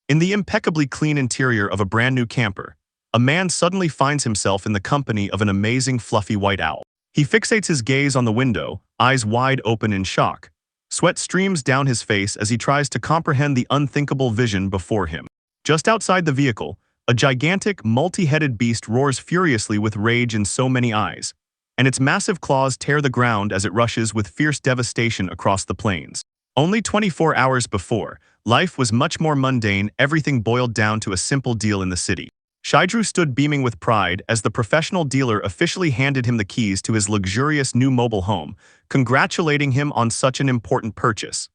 In the impeccably clean interior of a brand new camper, a man suddenly finds himself in the company of an amazing fluffy white owl. He fixates his gaze on the window, eyes wide open in shock. Sweat streams down his face as he tries to comprehend the unthinkable vision before him. Just outside the vehicle, a gigantic, multi-headed beast roars furiously with rage in so many eyes, and its massive claws tear the ground as it rushes with fierce devastation across the plains. Only 24 hours before, life was much more mundane. Everything boiled down to a simple deal in the city. Shidru stood beaming with pride as the professional dealer officially handed him the keys to his luxurious new mobile home, congratulating him on such an important purchase.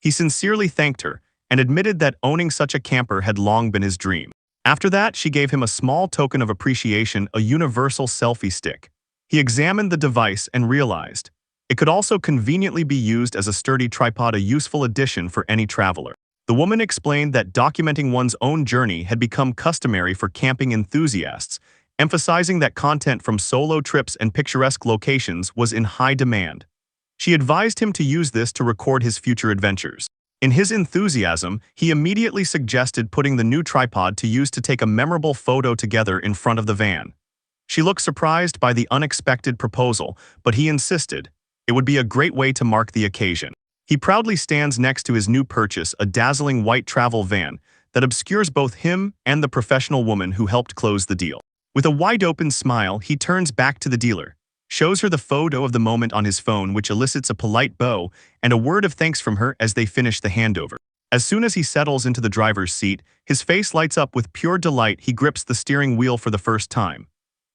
He sincerely thanked her and admitted that owning such a camper had long been his dream. After that, she gave him a small token of appreciation, a universal selfie stick. He examined the device and realized it could also conveniently be used as a sturdy tripod, a useful addition for any traveler. The woman explained that documenting one's own journey had become customary for camping enthusiasts, emphasizing that content from solo trips and picturesque locations was in high demand. She advised him to use this to record his future adventures. In his enthusiasm, he immediately suggested putting the new tripod to use to take a memorable photo together in front of the van. She looked surprised by the unexpected proposal, but he insisted it would be a great way to mark the occasion. He proudly stands next to his new purchase, a dazzling white travel van that obscures both him and the professional woman who helped close the deal. With a wide-open smile, he turns back to the dealer, shows her the photo of the moment on his phone, which elicits a polite bow and a word of thanks from her as they finish the handover. As soon as he settles into the driver's seat, his face lights up with pure delight. He grips the steering wheel for the first time.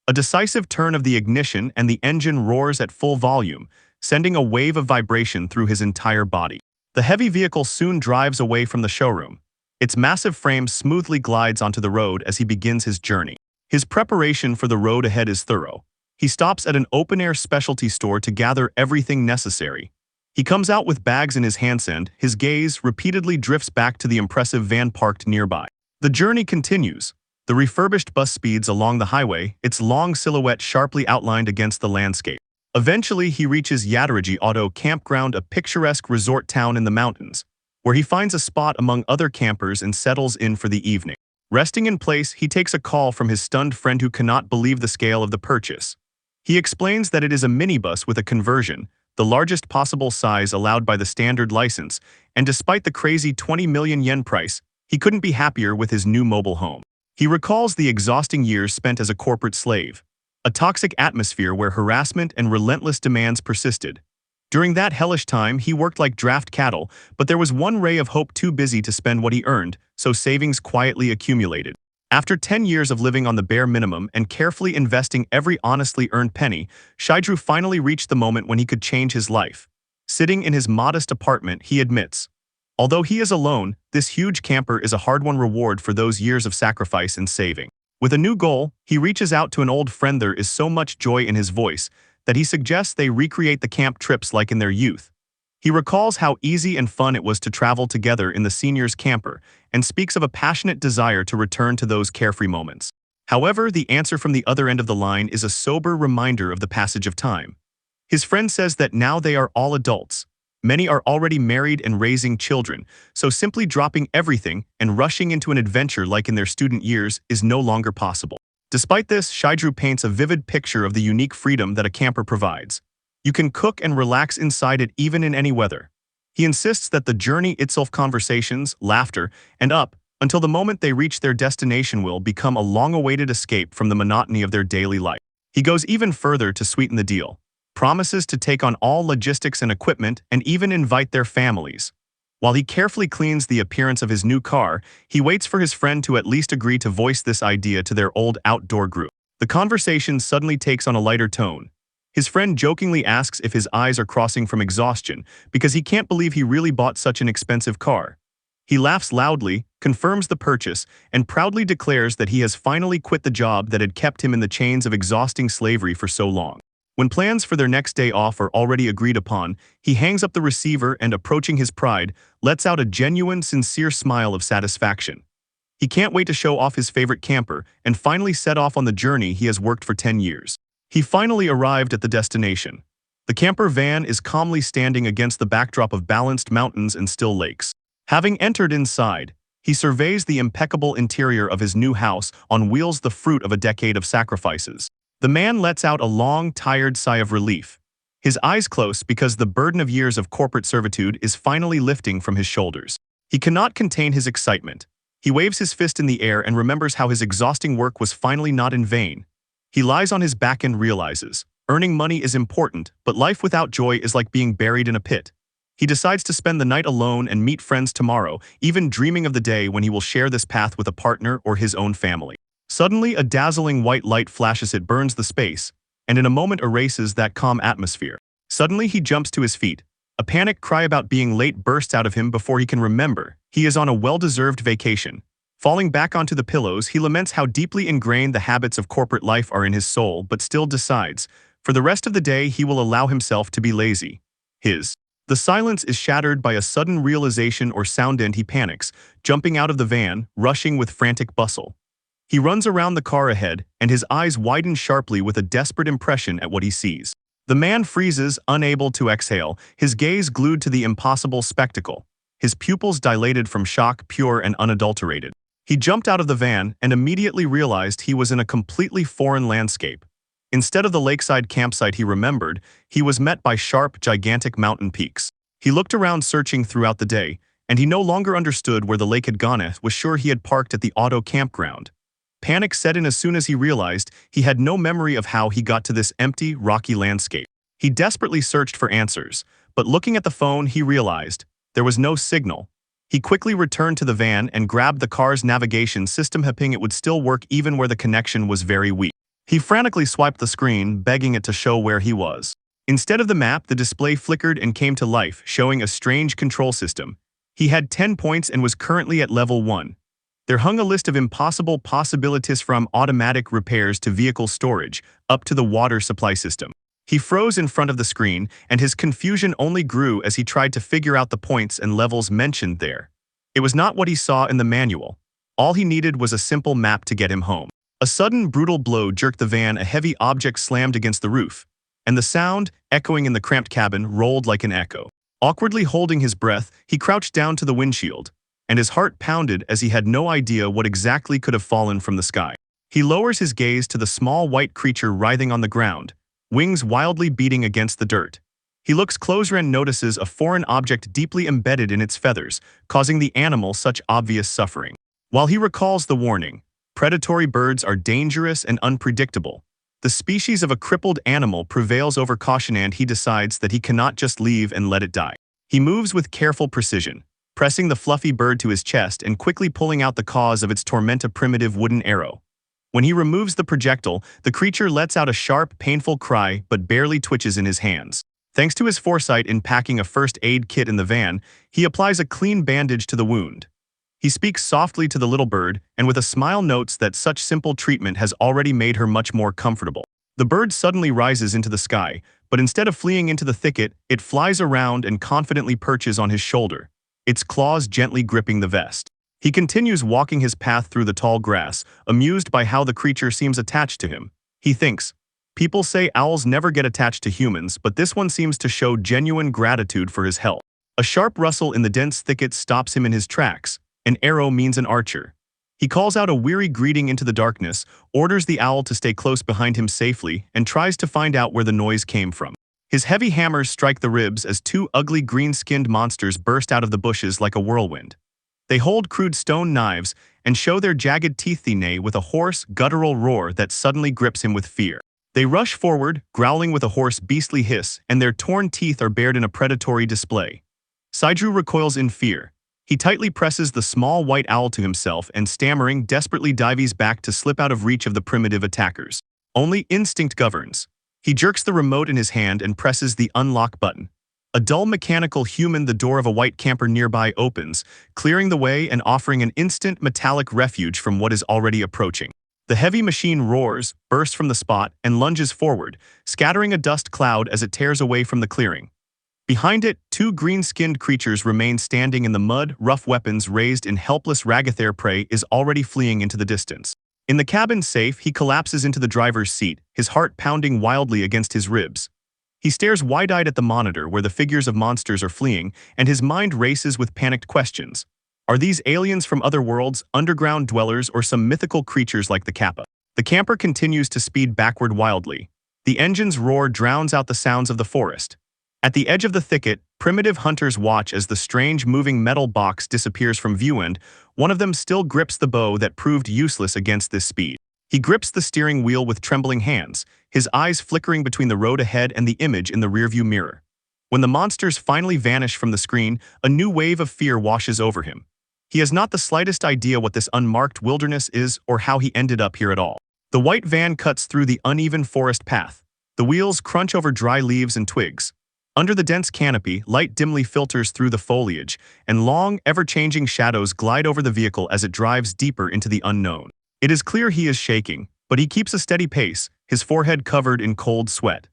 A decisive turn of the ignition and the engine roars at full volume, sending a wave of vibration through his entire body. The heavy vehicle soon drives away from the showroom. Its massive frame smoothly glides onto the road as he begins his journey. His preparation for the road ahead is thorough. He stops at an open-air specialty store to gather everything necessary. He comes out with bags in his hands and his gaze repeatedly drifts back to the impressive van parked nearby. The journey continues. The refurbished bus speeds along the highway, its long silhouette sharply outlined against the landscape. Eventually, he reaches Yadaraji Auto Campground, a picturesque resort town in the mountains, where he finds a spot among other campers and settles in for the evening. Resting in place, he takes a call from his stunned friend who cannot believe the scale of the purchase. He explains that it is a minibus with a conversion, the largest possible size allowed by the standard license, and despite the crazy 20 million yen price, he couldn't be happier with his new mobile home. He recalls the exhausting years spent as a corporate slave, a toxic atmosphere where harassment and relentless demands persisted. During that hellish time, he worked like draft cattle, but there was one ray of hope: too busy to spend what he earned, so savings quietly accumulated. After 10 years of living on the bare minimum and carefully investing every honestly earned penny, Shidru finally reached the moment when he could change his life. Sitting in his modest apartment, he admits, although he is alone, this huge camper is a hard-won reward for those years of sacrifice and saving. With a new goal, he reaches out to an old friend. There is so much joy in his voice that he suggests they recreate the camp trips like in their youth. He recalls how easy and fun it was to travel together in the seniors' camper and speaks of a passionate desire to return to those carefree moments. However, the answer from the other end of the line is a sober reminder of the passage of time. His friend says that now they are all adults. Many are already married and raising children, so simply dropping everything and rushing into an adventure like in their student years is no longer possible. Despite this, Shidru paints a vivid picture of the unique freedom that a camper provides. You can cook and relax inside it even in any weather. He insists that the journey itself, conversations, laughter, and up until the moment they reach their destination, will become a long-awaited escape from the monotony of their daily life. He goes even further to sweeten the deal, promises to take on all logistics and equipment and even invite their families. While he carefully cleans the appearance of his new car, he waits for his friend to at least agree to voice this idea to their old outdoor group. The conversation suddenly takes on a lighter tone. His friend jokingly asks if his eyes are crossing from exhaustion because he can't believe he really bought such an expensive car. He laughs loudly, confirms the purchase, and proudly declares that he has finally quit the job that had kept him in the chains of exhausting slavery for so long. When plans for their next day off are already agreed upon, he hangs up the receiver and, approaching his pride, lets out a genuine, sincere smile of satisfaction. He can't wait to show off his favorite camper and finally set off on the journey he has worked for 10 years. He finally arrived at the destination. The camper van is calmly standing against the backdrop of balanced mountains and still lakes. Having entered inside, He surveys the impeccable interior of his new house on wheels, the fruit of a decade of sacrifices. The man lets out a long, tired sigh of relief. His eyes close because the burden of years of corporate servitude is finally lifting from his shoulders. He cannot contain his excitement. He waves his fist in the air and remembers how his exhausting work was finally not in vain. He lies on his back and realizes, earning money is important, but life without joy is like being buried in a pit. He decides to spend the night alone and meet friends tomorrow, even dreaming of the day when he will share this path with a partner or his own family. Suddenly, a dazzling white light flashes. It burns the space, and in a moment erases that calm atmosphere. Suddenly, he jumps to his feet. A panic cry about being late bursts out of him before he can remember. He is on a well-deserved vacation. Falling back onto the pillows, he laments how deeply ingrained the habits of corporate life are in his soul, but still decides, for the rest of the day he will allow himself to be lazy. The silence is shattered by a sudden realization or sound, and he panics, jumping out of the van, rushing with frantic bustle. He runs around the car ahead, and his eyes widen sharply with a desperate impression at what he sees. The man freezes, unable to exhale, his gaze glued to the impossible spectacle, his pupils dilated from shock, pure and unadulterated. He jumped out of the van and immediately realized he was in a completely foreign landscape. Instead of the lakeside campsite he remembered, he was met by sharp, gigantic mountain peaks. He looked around, searching throughout the day, and he no longer understood where the lake had gone. Was sure he had parked at the auto campground. Panic set in as soon as he realized he had no memory of how he got to this empty, rocky landscape. He desperately searched for answers, but looking at the phone he realized there was no signal. He quickly returned to the van and grabbed the car's navigation system, hoping it would still work even where the connection was very weak. He frantically swiped the screen, begging it to show where he was. Instead of the map, the display flickered and came to life, showing a strange control system. He had 10 points and was currently at level 1. There hung a list of impossible possibilities, from automatic repairs to vehicle storage, up to the water supply system. He froze in front of the screen, and his confusion only grew as he tried to figure out the points and levels mentioned there. It was not what he saw in the manual. All he needed was a simple map to get him home. A sudden, brutal blow jerked the van. A heavy object slammed against the roof, and the sound, echoing in the cramped cabin, rolled like an echo. Awkwardly holding his breath, he crouched down to the windshield, and his heart pounded as he had no idea what exactly could have fallen from the sky. He lowers his gaze to the small white creature writhing on the ground, wings wildly beating against the dirt. He looks closer and notices a foreign object deeply embedded in its feathers, causing the animal such obvious suffering. While he recalls the warning, predatory birds are dangerous and unpredictable, the species of a crippled animal prevails over caution, and he decides that he cannot just leave and let it die. He moves with careful precision, pressing the fluffy bird to his chest and quickly pulling out the cause of its torment, a primitive wooden arrow. When he removes the projectile, the creature lets out a sharp, painful cry but barely twitches in his hands. Thanks to his foresight in packing a first aid kit in the van, he applies a clean bandage to the wound. He speaks softly to the little bird, and with a smile notes that such simple treatment has already made her much more comfortable. The bird suddenly rises into the sky, but instead of fleeing into the thicket, it flies around and confidently perches on his shoulder, its claws gently gripping the vest. He continues walking his path through the tall grass, amused by how the creature seems attached to him. He thinks, people say owls never get attached to humans, but this one seems to show genuine gratitude for his help. A sharp rustle in the dense thicket stops him in his tracks. An arrow means an archer. He calls out a weary greeting into the darkness, orders the owl to stay close behind him safely, and tries to find out where the noise came from. His heavy hammers strike the ribs as two ugly green-skinned monsters burst out of the bushes like a whirlwind. They hold crude stone knives and show their jagged teeth, neigh with a hoarse, guttural roar that suddenly grips him with fear. They rush forward, growling with a hoarse, beastly hiss, and their torn teeth are bared in a predatory display. Saiju recoils in fear. He tightly presses the small white owl to himself and, stammering, desperately dives back to slip out of reach of the primitive attackers. Only instinct governs. He jerks the remote in his hand and presses the unlock button. A dull mechanical human, the door of a white camper nearby, opens, clearing the way and offering an instant metallic refuge from what is already approaching. The heavy machine roars, bursts from the spot, and lunges forward, scattering a dust cloud as it tears away from the clearing. Behind it, two green-skinned creatures remain standing in the mud, rough weapons raised in helpless ragged. Their prey is already fleeing into the distance. In the cabin safe, he collapses into the driver's seat, his heart pounding wildly against his ribs. He stares wide-eyed at the monitor where the figures of monsters are fleeing, and his mind races with panicked questions. Are these aliens from other worlds, underground dwellers, or some mythical creatures like the Kappa? The camper continues to speed backward wildly. The engine's roar drowns out the sounds of the forest. At the edge of the thicket, primitive hunters watch as the strange moving metal box disappears from view, and one of them still grips the bow that proved useless against this speed. He grips the steering wheel with trembling hands, his eyes flickering between the road ahead and the image in the rearview mirror. When the monsters finally vanish from the screen, a new wave of fear washes over him. He has not the slightest idea what this unmarked wilderness is or how he ended up here at all. The white van cuts through the uneven forest path. The wheels crunch over dry leaves and twigs. Under the dense canopy, light dimly filters through the foliage, and long, ever-changing shadows glide over the vehicle as it drives deeper into the unknown. It is clear he is shaking, but he keeps a steady pace, his forehead covered in cold sweat.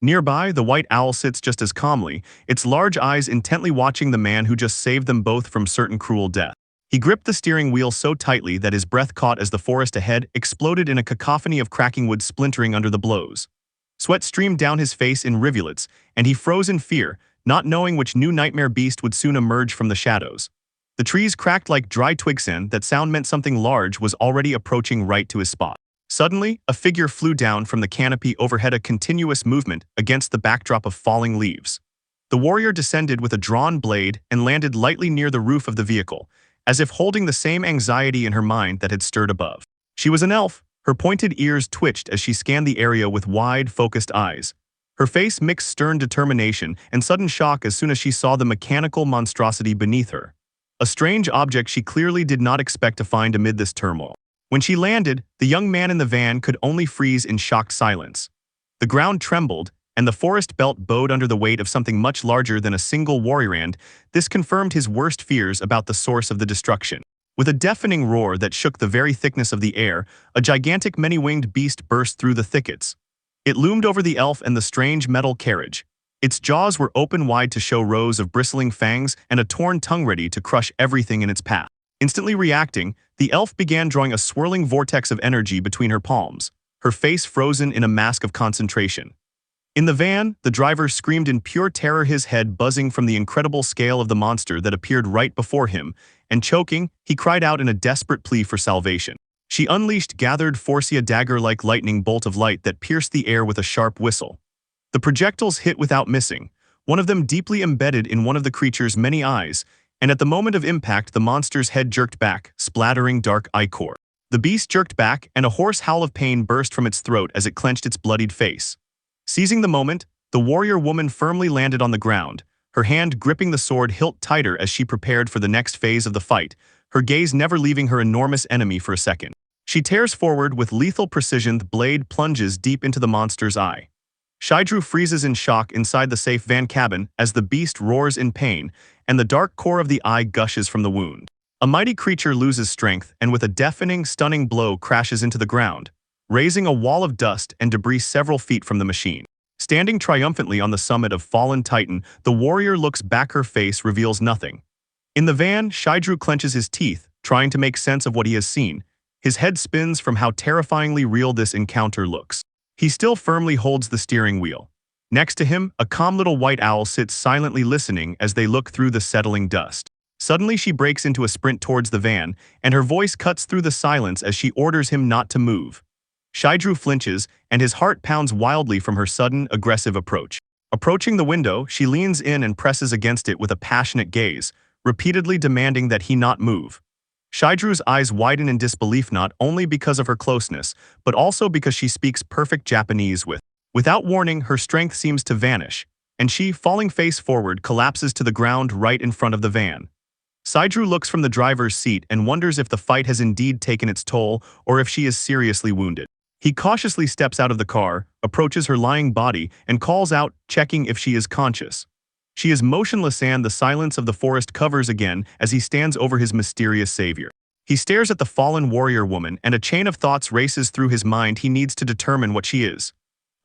Nearby, the white owl sits just as calmly, its large eyes intently watching the man who just saved them both from certain cruel death. He gripped the steering wheel so tightly that his breath caught as the forest ahead exploded in a cacophony of cracking wood splintering under the blows. Sweat streamed down his face in rivulets, and he froze in fear, not knowing which new nightmare beast would soon emerge from the shadows. The trees cracked like dry twigsand. That sound meant something large was already approaching right to his spot. Suddenly, a figure flew down from the canopy overhead, a continuous movement against the backdrop of falling leaves. The warrior descended with a drawn blade and landed lightly near the roof of the vehicle, as if holding the same anxiety in her mind that had stirred above. She was an elf. Her pointed ears twitched as she scanned the area with wide, focused eyes. Her face mixed stern determination and sudden shock as soon as she saw the mechanical monstrosity beneath her. A strange object she clearly did not expect to find amid this turmoil. When she landed, the young man in the van could only freeze in shocked silence. The ground trembled, and the forest belt bowed under the weight of something much larger than a single warrior, and this confirmed his worst fears about the source of the destruction. With a deafening roar that shook the very thickness of the air, a gigantic many-winged beast burst through the thickets. It loomed over the elf and the strange metal carriage. Its jaws were open wide to show rows of bristling fangs and a torn tongue ready to crush everything in its path. Instantly reacting, the elf began drawing a swirling vortex of energy between her palms, her face frozen in a mask of concentration. In the van, the driver screamed in pure terror, his head buzzing from the incredible scale of the monster that appeared right before him, and choking, he cried out in a desperate plea for salvation. She unleashed gathered force, a dagger-like lightning bolt of light that pierced the air with a sharp whistle. The projectiles hit without missing, one of them deeply embedded in one of the creature's many eyes, and at the moment of impact the monster's head jerked back, splattering dark ichor. The beast jerked back, and a hoarse howl of pain burst from its throat as it clenched its bloodied face. Seizing the moment, the warrior woman firmly landed on the ground, her hand gripping the sword hilt tighter as she prepared for the next phase of the fight, her gaze never leaving her enormous enemy for a second. She tears forward with lethal precision, the blade plunges deep into the monster's eye. Shidru freezes in shock inside the safe van cabin as the beast roars in pain, and the dark core of the eye gushes from the wound. A mighty creature loses strength and with a deafening, stunning blow crashes into the ground, raising a wall of dust and debris several feet from the machine. Standing triumphantly on the summit of fallen Titan, the warrior looks back, her face reveals nothing. In the van, Shidru clenches his teeth, trying to make sense of what he has seen. His head spins from how terrifyingly real this encounter looks. He still firmly holds the steering wheel. Next to him, a calm little white owl sits silently listening as they look through the settling dust. Suddenly she breaks into a sprint towards the van, and her voice cuts through the silence as she orders him not to move. Shidru flinches, and his heart pounds wildly from her sudden, aggressive approach. Approaching the window, she leans in and presses against it with a passionate gaze, repeatedly demanding that he not move. Shidru's eyes widen in disbelief, not only because of her closeness, but also because she speaks perfect Japanese. Without warning, her strength seems to vanish, and she, falling face forward, collapses to the ground right in front of the van. Shidru looks from the driver's seat and wonders if the fight has indeed taken its toll or if she is seriously wounded. He cautiously steps out of the car, approaches her lying body, and calls out, checking if she is conscious. She is motionless, and the silence of the forest covers again as he stands over his mysterious savior. He stares at the fallen warrior woman, and a chain of thoughts races through his mind. He needs to determine what she is.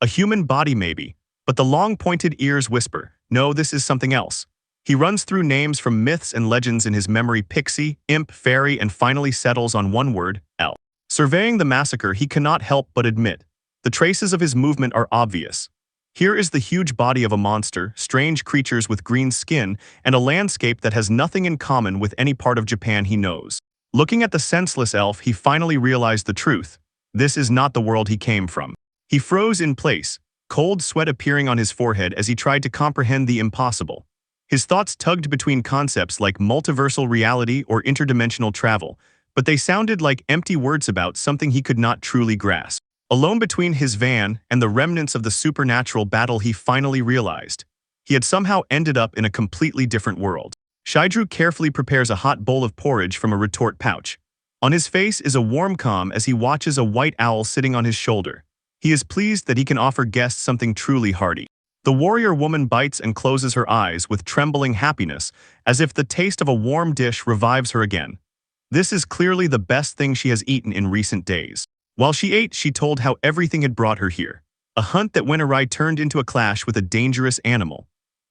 A human body maybe, but the long pointed ears whisper, no, this is something else. He runs through names from myths and legends in his memory: pixie, imp, fairy, and finally settles on one word, elf. Surveying the massacre, he cannot help but admit, the traces of his movement are obvious. Here is the huge body of a monster, strange creatures with green skin, and a landscape that has nothing in common with any part of Japan he knows. Looking at the senseless elf, he finally realized the truth. This is not the world he came from. He froze in place, cold sweat appearing on his forehead as he tried to comprehend the impossible. His thoughts tugged between concepts like multiversal reality or interdimensional travel, but they sounded like empty words about something he could not truly grasp. Alone between his van and the remnants of the supernatural battle, he finally realized he had somehow ended up in a completely different world. Shidru carefully prepares a hot bowl of porridge from a retort pouch. On his face is a warm calm as he watches a white owl sitting on his shoulder. He is pleased that he can offer guests something truly hearty. The warrior woman bites and closes her eyes with trembling happiness, as if the taste of a warm dish revives her again. This is clearly the best thing she has eaten in recent days. While she ate, she told how everything had brought her here. A hunt that went awry turned into a clash with a dangerous animal.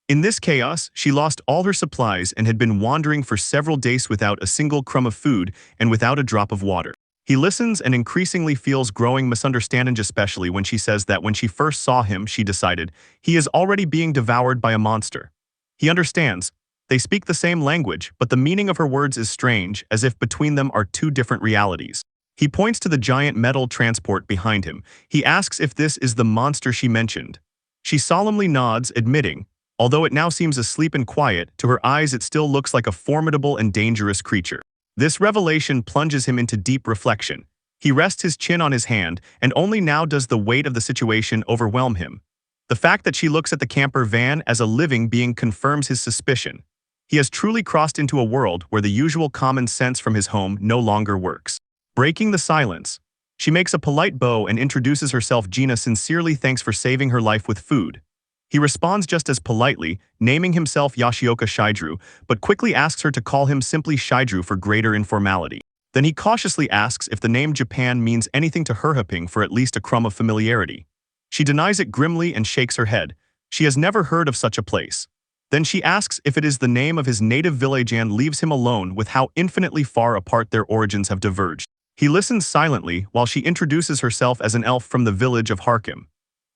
In this chaos, she lost all her supplies and had been wandering for several days without a single crumb of food and without a drop of water. He listens and increasingly feels growing misunderstanding, especially when she says that when she first saw him, she decided he is already being devoured by a monster. He understands. They speak the same language, but the meaning of her words is strange, as if between them are two different realities. He points to the giant metal transport behind him. He asks if this is the monster she mentioned. She solemnly nods, admitting, although it now seems asleep and quiet, to her eyes it still looks like a formidable and dangerous creature. This revelation plunges him into deep reflection. He rests his chin on his hand, and only now does the weight of the situation overwhelm him. The fact that she looks at the camper van as a living being confirms his suspicion. He has truly crossed into a world where the usual common sense from his home no longer works. Breaking the silence, she makes a polite bow and introduces herself. Gina sincerely thanks for saving her life with food. He responds just as politely, naming himself Yoshioka Shidru, but quickly asks her to call him simply Shidru for greater informality. Then he cautiously asks if the name Japan means anything to her, hoping for at least a crumb of familiarity. She denies it grimly and shakes her head. She has never heard of such a place. Then she asks if it is the name of his native village and leaves him alone with how infinitely far apart their origins have diverged. He listens silently while she introduces herself as an elf from the village of Harkim.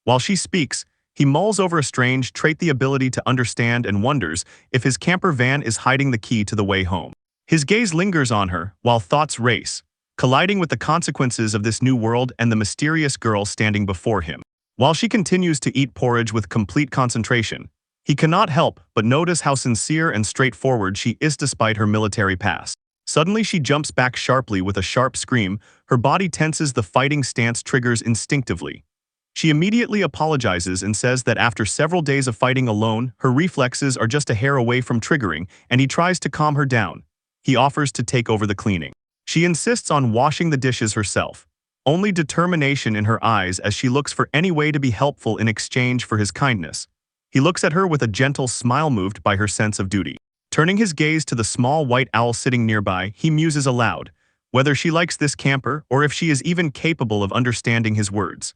While she speaks, he mulls over a strange trait, the ability to understand, and wonders if his camper van is hiding the key to the way home. His gaze lingers on her while thoughts race, colliding with the consequences of this new world and the mysterious girl standing before him. While she continues to eat porridge with complete concentration, he cannot help but notice how sincere and straightforward she is despite her military past. Suddenly she jumps back sharply with a sharp scream. Her body tenses, the fighting stance triggers instinctively. She immediately apologizes and says that after several days of fighting alone, her reflexes are just a hair away from triggering, and he tries to calm her down. He offers to take over the cleaning. She insists on washing the dishes herself, only determination in her eyes as she looks for any way to be helpful in exchange for his kindness. He looks at her with a gentle smile, moved by her sense of duty. Turning his gaze to the small white owl sitting nearby, he muses aloud, whether she likes this camper or if she is even capable of understanding his words.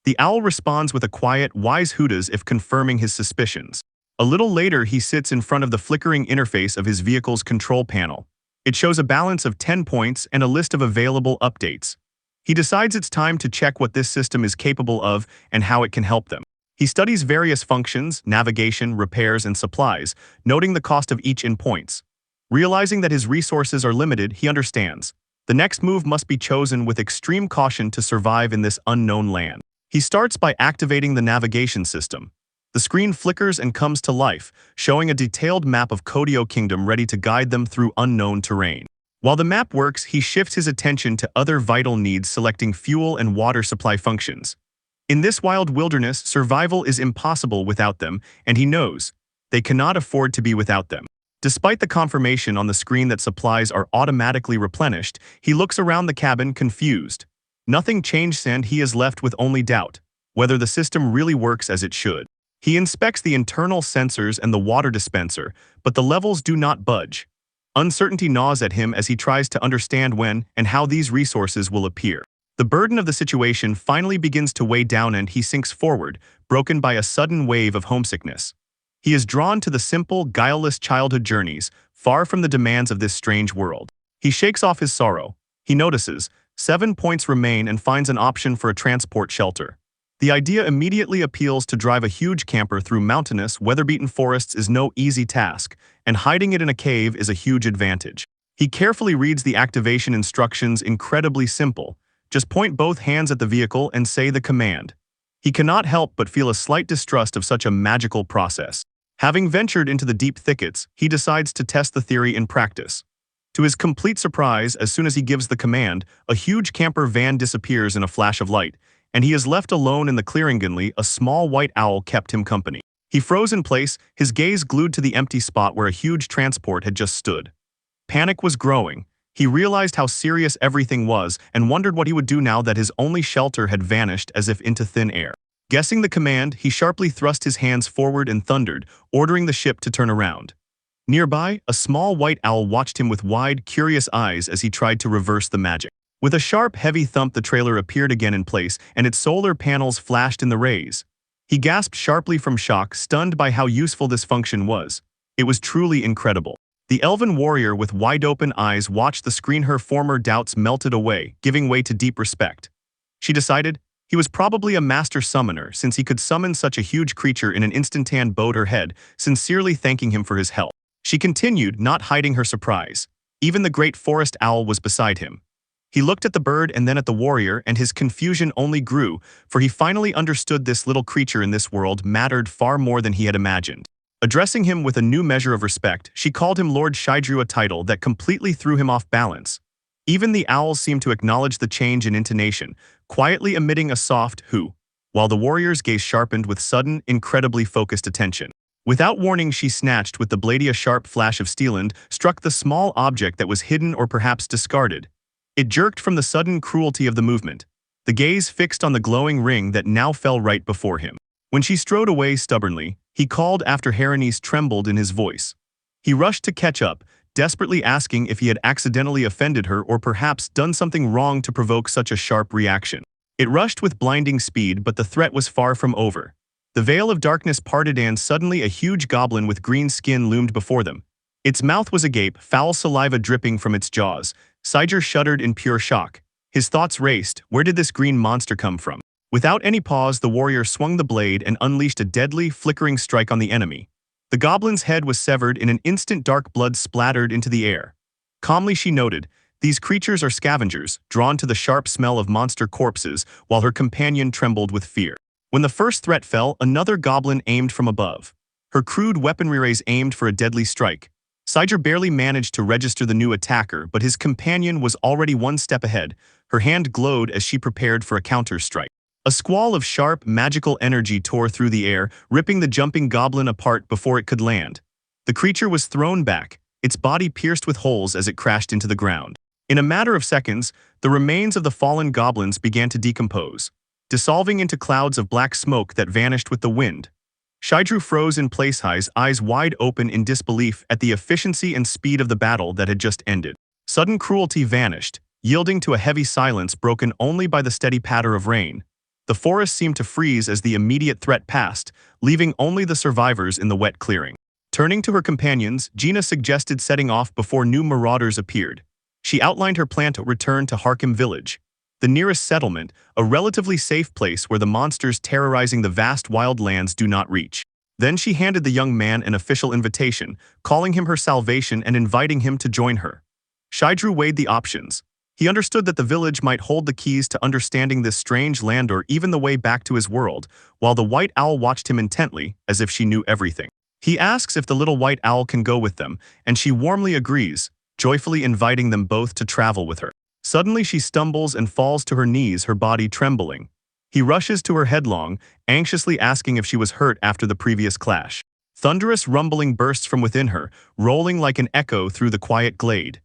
The owl responds with a quiet, wise hoot as if confirming his suspicions. A little later, he sits in front of the flickering interface of his vehicle's control panel. It shows a balance of 10 points and a list of available updates. He decides it's time to check what this system is capable of and how it can help them. He studies various functions, navigation, repairs, and supplies, noting the cost of each in points. Realizing that his resources are limited, he understands. The next move must be chosen with extreme caution to survive in this unknown land. He starts by activating the navigation system. The screen flickers and comes to life, showing a detailed map of Kodio Kingdom ready to guide them through unknown terrain. While the map works, he shifts his attention to other vital needs, selecting fuel and water supply functions. In this wild wilderness, survival is impossible without them, and he knows they cannot afford to be without them. Despite the confirmation on the screen that supplies are automatically replenished, he looks around the cabin confused. Nothing changed, and he is left with only doubt, whether the system really works as it should. He inspects the internal sensors and the water dispenser, but the levels do not budge. Uncertainty gnaws at him as he tries to understand when and how these resources will appear. The burden of the situation finally begins to weigh down, and he sinks forward, broken by a sudden wave of homesickness. He is drawn to the simple, guileless childhood journeys, far from the demands of this strange world. He shakes off his sorrow. He notices 7 points remain and finds an option for a transport shelter. The idea immediately appeals to drive a huge camper through mountainous, weather-beaten forests is no easy task, and hiding it in a cave is a huge advantage. He carefully reads the activation instructions, incredibly simple. Just point both hands at the vehicle and say the command. He cannot help but feel a slight distrust of such a magical process. Having ventured into the deep thickets, he decides to test the theory in practice. To his complete surprise, as soon as he gives the command, a huge camper van disappears in a flash of light, and he is left alone in the clearing. A small white owl kept him company. He froze in place, his gaze glued to the empty spot where a huge transport had just stood. Panic was growing. He realized how serious everything was and wondered what he would do now that his only shelter had vanished as if into thin air. Guessing the command, he sharply thrust his hands forward and thundered, ordering the ship to turn around. Nearby, a small white owl watched him with wide, curious eyes as he tried to reverse the magic. With a sharp, heavy thump, the trailer appeared again in place, and its solar panels flashed in the rays. He gasped sharply from shock, stunned by how useful this function was. It was truly incredible. The elven warrior with wide-open eyes watched the screen. Her former doubts melted away, giving way to deep respect. She decided he was probably a master summoner, since he could summon such a huge creature in an instant. And bowed her head, sincerely thanking him for his help. She continued, not hiding her surprise. Even the great forest owl was beside him. He looked at the bird and then at the warrior, and his confusion only grew, for he finally understood this little creature in this world mattered far more than he had imagined. Addressing him with a new measure of respect, she called him Lord Shidru, a title that completely threw him off balance. Even the owls seemed to acknowledge the change in intonation, quietly emitting a soft "hoo," while the warrior's gaze sharpened with sudden, incredibly focused attention. Without warning, she snatched with the blade. A sharp flash of steel and struck the small object that was hidden or perhaps discarded. It jerked from the sudden cruelty of the movement. The gaze fixed on the glowing ring that now fell right before him. When she strode away stubbornly, he called after her. Trembled in his voice. He rushed to catch up, desperately asking if he had accidentally offended her or perhaps done something wrong to provoke such a sharp reaction. It rushed with blinding speed, but the threat was far from over. The veil of darkness parted and suddenly a huge goblin with green skin loomed before them. Its mouth was agape, foul saliva dripping from its jaws. Shidru shuddered in pure shock. His thoughts raced. Where did this green monster come from? Without any pause, the warrior swung the blade and unleashed a deadly, flickering strike on the enemy. The goblin's head was severed in an instant. Dark blood splattered into the air. Calmly she noted, "These creatures are scavengers, drawn to the sharp smell of monster corpses," while her companion trembled with fear. When the first threat fell, another goblin aimed from above. Her crude weaponry rays aimed for a deadly strike. Shidru barely managed to register the new attacker, but his companion was already one step ahead. Her hand glowed as she prepared for a counter-strike. A squall of sharp, magical energy tore through the air, ripping the jumping goblin apart before it could land. The creature was thrown back, its body pierced with holes as it crashed into the ground. In a matter of seconds, the remains of the fallen goblins began to decompose, dissolving into clouds of black smoke that vanished with the wind. Shidru froze in place, his eyes wide open in disbelief at the efficiency and speed of the battle that had just ended. Sudden cruelty vanished, yielding to a heavy silence broken only by the steady patter of rain. The forest seemed to freeze as the immediate threat passed, leaving only the survivors in the wet clearing. Turning to her companions, Gina suggested setting off before new marauders appeared. She outlined her plan to return to Harkim village, the nearest settlement, a relatively safe place where the monsters terrorizing the vast wild lands do not reach. Then she handed the young man an official invitation, calling him her salvation and inviting him to join her. Shidru weighed the options. He understood that the village might hold the keys to understanding this strange land or even the way back to his world, while the white owl watched him intently, as if she knew everything. He asks if the little white owl can go with them, and she warmly agrees, joyfully inviting them both to travel with her. Suddenly she stumbles and falls to her knees, her body trembling. He rushes to her headlong, anxiously asking if she was hurt after the previous clash. Thunderous rumbling bursts from within her, rolling like an echo through the quiet glade.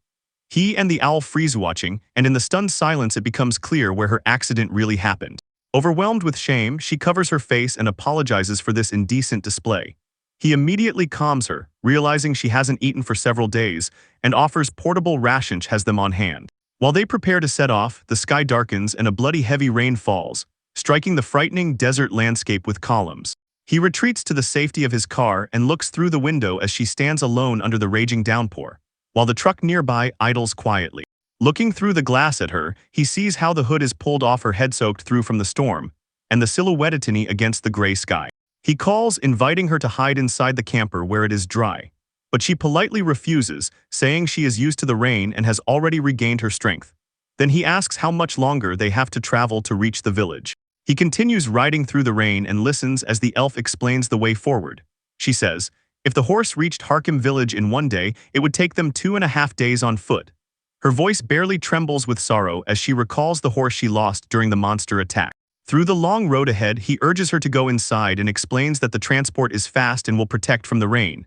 He and the owl freeze watching, and in the stunned silence it becomes clear where her accident really happened. Overwhelmed with shame, she covers her face and apologizes for this indecent display. He immediately calms her, realizing she hasn't eaten for several days, and offers portable rations, has them on hand. While they prepare to set off, the sky darkens and a bloody heavy rain falls, striking the frightening desert landscape with columns. He retreats to the safety of his car and looks through the window as she stands alone under the raging downpour, while the truck nearby idles quietly. Looking through the glass at her, he sees how the hood is pulled off her head, soaked through from the storm. and the silhouette against the gray sky. He calls, inviting her to hide inside the camper where it is dry. But she politely refuses, saying she is used to the rain and has already regained her strength. Then he asks how much longer they have to travel to reach the village. He continues riding through the rain and listens as the elf explains the way forward. She says, if the horse reached Harkham village in one day, it would take them 2.5 days on foot. Her voice barely trembles with sorrow as she recalls the horse she lost during the monster attack. Through the long road ahead, he urges her to go inside and explains that the transport is fast and will protect from the rain.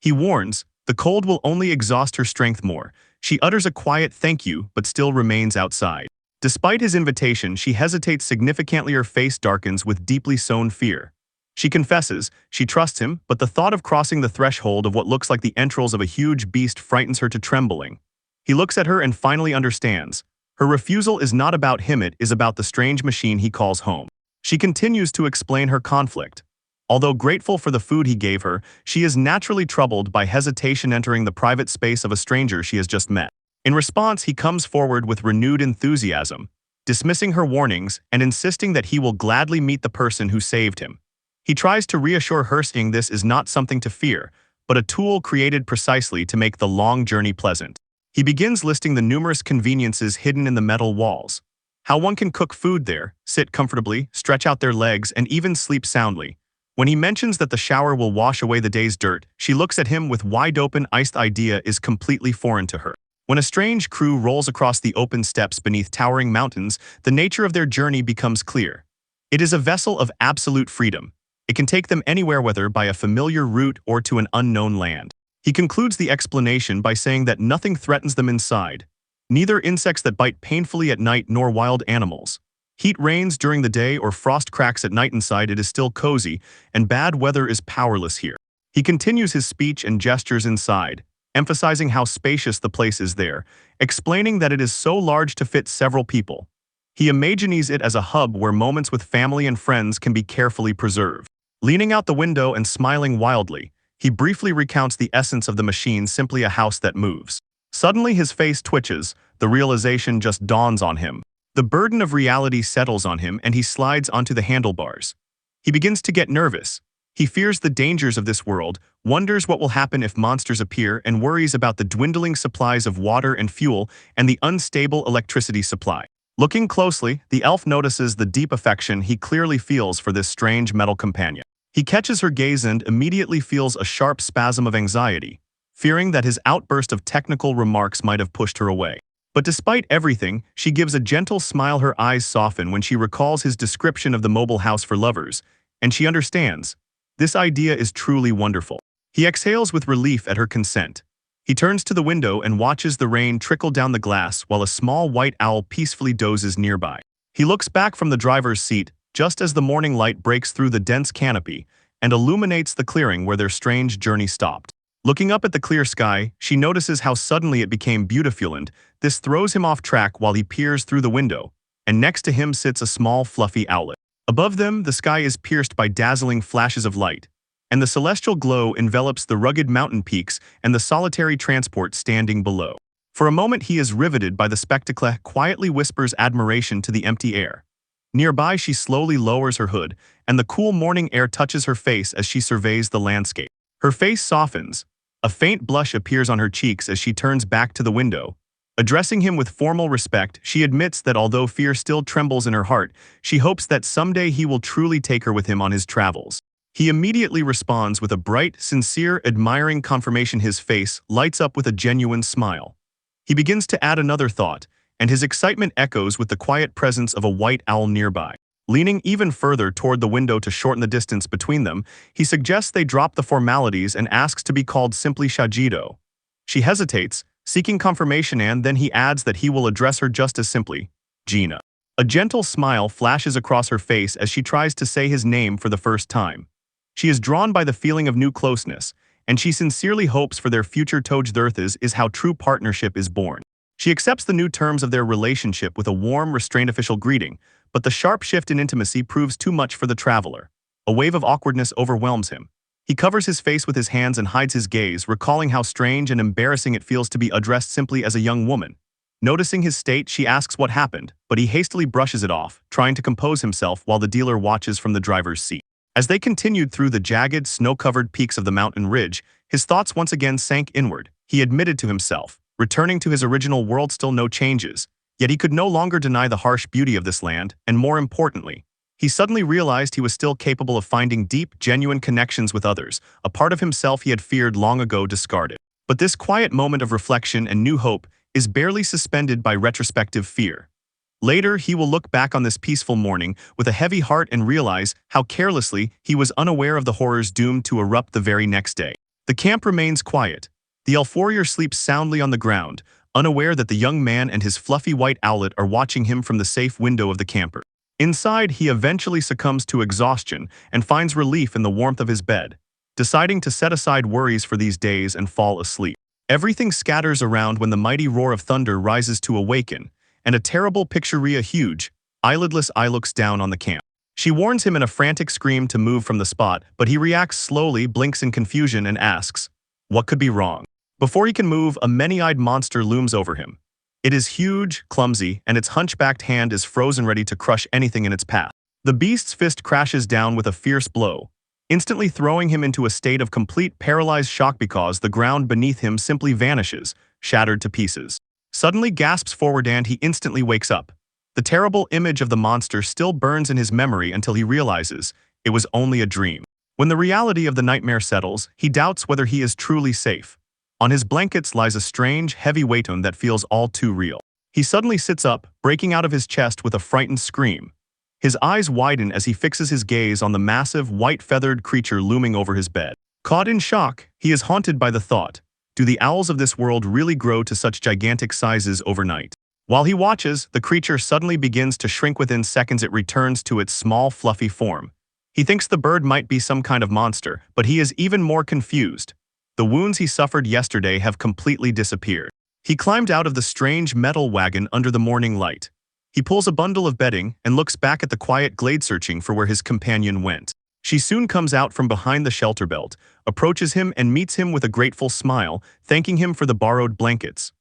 He warns, the cold will only exhaust her strength more. She utters a quiet thank you, but still remains outside. Despite his invitation, she hesitates significantly. Her face darkens with deeply sown fear. She confesses, she trusts him, but the thought of crossing the threshold of what looks like the entrails of a huge beast frightens her to trembling. He looks at her and finally understands. Her refusal is not about him, it is about the strange machine he calls home. She continues to explain her conflict. Although grateful for the food he gave her, she is naturally troubled by hesitation entering the private space of a stranger she has just met. In response, he comes forward with renewed enthusiasm, dismissing her warnings and insisting that he will gladly meet the person who saved him. He tries to reassure her, saying this is not something to fear, but a tool created precisely to make the long journey pleasant. He begins listing the numerous conveniences hidden in the metal walls. How one can cook food there, sit comfortably, stretch out their legs, and even sleep soundly. When he mentions that the shower will wash away the day's dirt, she looks at him with wide-open eyes. The idea is completely foreign to her. When a strange crew rolls across the open steppes beneath towering mountains, the nature of their journey becomes clear. It is a vessel of absolute freedom. It can take them anywhere, whether by a familiar route or to an unknown land. He concludes the explanation by saying that nothing threatens them inside. Neither insects that bite painfully at night nor wild animals. Heat reigns during the day or frost cracks at night. Inside it is still cozy, and bad weather is powerless here. He continues his speech and gestures inside, emphasizing how spacious the place is there, explaining that it is so large to fit several people. He imagines it as a hub where moments with family and friends can be carefully preserved. Leaning out the window and smiling wildly, he briefly recounts the essence of the machine, simply a house that moves. Suddenly his face twitches, the realization just dawns on him. The burden of reality settles on him and he slides onto the handlebars. He begins to get nervous. He fears the dangers of this world, wonders what will happen if monsters appear, and worries about the dwindling supplies of water and fuel and the unstable electricity supply. Looking closely, the elf notices the deep affection he clearly feels for this strange metal companion. He catches her gaze and immediately feels a sharp spasm of anxiety, fearing that his outburst of technical remarks might have pushed her away. But despite everything, she gives a gentle smile. Her eyes soften when she recalls his description of the mobile house for lovers, and she understands. This idea is truly wonderful. He exhales with relief at her consent. He turns to the window and watches the rain trickle down the glass while a small white owl peacefully dozes nearby. He looks back from the driver's seat just as the morning light breaks through the dense canopy and illuminates the clearing where their strange journey stopped. Looking up at the clear sky, she notices how suddenly it became beautiful, and this throws him off track while he peers through the window, and next to him sits a small fluffy owlet. Above them, the sky is pierced by dazzling flashes of light, and the celestial glow envelops the rugged mountain peaks and the solitary transport standing below. For a moment he is riveted by the spectacle, quietly whispers admiration to the empty air. Nearby she slowly lowers her hood, and the cool morning air touches her face as she surveys the landscape. Her face softens. A faint blush appears on her cheeks as she turns back to the window. Addressing him with formal respect, she admits that although fear still trembles in her heart, she hopes that someday he will truly take her with him on his travels. He immediately responds with a bright, sincere, admiring confirmation. His face lights up with a genuine smile. He begins to add another thought, and his excitement echoes with the quiet presence of a white owl nearby. Leaning even further toward the window to shorten the distance between them, he suggests they drop the formalities and asks to be called simply Shajido. She hesitates, seeking confirmation, and then he adds that he will address her just as simply, Gina. A gentle smile flashes across her face as she tries to say his name for the first time. She is drawn by the feeling of new closeness, and she sincerely hopes for their future. Tojdurthas is how true partnership is born. She accepts the new terms of their relationship with a warm, restrained official greeting, but the sharp shift in intimacy proves too much for the traveler. A wave of awkwardness overwhelms him. He covers his face with his hands and hides his gaze, recalling how strange and embarrassing it feels to be addressed simply as a young woman. Noticing his state, she asks what happened, but he hastily brushes it off, trying to compose himself while the dealer watches from the driver's seat. As they continued through the jagged, snow-covered peaks of the mountain ridge, his thoughts once again sank inward. He admitted to himself, returning to his original world, still no changes. Yet he could no longer deny the harsh beauty of this land, and more importantly, he suddenly realized he was still capable of finding deep, genuine connections with others, a part of himself he had feared long ago discarded. But this quiet moment of reflection and new hope is barely suspended by retrospective fear. Later, he will look back on this peaceful morning with a heavy heart and realize how carelessly he was unaware of the horrors doomed to erupt the very next day. The camp remains quiet. The elf warrior sleeps soundly on the ground, unaware that the young man and his fluffy white owlet are watching him from the safe window of the camper. Inside, he eventually succumbs to exhaustion and finds relief in the warmth of his bed, deciding to set aside worries for these days and fall asleep. Everything scatters around when the mighty roar of thunder rises to awaken, and a terrible picturea huge, eyelidless eye looks down on the camp. She warns him in a frantic scream to move from the spot, but he reacts slowly, blinks in confusion, and asks, "What could be wrong?" Before he can move, a many-eyed monster looms over him. It is huge, clumsy, and its hunchbacked hand is frozen ready to crush anything in its path. The beast's fist crashes down with a fierce blow, instantly throwing him into a state of complete paralyzed shock because the ground beneath him simply vanishes, shattered to pieces. Suddenly gasps forward and he instantly wakes up. The terrible image of the monster still burns in his memory until he realizes it was only a dream. When the reality of the nightmare settles, he doubts whether he is truly safe. On his blankets lies a strange, heavy weight that feels all too real. He suddenly sits up, breaking out of his chest with a frightened scream. His eyes widen as he fixes his gaze on the massive, white-feathered creature looming over his bed. Caught in shock, he is haunted by the thought, do the owls of this world really grow to such gigantic sizes overnight? While he watches, the creature suddenly begins to shrink. Within seconds it returns to its small, fluffy form. He thinks the bird might be some kind of monster, but he is even more confused. The wounds he suffered yesterday have completely disappeared. He climbed out of the strange metal wagon under the morning light. He pulls a bundle of bedding and looks back at the quiet glade, searching for where his companion went. She soon comes out from behind the shelter belt, approaches him and meets him with a grateful smile, thanking him for the borrowed blankets.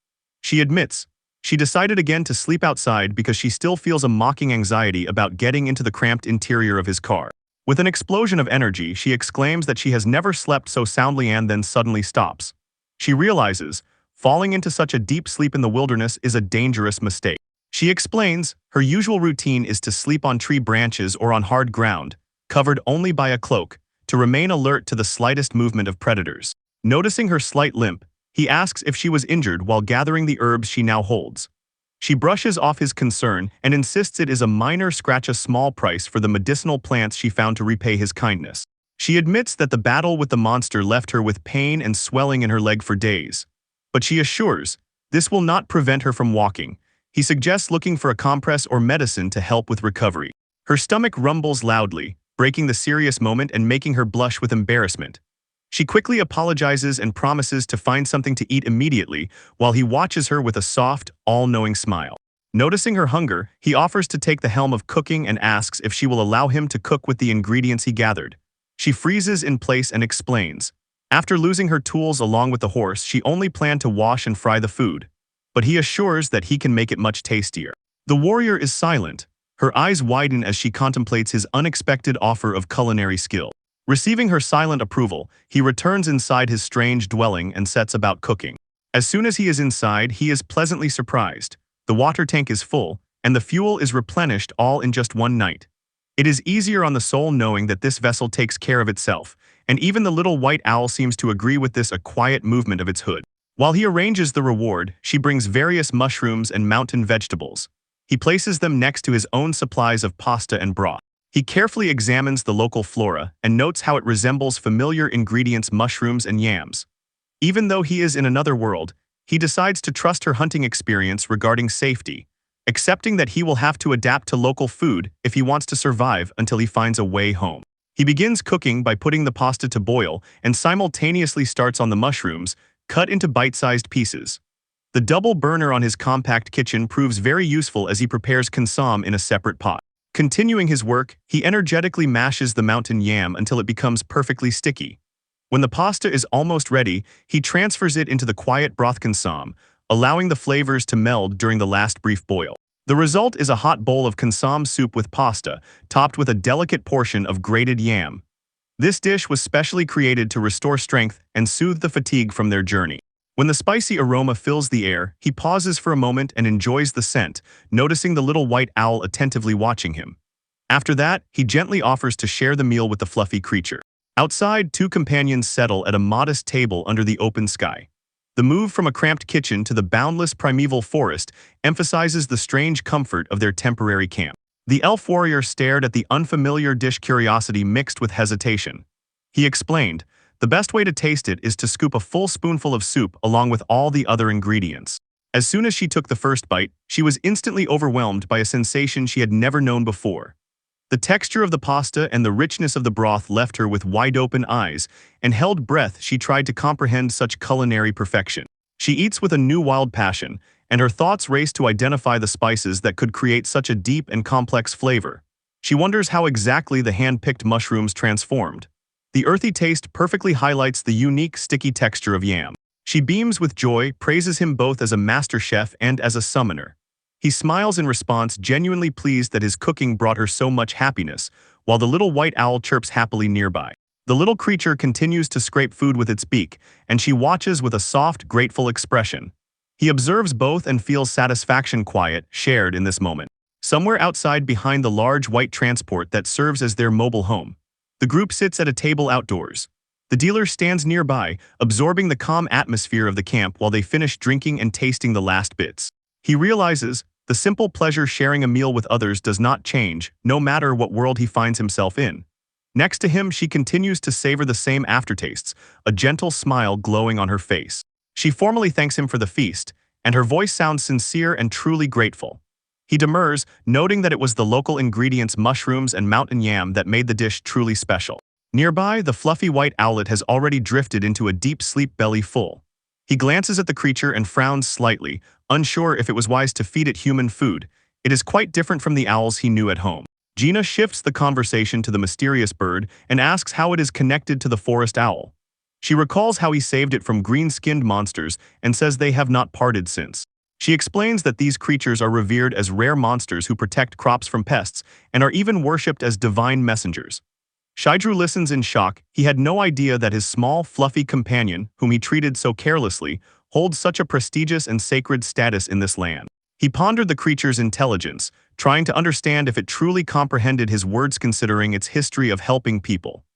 She admits she decided again to sleep outside because she still feels a mocking anxiety about getting into the cramped interior of his car. With an explosion of energy, she exclaims that she has never slept so soundly and then suddenly stops. She realizes falling into such a deep sleep in the wilderness is a dangerous mistake. She explains her usual routine is to sleep on tree branches or on hard ground, covered only by a cloak, to remain alert to the slightest movement of predators. Noticing her slight limp, he asks if she was injured while gathering the herbs she now holds. She brushes off his concern and insists it is a minor scratch, a small price for the medicinal plants she found to repay his kindness. She admits that the battle with the monster left her with pain and swelling in her leg for days. But she assures this will not prevent her from walking. He suggests looking for a compress or medicine to help with recovery. Her stomach rumbles loudly, breaking the serious moment and making her blush with embarrassment. She quickly apologizes and promises to find something to eat immediately while he watches her with a soft, all-knowing smile. Noticing her hunger, he offers to take the helm of cooking and asks if she will allow him to cook with the ingredients he gathered. She freezes in place and explains. After losing her tools along with the horse, she only planned to wash and fry the food. But he assures that he can make it much tastier. The warrior is silent. Her eyes widen as she contemplates his unexpected offer of culinary skill. Receiving her silent approval, he returns inside his strange dwelling and sets about cooking. As soon as he is inside, he is pleasantly surprised. The water tank is full, and the fuel is replenished all in just one night. It is easier on the soul knowing that this vessel takes care of itself, and even the little white owl seems to agree with this, a quiet movement of its hood. While he arranges the reward, she brings various mushrooms and mountain vegetables. He places them next to his own supplies of pasta and broth. He carefully examines the local flora and notes how it resembles familiar ingredients, mushrooms and yams. Even though he is in another world, he decides to trust her hunting experience regarding safety, accepting that he will have to adapt to local food if he wants to survive until he finds a way home. He begins cooking by putting the pasta to boil and simultaneously starts on the mushrooms, cut into bite-sized pieces. The double burner on his compact kitchen proves very useful as he prepares consomme in a separate pot. Continuing his work, he energetically mashes the mountain yam until it becomes perfectly sticky. When the pasta is almost ready, he transfers it into the quiet broth consomme, allowing the flavors to meld during the last brief boil. The result is a hot bowl of consomme soup with pasta, topped with a delicate portion of grated yam. This dish was specially created to restore strength and soothe the fatigue from their journey. When the spicy aroma fills the air, he pauses for a moment and enjoys the scent, noticing the little white owl attentively watching him. After that, he gently offers to share the meal with the fluffy creature. Outside, two companions settle at a modest table under the open sky. The move from a cramped kitchen to the boundless primeval forest emphasizes the strange comfort of their temporary camp. The elf warrior stared at the unfamiliar dish, curiosity mixed with hesitation. He explained, "The best way to taste it is to scoop a full spoonful of soup along with all the other ingredients." As soon as she took the first bite, she was instantly overwhelmed by a sensation she had never known before. The texture of the pasta and the richness of the broth left her with wide-open eyes, and held breath she tried to comprehend such culinary perfection. She eats with a new wild passion, and her thoughts race to identify the spices that could create such a deep and complex flavor. She wonders how exactly the hand-picked mushrooms transformed. The earthy taste perfectly highlights the unique, sticky texture of yam. She beams with joy, praises him both as a master chef and as a summoner. He smiles in response, genuinely pleased that his cooking brought her so much happiness, while the little white owl chirps happily nearby. The little creature continues to scrape food with its beak, and she watches with a soft, grateful expression. He observes both and feels satisfaction shared in this moment. Somewhere outside behind the large white transport that serves as their mobile home, the group sits at a table outdoors. The dealer stands nearby, absorbing the calm atmosphere of the camp while they finish drinking and tasting the last bits. He realizes the simple pleasure sharing a meal with others does not change, no matter what world he finds himself in. Next to him, she continues to savor the same aftertastes, a gentle smile glowing on her face. She formally thanks him for the feast, and her voice sounds sincere and truly grateful. He demurs, noting that it was the local ingredients, mushrooms and mountain yam, that made the dish truly special. Nearby, the fluffy white owlet has already drifted into a deep sleep, belly full. He glances at the creature and frowns slightly, unsure if it was wise to feed it human food. It is quite different from the owls he knew at home. Gina shifts the conversation to the mysterious bird and asks how it is connected to the forest owl. She recalls how he saved it from green-skinned monsters and says they have not parted since. She explains that these creatures are revered as rare monsters who protect crops from pests and are even worshipped as divine messengers. Shaidru listens in shock. He had no idea that his small, fluffy companion, whom he treated so carelessly, holds such a prestigious and sacred status in this land. He pondered the creature's intelligence, trying to understand if it truly comprehended his words considering its history of helping people.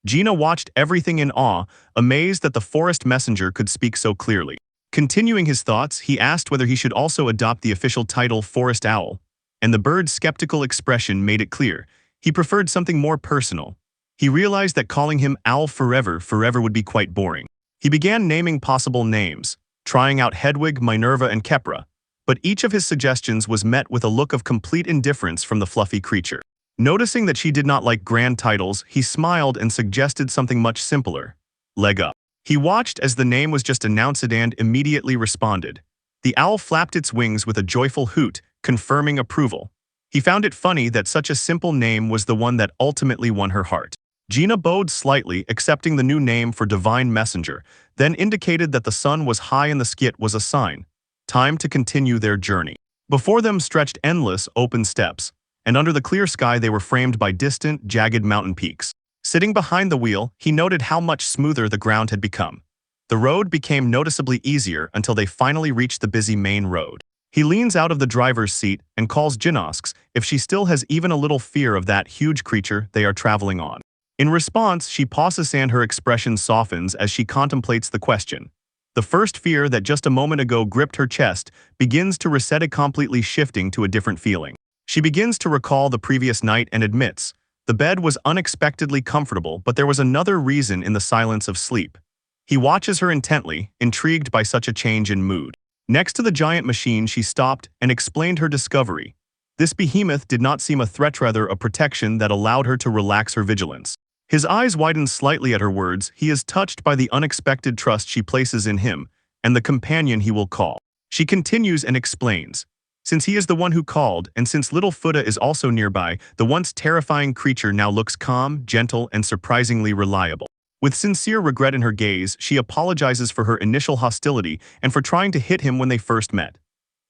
Gina watched everything in awe, amazed that the forest messenger could speak so clearly. Continuing his thoughts, he asked whether he should also adopt the official title Forest Owl, and the bird's skeptical expression made it clear he preferred something more personal. He realized that calling him Owl forever would be quite boring. He began naming possible names, trying out Hedwig, Minerva, and Kepra, but each of his suggestions was met with a look of complete indifference from the fluffy creature. Noticing that she did not like grand titles, he smiled and suggested something much simpler: Leg Up. He watched as the name was just announced and immediately responded. The owl flapped its wings with a joyful hoot, confirming approval. He found it funny that such a simple name was the one that ultimately won her heart. Gina bowed slightly, accepting the new name for Divine Messenger, then indicated that the sun was high in the sky was a sign. Time to continue their journey. Before them stretched endless, open steppes, and under the clear sky they were framed by distant, jagged mountain peaks. Sitting behind the wheel, he noted how much smoother the ground had become. The road became noticeably easier until they finally reached the busy main road. He leans out of the driver's seat and calls Gina, asks if she still has even a little fear of that huge creature they are traveling on. In response, she pauses and her expression softens as she contemplates the question. The first fear that just a moment ago gripped her chest begins to recede, completely shifting to a different feeling. She begins to recall the previous night and admits, the bed was unexpectedly comfortable, but there was another reason in the silence of sleep. He watches her intently, intrigued by such a change in mood. Next to the giant machine, she stopped and explained her discovery. This behemoth did not seem a threat, rather a protection that allowed her to relax her vigilance. His eyes widened slightly at her words. He is touched by the unexpected trust she places in him and the companion he will call. She continues and explains. Since he is the one who called, and since little Fuda is also nearby, the once terrifying creature now looks calm, gentle, and surprisingly reliable. With sincere regret in her gaze, she apologizes for her initial hostility and for trying to hit him when they first met.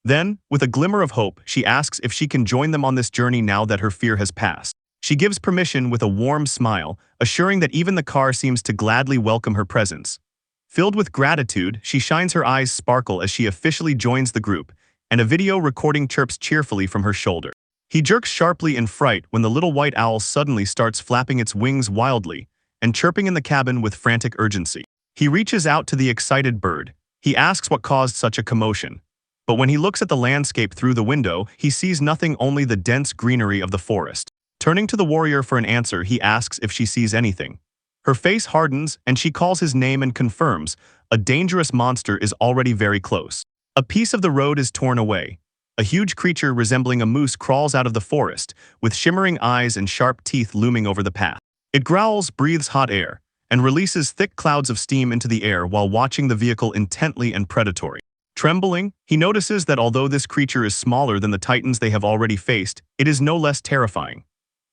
Then, with a glimmer of hope, she asks if she can join them on this journey now that her fear has passed. She gives permission with a warm smile, assuring that even the car seems to gladly welcome her presence. Filled with gratitude, she shines her eyes sparkle as she officially joins the group, and a video recording chirps cheerfully from her shoulder. He jerks sharply in fright when the little white owl suddenly starts flapping its wings wildly and chirping in the cabin with frantic urgency. He reaches out to the excited bird. He asks what caused such a commotion. But when he looks at the landscape through the window, he sees nothing, only the dense greenery of the forest. Turning to the warrior for an answer, he asks if she sees anything. Her face hardens, and she calls his name and confirms, a dangerous monster is already very close. A piece of the road is torn away. A huge creature resembling a moose crawls out of the forest, with shimmering eyes and sharp teeth looming over the path. It growls, breathes hot air, and releases thick clouds of steam into the air while watching the vehicle intently and predatory. Trembling, he notices that although this creature is smaller than the titans they have already faced, it is no less terrifying.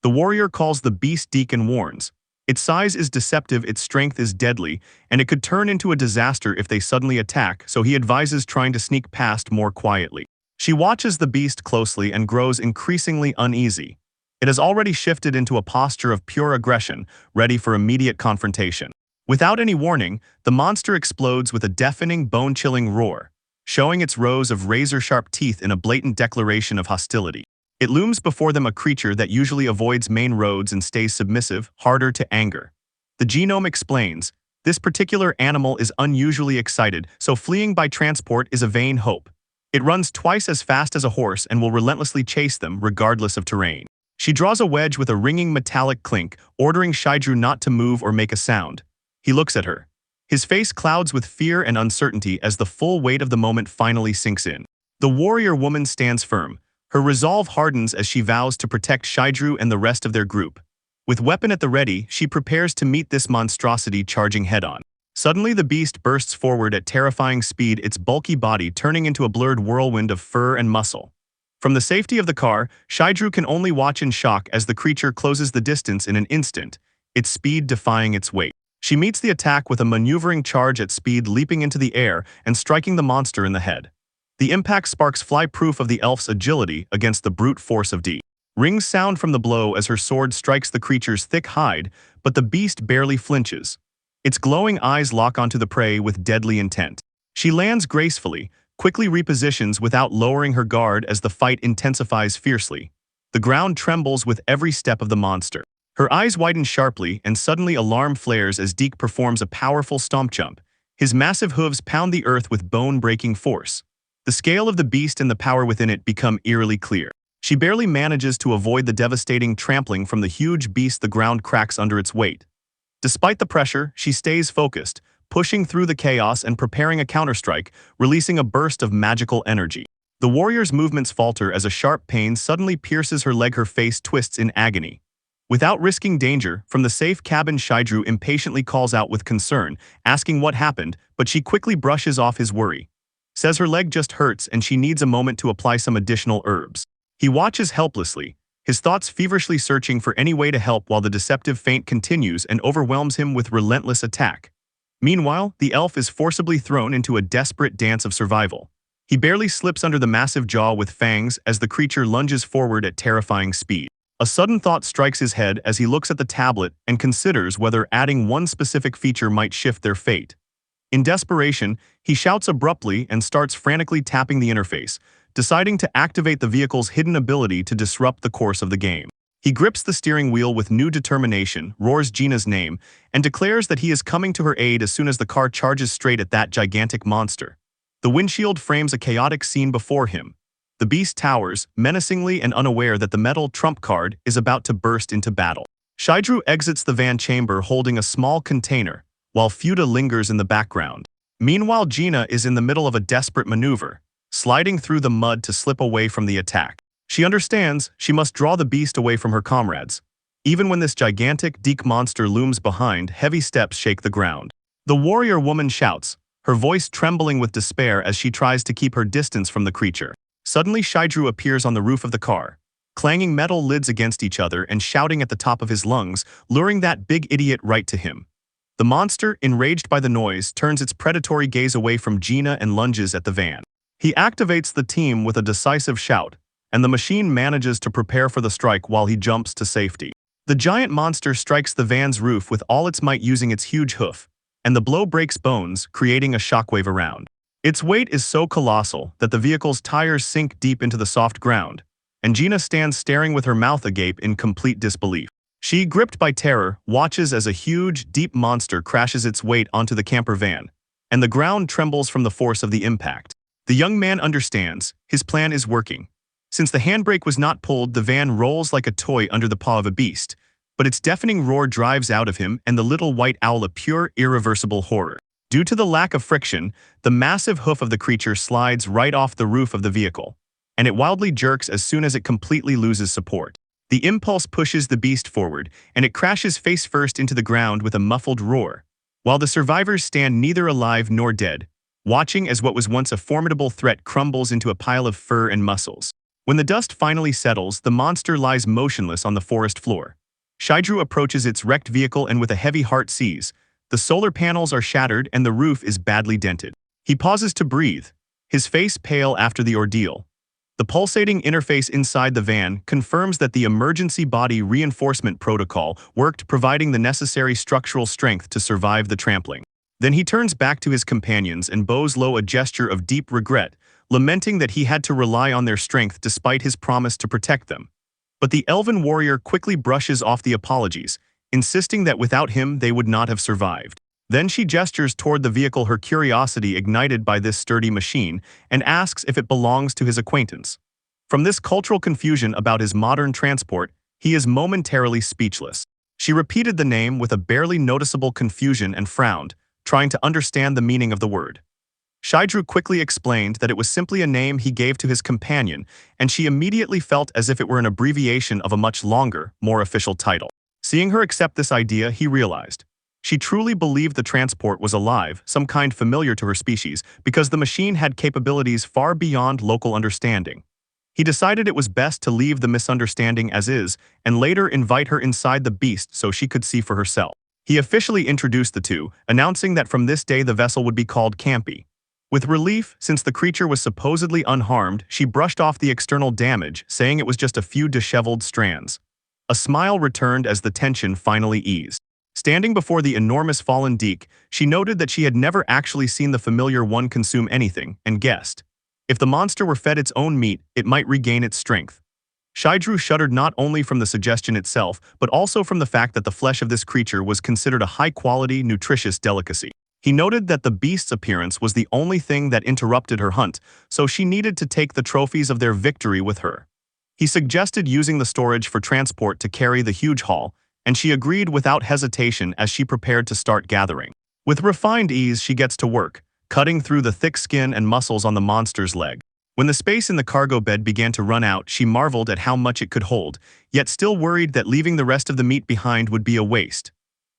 The warrior calls the beast Deke and warns, its size is deceptive, its strength is deadly, and it could turn into a disaster if they suddenly attack, so he advises trying to sneak past more quietly. She watches the beast closely and grows increasingly uneasy. It has already shifted into a posture of pure aggression, ready for immediate confrontation. Without any warning, the monster explodes with a deafening, bone-chilling roar, showing its rows of razor-sharp teeth in a blatant declaration of hostility. It looms before them, a creature that usually avoids main roads and stays submissive, harder to anger. The genome explains, this particular animal is unusually excited, so fleeing by transport is a vain hope. It runs twice as fast as a horse and will relentlessly chase them, regardless of terrain. She draws a wedge with a ringing metallic clink, ordering Shidru not to move or make a sound. He looks at her. His face clouds with fear and uncertainty as the full weight of the moment finally sinks in. The warrior woman stands firm. Her resolve hardens as she vows to protect Shidru and the rest of their group. With weapon at the ready, she prepares to meet this monstrosity charging head-on. Suddenly the beast bursts forward at terrifying speed, its bulky body turning into a blurred whirlwind of fur and muscle. From the safety of the car, Shidru can only watch in shock as the creature closes the distance in an instant, its speed defying its weight. She meets the attack with a maneuvering charge at speed, leaping into the air and striking the monster in the head. The impact sparks fly proof of the elf's agility against the brute force of D. Rings sound from the blow as her sword strikes the creature's thick hide, but the beast barely flinches. Its glowing eyes lock onto the prey with deadly intent. She lands gracefully, quickly repositions without lowering her guard as the fight intensifies fiercely. The ground trembles with every step of the monster. Her eyes widen sharply, and suddenly alarm flares as Deke performs a powerful stomp jump. His massive hooves pound the earth with bone-breaking force. The scale of the beast and the power within it become eerily clear. She barely manages to avoid the devastating trampling from the huge beast. The ground cracks under its weight. Despite the pressure, she stays focused, pushing through the chaos and preparing a counterstrike, releasing a burst of magical energy. The warrior's movements falter as a sharp pain suddenly pierces her leg. Her face twists in agony. Without risking danger, from the safe cabin, Shidru impatiently calls out with concern, asking what happened, but she quickly brushes off his worry. Says her leg just hurts and she needs a moment to apply some additional herbs. He watches helplessly, his thoughts feverishly searching for any way to help while the deceptive feint continues and overwhelms him with relentless attack. Meanwhile, the elf is forcibly thrown into a desperate dance of survival. He barely slips under the massive jaw with fangs as the creature lunges forward at terrifying speed. A sudden thought strikes his head as he looks at the tablet and considers whether adding one specific feature might shift their fate. In desperation, he shouts abruptly and starts frantically tapping the interface, deciding to activate the vehicle's hidden ability to disrupt the course of the game. He grips the steering wheel with new determination, roars Gina's name, and declares that he is coming to her aid as soon as the car charges straight at that gigantic monster. The windshield frames a chaotic scene before him. The beast towers, menacingly and unaware that the metal trump card is about to burst into battle. Shidru exits the van chamber holding a small container, while Fuda lingers in the background. Meanwhile, Gina is in the middle of a desperate maneuver, sliding through the mud to slip away from the attack. She understands she must draw the beast away from her comrades. Even when this gigantic Deke monster looms behind, heavy steps shake the ground. The warrior woman shouts, her voice trembling with despair as she tries to keep her distance from the creature. Suddenly, Shidru appears on the roof of the car, clanging metal lids against each other and shouting at the top of his lungs, luring that big idiot right to him. The monster, enraged by the noise, turns its predatory gaze away from Gina and lunges at the van. He activates the team with a decisive shout, and the machine manages to prepare for the strike while he jumps to safety. The giant monster strikes the van's roof with all its might using its huge hoof, and the blow breaks bones, creating a shockwave around. Its weight is so colossal that the vehicle's tires sink deep into the soft ground, and Gina stands staring with her mouth agape in complete disbelief. She, gripped by terror, watches as a huge, deep monster crashes its weight onto the camper van, and the ground trembles from the force of the impact. The young man understands his plan is working. Since the handbrake was not pulled, the van rolls like a toy under the paw of a beast, but its deafening roar drives out of him and the little white owl a pure, irreversible horror. Due to the lack of friction, the massive hoof of the creature slides right off the roof of the vehicle, and it wildly jerks as soon as it completely loses support. The impulse pushes the beast forward, and it crashes face first into the ground with a muffled roar, while the survivors stand neither alive nor dead, watching as what was once a formidable threat crumbles into a pile of fur and muscles. When the dust finally settles, the monster lies motionless on the forest floor. Shidru approaches its wrecked vehicle and with a heavy heart sees the solar panels are shattered and the roof is badly dented. He pauses to breathe, his face pale after the ordeal. The pulsating interface inside the van confirms that the emergency body reinforcement protocol worked, providing the necessary structural strength to survive the trampling. Then he turns back to his companions and bows low a gesture of deep regret, lamenting that he had to rely on their strength despite his promise to protect them. But the elven warrior quickly brushes off the apologies, insisting that without him they would not have survived. Then she gestures toward the vehicle, her curiosity ignited by this sturdy machine, and asks if it belongs to his acquaintance. From this cultural confusion about his modern transport, he is momentarily speechless. She repeated the name with a barely noticeable confusion and frowned, trying to understand the meaning of the word. Shidru quickly explained that it was simply a name he gave to his companion, and she immediately felt as if it were an abbreviation of a much longer, more official title. Seeing her accept this idea, he realized she truly believed the transport was alive, some kind familiar to her species, because the machine had capabilities far beyond local understanding. He decided it was best to leave the misunderstanding as is, and later invite her inside the beast so she could see for herself. He officially introduced the two, announcing that from this day the vessel would be called Campy. With relief, since the creature was supposedly unharmed, she brushed off the external damage, saying it was just a few disheveled strands. A smile returned as the tension finally eased. Standing before the enormous fallen Deke, she noted that she had never actually seen the familiar one consume anything, and guessed, if the monster were fed its own meat, it might regain its strength. Shidru shuddered not only from the suggestion itself, but also from the fact that the flesh of this creature was considered a high-quality, nutritious delicacy. He noted that the beast's appearance was the only thing that interrupted her hunt, so she needed to take the trophies of their victory with her. He suggested using the storage for transport to carry the huge haul, and she agreed without hesitation as she prepared to start gathering. With refined ease, she gets to work, cutting through the thick skin and muscles on the monster's leg. When the space in the cargo bed began to run out, she marveled at how much it could hold, yet still worried that leaving the rest of the meat behind would be a waste.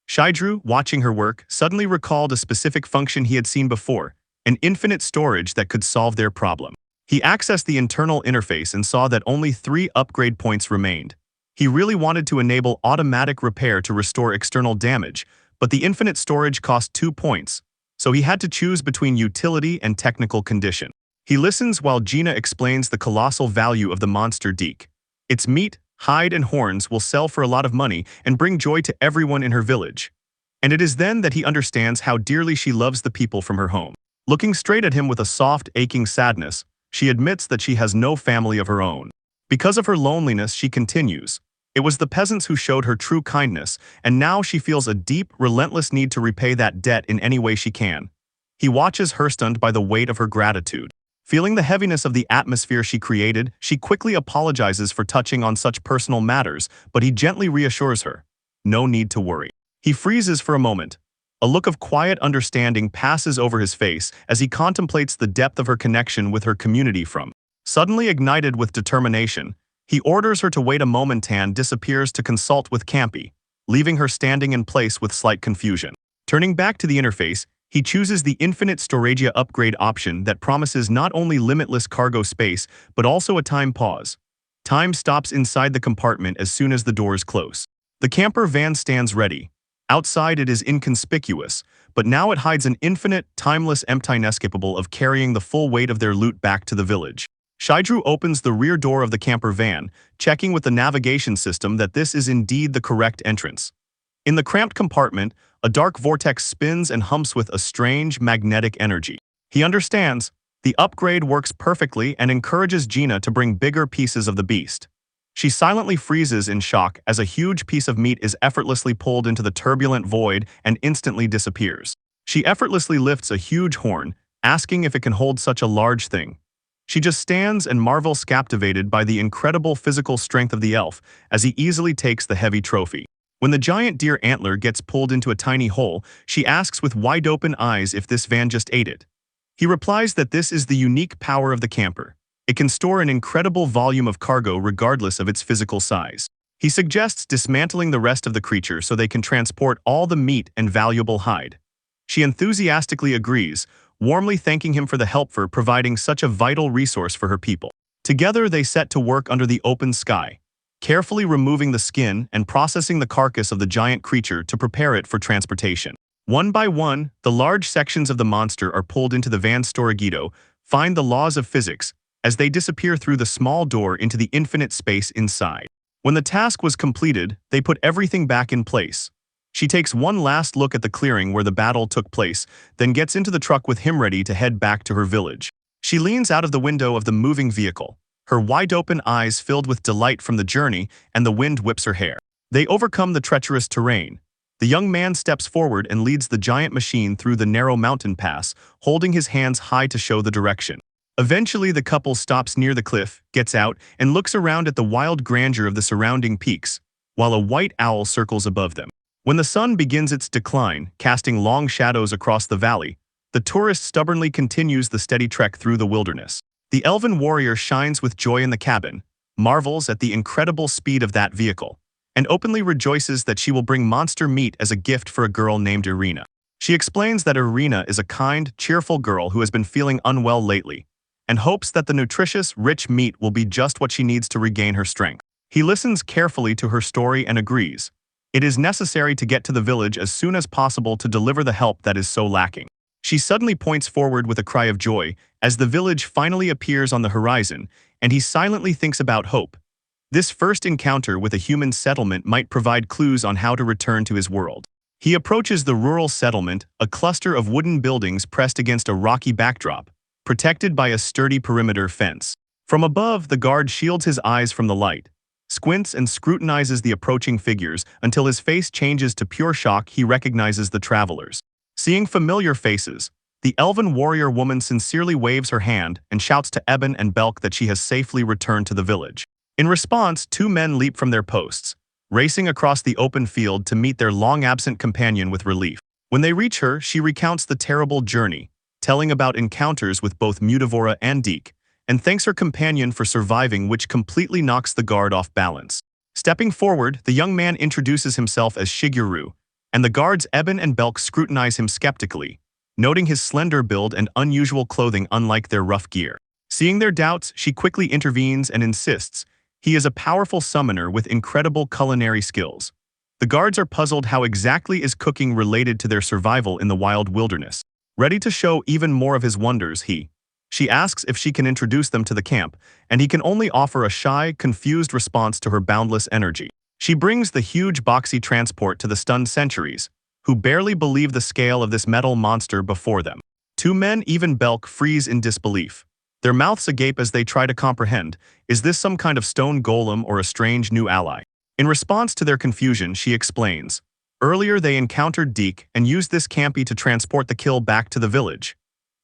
Shidru, watching her work, suddenly recalled a specific function he had seen before, an infinite storage that could solve their problem. He accessed the internal interface and saw that only 3 upgrade points remained. He really wanted to enable automatic repair to restore external damage, but the infinite storage cost 2 points, so he had to choose between utility and technical condition. He listens while Gina explains the colossal value of the monster Deke. Its meat, hide, and horns will sell for a lot of money and bring joy to everyone in her village. And it is then that he understands how dearly she loves the people from her home. Looking straight at him with a soft, aching sadness, she admits that she has no family of her own. Because of her loneliness, she continues, it was the peasants who showed her true kindness, and now she feels a deep, relentless need to repay that debt in any way she can. He watches her stunned by the weight of her gratitude. Feeling the heaviness of the atmosphere she created, she quickly apologizes for touching on such personal matters, but he gently reassures her, no need to worry. He freezes for a moment. A look of quiet understanding passes over his face as he contemplates the depth of her connection with her community from. Suddenly ignited with determination, he orders her to wait a moment and disappears to consult with Campy, leaving her standing in place with slight confusion. Turning back to the interface, he chooses the Infinite Storagia upgrade option that promises not only limitless cargo space, but also a time pause. Time stops inside the compartment as soon as the doors close. The camper van stands ready, Outside it is inconspicuous, but now it hides an infinite, timeless emptiness capable of carrying the full weight of their loot back to the village. Shidru opens the rear door of the camper van, checking with the navigation system that this is indeed the correct entrance. In the cramped compartment, a dark vortex spins and humps with a strange, magnetic energy. He understands. The upgrade works perfectly and encourages Gina to bring bigger pieces of the beast. She silently freezes in shock as a huge piece of meat is effortlessly pulled into the turbulent void and instantly disappears. She effortlessly lifts a huge horn, asking if it can hold such a large thing. She just stands and marvels, captivated by the incredible physical strength of the elf as he easily takes the heavy trophy. When the giant deer antler gets pulled into a tiny hole, she asks with wide-open eyes if this van just ate it. He replies that this is the unique power of the camper. It can store an incredible volume of cargo regardless of its physical size. He suggests dismantling the rest of the creature so they can transport all the meat and valuable hide. She enthusiastically agrees, warmly thanking him for the help for providing such a vital resource for her people. Together they set to work under the open sky, carefully removing the skin and processing the carcass of the giant creature to prepare it for transportation. One by one, the large sections of the monster are pulled into the van's Storagito, find the laws of physics, as they disappear through the small door into the infinite space inside. When the task was completed, they put everything back in place. She takes one last look at the clearing where the battle took place, then gets into the truck with him ready to head back to her village. She leans out of the window of the moving vehicle, her wide-open eyes filled with delight from the journey, and the wind whips her hair. They overcome the treacherous terrain. The young man steps forward and leads the giant machine through the narrow mountain pass, holding his hands high to show the direction. Eventually, the couple stops near the cliff, gets out, and looks around at the wild grandeur of the surrounding peaks, while a white owl circles above them. When the sun begins its decline, casting long shadows across the valley, the tourist stubbornly continues the steady trek through the wilderness. The elven warrior shines with joy in the cabin, marvels at the incredible speed of that vehicle, and openly rejoices that she will bring monster meat as a gift for a girl named Irina. She explains that Irina is a kind, cheerful girl who has been feeling unwell lately, and hopes that the nutritious, rich meat will be just what she needs to regain her strength. He listens carefully to her story and agrees. It is necessary to get to the village as soon as possible to deliver the help that is so lacking. She suddenly points forward with a cry of joy as the village finally appears on the horizon, and he silently thinks about hope. This first encounter with a human settlement might provide clues on how to return to his world. He approaches the rural settlement, a cluster of wooden buildings pressed against a rocky backdrop, protected by a sturdy perimeter fence. From above, the guard shields his eyes from the light, squints and scrutinizes the approaching figures until his face changes to pure shock. He recognizes the travelers. Seeing familiar faces, the elven warrior woman sincerely waves her hand and shouts to Eben and Belk that she has safely returned to the village. In response, two men leap from their posts, racing across the open field to meet their long-absent companion with relief. When they reach her, she recounts the terrible journey, telling about encounters with both Mutavora and Deke, and thanks her companion for surviving, which completely knocks the guard off balance. Stepping forward, the young man introduces himself as Shigeru, and the guards Eben and Belk scrutinize him skeptically, noting his slender build and unusual clothing unlike their rough gear. Seeing their doubts, she quickly intervenes and insists he is a powerful summoner with incredible culinary skills. The guards are puzzled how exactly is cooking related to their survival in the wild wilderness. Ready to show even more of his wonders, she asks if she can introduce them to the camp, and he can only offer a shy, confused response to her boundless energy. She brings the huge boxy transport to the stunned centuries, who barely believe the scale of this metal monster before them. Two men, even Belk, freeze in disbelief. Their mouths agape as they try to comprehend, is this some kind of stone golem or a strange new ally? In response to their confusion, she explains, earlier they encountered Deke and used this campy to transport the kill back to the village.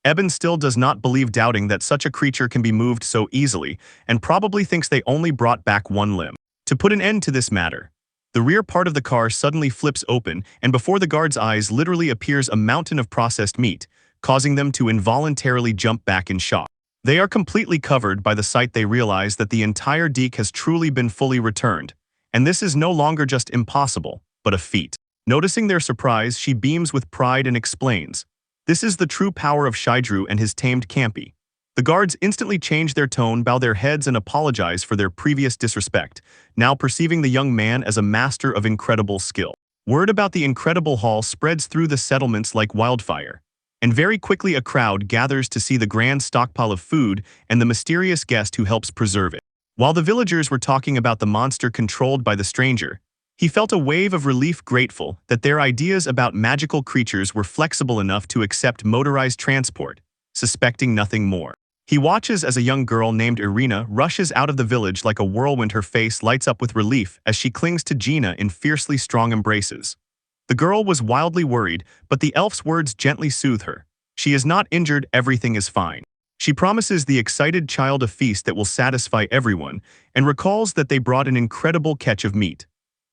Eben still does not believe, doubting that such a creature can be moved so easily, and probably thinks they only brought back one limb. To put an end to this matter, the rear part of the car suddenly flips open, and before the guard's eyes literally appears a mountain of processed meat, causing them to involuntarily jump back in shock. They are completely covered by the sight. They realize that the entire Deke has truly been fully returned, and this is no longer just impossible, but a feat. Noticing their surprise, she beams with pride and explains, this is the true power of Shidru and his tamed Campy. The guards instantly change their tone, bow their heads, and apologize for their previous disrespect, now perceiving the young man as a master of incredible skill. Word about the incredible haul spreads through the settlements like wildfire, and very quickly a crowd gathers to see the grand stockpile of food and the mysterious guest who helps preserve it. While the villagers were talking about the monster controlled by the stranger, he felt a wave of relief, grateful that their ideas about magical creatures were flexible enough to accept motorized transport, suspecting nothing more. He watches as a young girl named Irina rushes out of the village like a whirlwind. Her face lights up with relief as she clings to Gina in fiercely strong embraces. The girl was wildly worried, but the elf's words gently soothe her. She is not injured, everything is fine. She promises the excited child a feast that will satisfy everyone, and recalls that they brought an incredible catch of meat.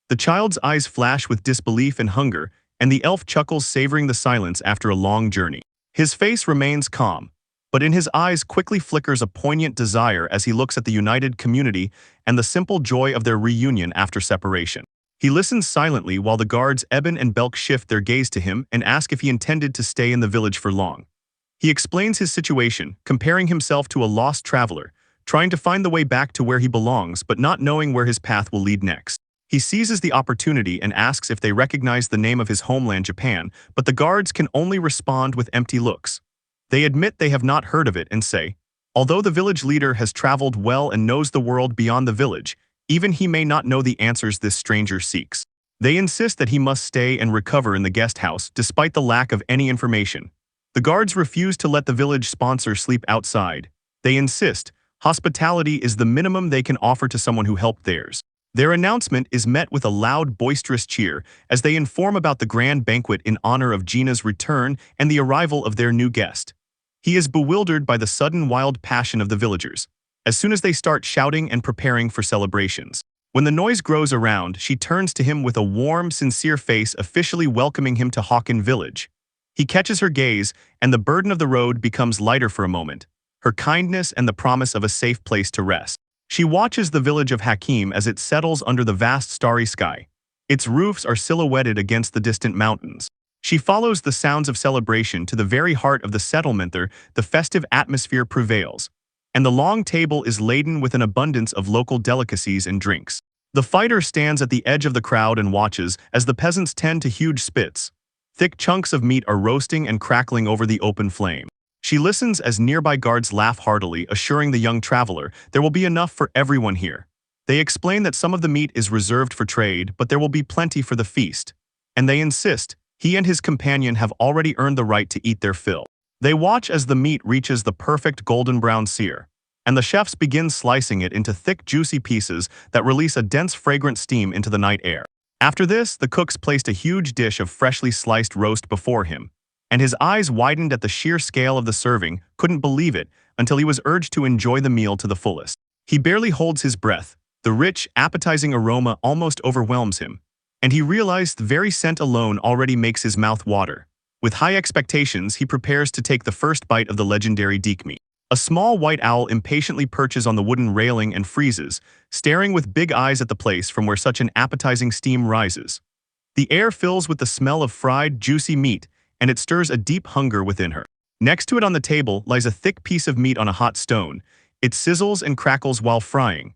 The child's eyes flash with disbelief and hunger, and the elf chuckles, savoring the silence after a long journey. His face remains calm, but in his eyes quickly flickers a poignant desire as he looks at the united community and the simple joy of their reunion after separation. He listens silently while the guards Eben and Belk shift their gaze to him and ask if he intended to stay in the village for long. He explains his situation, comparing himself to a lost traveler, trying to find the way back to where he belongs but not knowing where his path will lead next. He seizes the opportunity and asks if they recognize the name of his homeland, Japan, but the guards can only respond with empty looks. They admit they have not heard of it and say, although the village leader has traveled well and knows the world beyond the village, even he may not know the answers this stranger seeks. They insist that he must stay and recover in the guest house despite the lack of any information. The guards refuse to let the village sponsor sleep outside. They insist hospitality is the minimum they can offer to someone who helped theirs. Their announcement is met with a loud, boisterous cheer as they inform about the grand banquet in honor of Gina's return and the arrival of their new guest. He is bewildered by the sudden wild passion of the villagers, as soon as they start shouting and preparing for celebrations. When the noise grows around, she turns to him with a warm, sincere face, officially welcoming him to Hawken Village. He catches her gaze, and the burden of the road becomes lighter for a moment, her kindness and the promise of a safe place to rest. She watches the village of Hakim as it settles under the vast starry sky. Its roofs are silhouetted against the distant mountains. She follows the sounds of celebration to the very heart of the settlement. There, the festive atmosphere prevails, and the long table is laden with an abundance of local delicacies and drinks. The fighter stands at the edge of the crowd and watches as the peasants tend to huge spits. Thick chunks of meat are roasting and crackling over the open flame. She listens as nearby guards laugh heartily, assuring the young traveler there will be enough for everyone here. They explain that some of the meat is reserved for trade, but there will be plenty for the feast. And they insist he and his companion have already earned the right to eat their fill. They watch as the meat reaches the perfect golden brown sear, and the chefs begin slicing it into thick, juicy pieces that release a dense, fragrant steam into the night air. After this, the cooks placed a huge dish of freshly sliced roast before him, and his eyes widened at the sheer scale of the serving, couldn't believe it, until he was urged to enjoy the meal to the fullest. He barely holds his breath. The rich, appetizing aroma almost overwhelms him, and he realized the very scent alone already makes his mouth water. With high expectations, he prepares to take the first bite of the legendary deek meat. A small white owl impatiently perches on the wooden railing and freezes, staring with big eyes at the place from where such an appetizing steam rises. The air fills with the smell of fried, juicy meat, and it stirs a deep hunger within her. Next to it on the table lies a thick piece of meat on a hot stone. It sizzles and crackles while frying.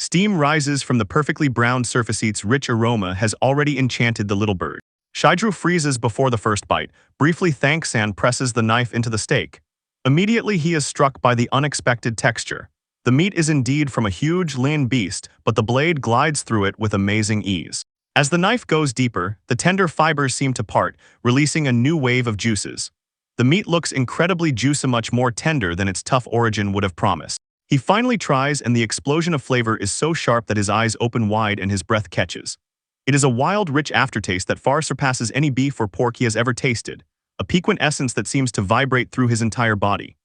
Steam rises from the perfectly browned surface. Its rich aroma has already enchanted the little bird. Shaidru freezes before the first bite, briefly thanks and presses the knife into the steak. Immediately he is struck by the unexpected texture. The meat is indeed from a huge, lean beast, but the blade glides through it with amazing ease. As the knife goes deeper, the tender fibers seem to part, releasing a new wave of juices. The meat looks incredibly juicy, much more tender than its tough origin would have promised. He finally tries, and the explosion of flavor is so sharp that his eyes open wide and his breath catches. It is a wild, rich aftertaste that far surpasses any beef or pork he has ever tasted, a piquant essence that seems to vibrate through his entire body.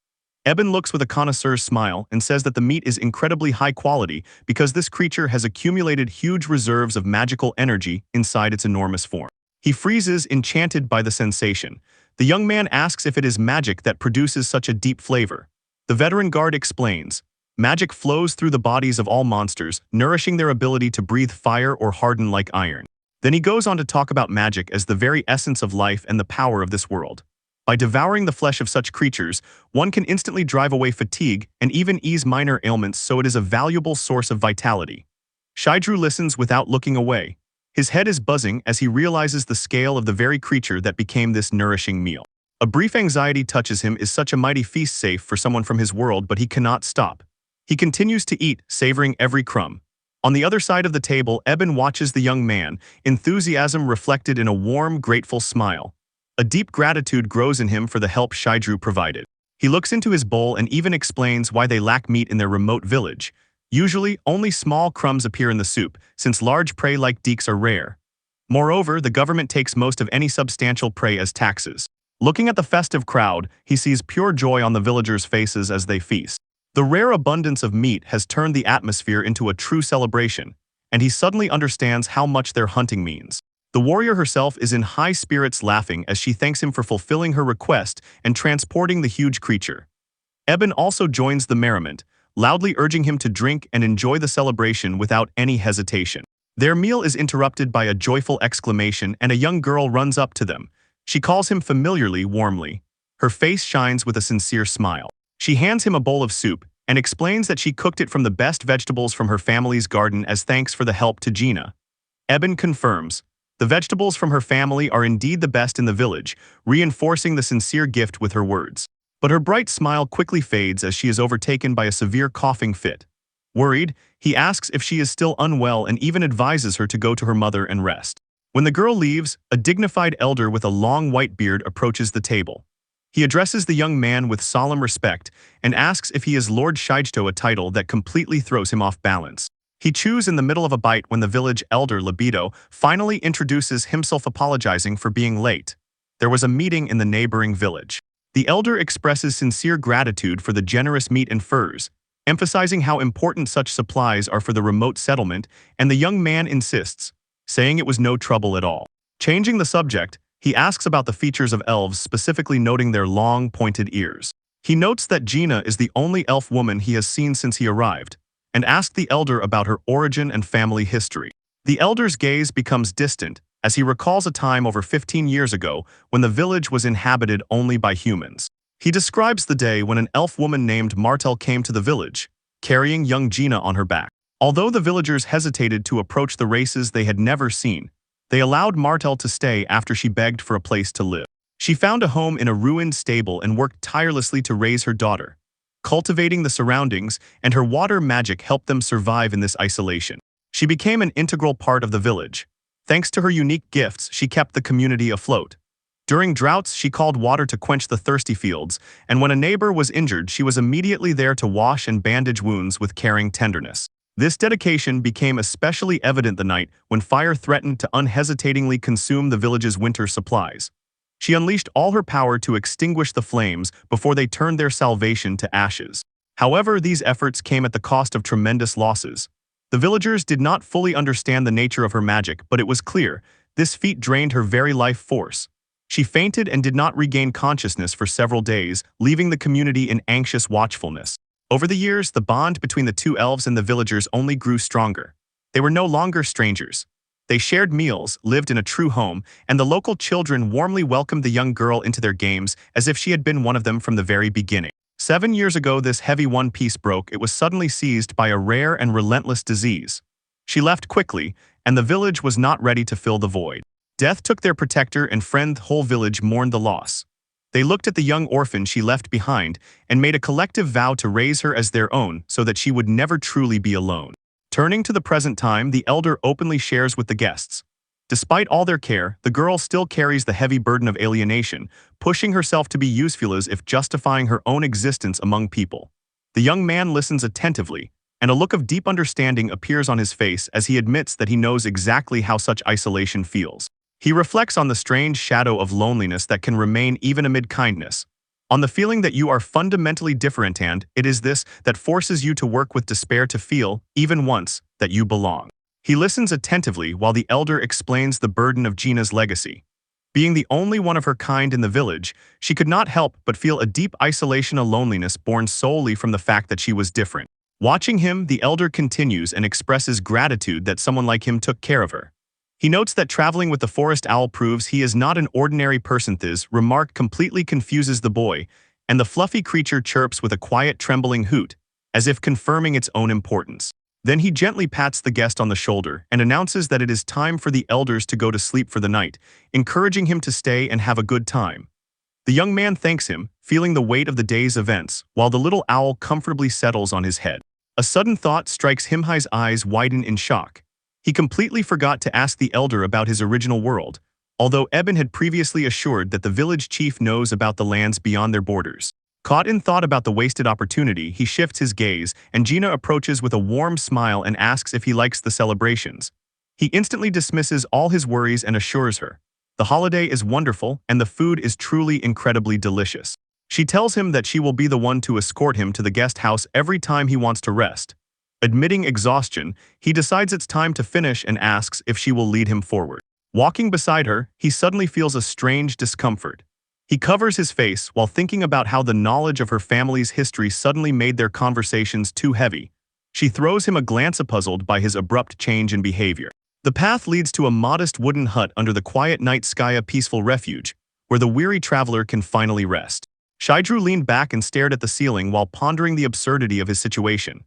Eben looks with a connoisseur's smile and says that the meat is incredibly high quality because this creature has accumulated huge reserves of magical energy inside its enormous form. He freezes, enchanted by the sensation. The young man asks if it is magic that produces such a deep flavor. The veteran guard explains, magic flows through the bodies of all monsters, nourishing their ability to breathe fire or harden like iron. Then he goes on to talk about magic as the very essence of life and the power of this world. By devouring the flesh of such creatures, one can instantly drive away fatigue and even ease minor ailments, so it is a valuable source of vitality. Shaidru listens without looking away. His head is buzzing as he realizes the scale of the very creature that became this nourishing meal. A brief anxiety touches him. Is such a mighty feast safe for someone from his world, but he cannot stop. He continues to eat, savoring every crumb. On the other side of the table, Eben watches the young man, enthusiasm reflected in a warm, grateful smile. A deep gratitude grows in him for the help Shidru provided. He looks into his bowl and even explains why they lack meat in their remote village. Usually, only small crumbs appear in the soup, since large prey like deeks are rare. Moreover, the government takes most of any substantial prey as taxes. Looking at the festive crowd, he sees pure joy on the villagers' faces as they feast. The rare abundance of meat has turned the atmosphere into a true celebration, and he suddenly understands how much their hunting means. The warrior herself is in high spirits, laughing as she thanks him for fulfilling her request and transporting the huge creature. Eben also joins the merriment, loudly urging him to drink and enjoy the celebration without any hesitation. Their meal is interrupted by a joyful exclamation, and a young girl runs up to them. She calls him familiarly, warmly. Her face shines with a sincere smile. She hands him a bowl of soup and explains that she cooked it from the best vegetables from her family's garden as thanks for the help to Gina. Eben confirms. The vegetables from her family are indeed the best in the village, reinforcing the sincere gift with her words. But her bright smile quickly fades as she is overtaken by a severe coughing fit. Worried, he asks if she is still unwell and even advises her to go to her mother and rest. When the girl leaves, a dignified elder with a long white beard approaches the table. He addresses the young man with solemn respect and asks if he is Lord Shijto, a title that completely throws him off balance. He chews in the middle of a bite when the village elder Libido finally introduces himself, apologizing for being late. There was a meeting in the neighboring village. The elder expresses sincere gratitude for the generous meat and furs, emphasizing how important such supplies are for the remote settlement, and the young man insists, saying it was no trouble at all. Changing the subject, he asks about the features of elves, specifically noting their long, pointed ears. He notes that Gina is the only elf woman he has seen since he arrived, and asks the elder about her origin and family history. The elder's gaze becomes distant as he recalls a time over 15 years ago when the village was inhabited only by humans. He describes the day when an elf woman named Martel came to the village, carrying young Gina on her back. Although the villagers hesitated to approach the races they had never seen, they allowed Martel to stay after she begged for a place to live. She found a home in a ruined stable and worked tirelessly to raise her daughter. Cultivating the surroundings and her water magic helped them survive in this isolation. She became an integral part of the village. Thanks to her unique gifts, she kept the community afloat. During droughts, she called water to quench the thirsty fields, and when a neighbor was injured, she was immediately there to wash and bandage wounds with caring tenderness. This dedication became especially evident the night when fire threatened to unhesitatingly consume the village's winter supplies. She unleashed all her power to extinguish the flames before they turned their salvation to ashes. However, these efforts came at the cost of tremendous losses. The villagers did not fully understand the nature of her magic, but it was clear this feat drained her very life force. She fainted and did not regain consciousness for several days, leaving the community in anxious watchfulness. Over the years, the bond between the two elves and the villagers only grew stronger. They were no longer strangers. They shared meals, lived in a true home, and the local children warmly welcomed the young girl into their games as if she had been one of them from the very beginning. 7 years ago, this heavy one piece broke. It was suddenly seized by a rare and relentless disease. She left quickly, and the village was not ready to fill the void. Death took their protector and friend. The whole village mourned the loss. They looked at the young orphan she left behind and made a collective vow to raise her as their own so that she would never truly be alone. Turning to the present time, the elder openly shares with the guests. Despite all their care, the girl still carries the heavy burden of alienation, pushing herself to be useful as if justifying her own existence among people. The young man listens attentively, and a look of deep understanding appears on his face as he admits that he knows exactly how such isolation feels. He reflects on the strange shadow of loneliness that can remain even amid kindness, on the feeling that you are fundamentally different, and it is this that forces you to work with despair to feel, even once, that you belong. He listens attentively while the elder explains the burden of Gina's legacy. Being the only one of her kind in the village, she could not help but feel a deep isolation, a loneliness born solely from the fact that she was different. Watching him, the elder continues and expresses gratitude that someone like him took care of her. He notes that traveling with the forest owl proves he is not an ordinary person. This remark completely confuses the boy, and the fluffy creature chirps with a quiet, trembling hoot, as if confirming its own importance. Then he gently pats the guest on the shoulder and announces that it is time for the elders to go to sleep for the night, encouraging him to stay and have a good time. The young man thanks him, feeling the weight of the day's events, while the little owl comfortably settles on his head. A sudden thought strikes him. His eyes widen in shock. He completely forgot to ask the elder about his original world, although Eben had previously assured that the village chief knows about the lands beyond their borders. Caught in thought about the wasted opportunity, he shifts his gaze, and Gina approaches with a warm smile and asks if he likes the celebrations. He instantly dismisses all his worries and assures her, the holiday is wonderful and the food is truly incredibly delicious. She tells him that she will be the one to escort him to the guest house every time he wants to rest. Admitting exhaustion, he decides it's time to finish and asks if she will lead him forward. Walking beside her, he suddenly feels a strange discomfort. He covers his face while thinking about how the knowledge of her family's history suddenly made their conversations too heavy. She throws him a glance, puzzled by his abrupt change in behavior. The path leads to a modest wooden hut under the quiet night sky, a peaceful refuge, where the weary traveler can finally rest. Shaidru leaned back and stared at the ceiling while pondering the absurdity of his situation.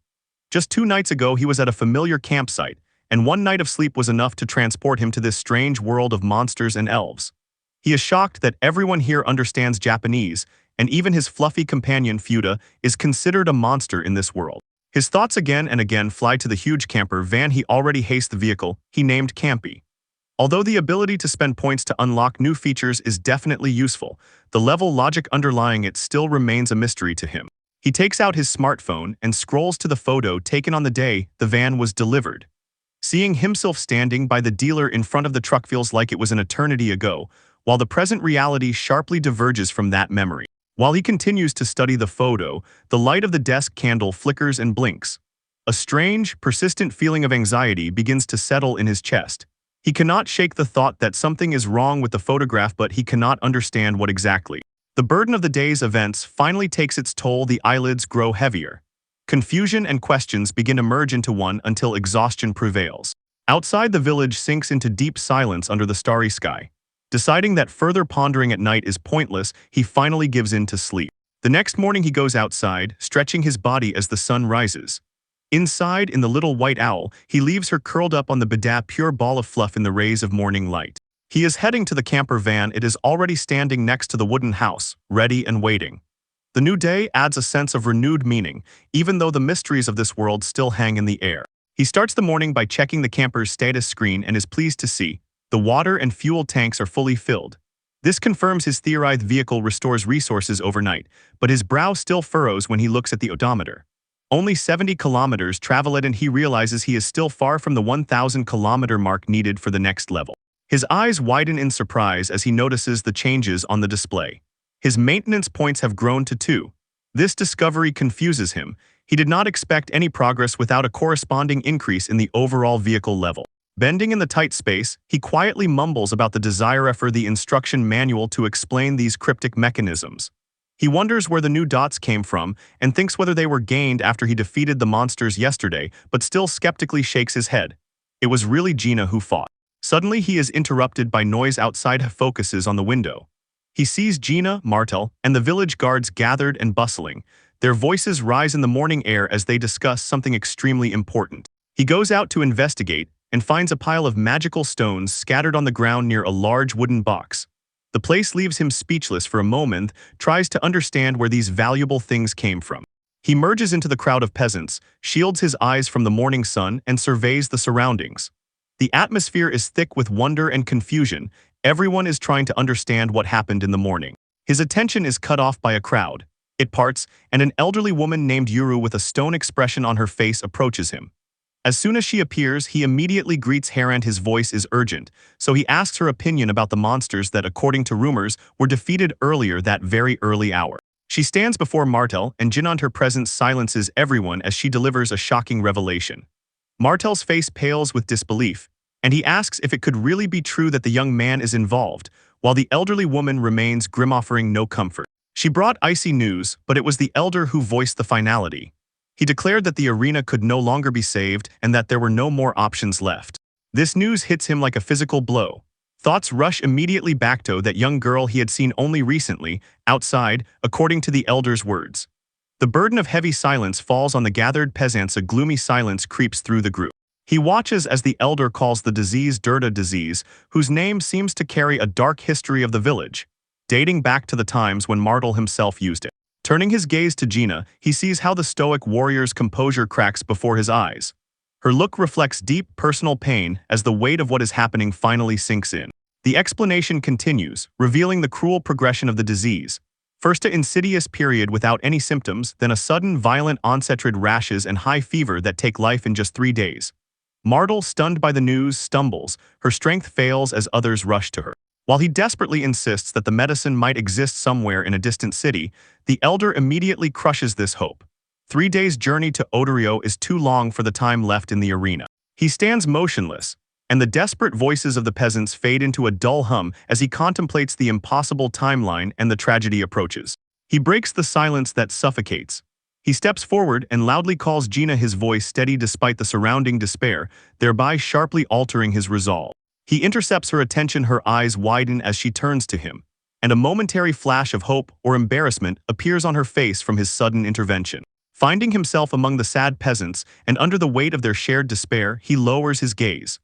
Just 2 nights ago he was at a familiar campsite, and 1 night of sleep was enough to transport him to this strange world of monsters and elves. He is shocked that everyone here understands Japanese, and even his fluffy companion Fuda is considered a monster in this world. His thoughts again and again fly to the huge camper van he already hates, the vehicle he named Campy. Although the ability to spend points to unlock new features is definitely useful, the level logic underlying it still remains a mystery to him. He takes out his smartphone and scrolls to the photo taken on the day the van was delivered. Seeing himself standing by the dealer in front of the truck feels like it was an eternity ago, while the present reality sharply diverges from that memory. While he continues to study the photo, the light of the desk candle flickers and blinks. A strange, persistent feeling of anxiety begins to settle in his chest. He cannot shake the thought that something is wrong with the photograph, but he cannot understand what exactly. The burden of the day's events finally takes its toll. The eyelids grow heavier. Confusion and questions begin to merge into one until exhaustion prevails. Outside, the village sinks into deep silence under the starry sky. Deciding that further pondering at night is pointless, he finally gives in to sleep. The next morning he goes outside, stretching his body as the sun rises. Inside, in the little white owl, he leaves her curled up on the bidet, pure ball of fluff in the rays of morning light. He is heading to the camper van. It is already standing next to the wooden house, ready and waiting. The new day adds a sense of renewed meaning, even though the mysteries of this world still hang in the air. He starts the morning by checking the camper's status screen and is pleased to see the water and fuel tanks are fully filled. This confirms his theorized vehicle restores resources overnight, but his brow still furrows when he looks at the odometer. Only 70 kilometers traveled, and he realizes he is still far from the 1,000-kilometer mark needed for the next level. His eyes widen in surprise as he notices the changes on the display. His maintenance points have grown to 2. This discovery confuses him. He did not expect any progress without a corresponding increase in the overall vehicle level. Bending in the tight space, he quietly mumbles about the desire for the instruction manual to explain these cryptic mechanisms. He wonders where the new dots came from and thinks whether they were gained after he defeated the monsters yesterday, but still skeptically shakes his head. It was really Gina who fought. Suddenly he is interrupted by noise outside. He focuses on the window. He sees Gina, Martel, and the village guards gathered and bustling. Their voices rise in the morning air as they discuss something extremely important. He goes out to investigate and finds a pile of magical stones scattered on the ground near a large wooden box. The place leaves him speechless for a moment, tries to understand where these valuable things came from. He merges into the crowd of peasants, shields his eyes from the morning sun, and surveys the surroundings. The atmosphere is thick with wonder and confusion. Everyone is trying to understand what happened in the morning. His attention is cut off by a crowd. It parts, and an elderly woman named Yuru with a stone expression on her face approaches him. As soon as she appears, he immediately greets her and his voice is urgent, so he asks her opinion about the monsters that, according to rumors, were defeated earlier that very early hour. She stands before Martel, and Jin, her presence silences everyone as she delivers a shocking revelation. Martel's face pales with disbelief, and he asks if it could really be true that the young man is involved, while the elderly woman remains grim, offering no comfort. She brought icy news, but it was the elder who voiced the finality. He declared that the arena could no longer be saved and that there were no more options left. This news hits him like a physical blow. Thoughts rush immediately back to that young girl he had seen only recently, outside, according to the elder's words. The burden of heavy silence falls on the gathered peasants. A gloomy silence creeps through the group. He watches as the elder calls the disease Dirta disease, whose name seems to carry a dark history of the village, dating back to the times when Martel himself used it. Turning his gaze to Gina, he sees how the stoic warrior's composure cracks before his eyes. Her look reflects deep personal pain as the weight of what is happening finally sinks in. The explanation continues, revealing the cruel progression of the disease. First an insidious period without any symptoms, then a sudden violent onset, rashes and high fever that take life in just 3 days. Martel, stunned by the news, stumbles. Her strength fails as others rush to her. While he desperately insists that the medicine might exist somewhere in a distant city, the elder immediately crushes this hope. 3 days' journey to Odorio is too long for the time left in the arena. He stands motionless, and the desperate voices of the peasants fade into a dull hum as he contemplates the impossible timeline and the tragedy approaches. He breaks the silence that suffocates. He steps forward and loudly calls Gina, his voice steady despite the surrounding despair, thereby sharply altering his resolve. He intercepts her attention, her eyes widen as she turns to him, and a momentary flash of hope or embarrassment appears on her face from his sudden intervention. Finding himself among the sad peasants and under the weight of their shared despair, he lowers his gaze.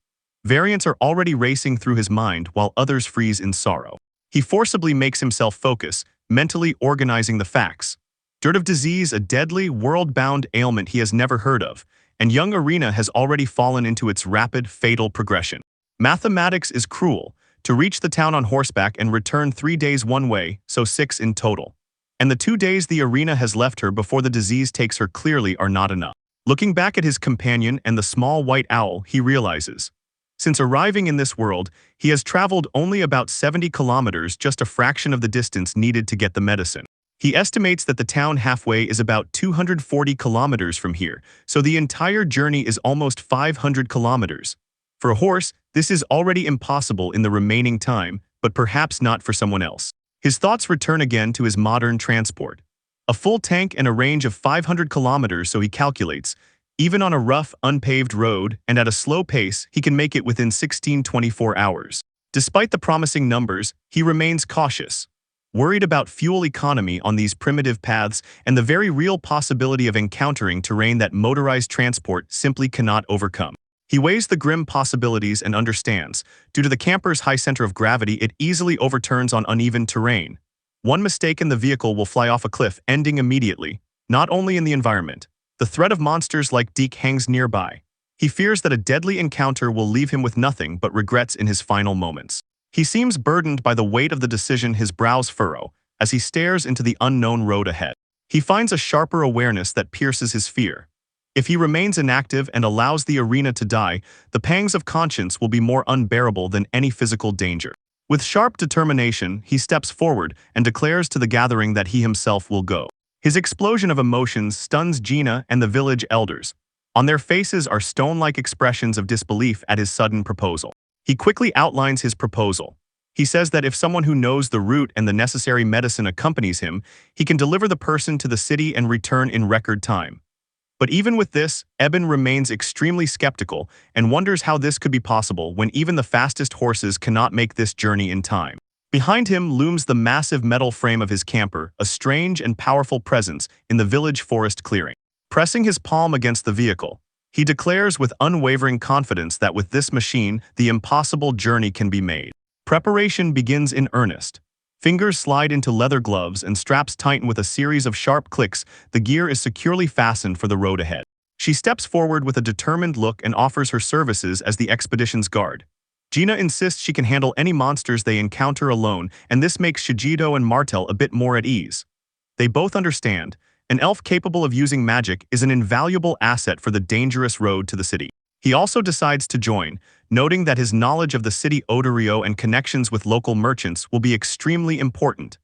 Variants are already racing through his mind while others freeze in sorrow. He forcibly makes himself focus, mentally organizing the facts. Dirt of disease, a deadly, world-bound ailment he has never heard of, and young Arena has already fallen into its rapid, fatal progression. Mathematics is cruel. To reach the town on horseback and return 3 days one way, so 6 in total. And the 2 days the Arena has left her before the disease takes her clearly are not enough. Looking back at his companion and the small white owl, he realizes, since arriving in this world, he has traveled only about 70 kilometers, just a fraction of the distance needed to get the medicine. He estimates that the town halfway is about 240 kilometers from here, so the entire journey is almost 500 kilometers. For a horse, this is already impossible in the remaining time, but perhaps not for someone else. His thoughts return again to his modern transport. A full tank and a range of 500 kilometers, so he calculates. Even on a rough, unpaved road and at a slow pace, he can make it within 16-24 hours. Despite the promising numbers, he remains cautious, worried about fuel economy on these primitive paths and the very real possibility of encountering terrain that motorized transport simply cannot overcome. He weighs the grim possibilities and understands, due to the camper's high center of gravity, it easily overturns on uneven terrain. One mistake and the vehicle will fly off a cliff, ending immediately. Not only in the environment, the threat of monsters like Deke hangs nearby. He fears that a deadly encounter will leave him with nothing but regrets in his final moments. He seems burdened by the weight of the decision, his brows furrow, as he stares into the unknown road ahead. He finds a sharper awareness that pierces his fear. If he remains inactive and allows the Arena to die, the pangs of conscience will be more unbearable than any physical danger. With sharp determination, he steps forward and declares to the gathering that he himself will go. His explosion of emotions stuns Gina and the village elders. On their faces are stone-like expressions of disbelief at his sudden proposal. He quickly outlines his proposal. He says that if someone who knows the route and the necessary medicine accompanies him, he can deliver the person to the city and return in record time. But even with this, Eben remains extremely skeptical and wonders how this could be possible when even the fastest horses cannot make this journey in time. Behind him looms the massive metal frame of his camper, a strange and powerful presence in the village forest clearing. Pressing his palm against the vehicle, he declares with unwavering confidence that with this machine, the impossible journey can be made. Preparation begins in earnest. Fingers slide into leather gloves and straps tighten with a series of sharp clicks. The gear is securely fastened for the road ahead. She steps forward with a determined look and offers her services as the expedition's guard. Gina insists she can handle any monsters they encounter alone, and this makes Shigeto and Martel a bit more at ease. They both understand, an elf capable of using magic is an invaluable asset for the dangerous road to the city. He also decides to join, noting that his knowledge of the city Odorio and connections with local merchants will be extremely important.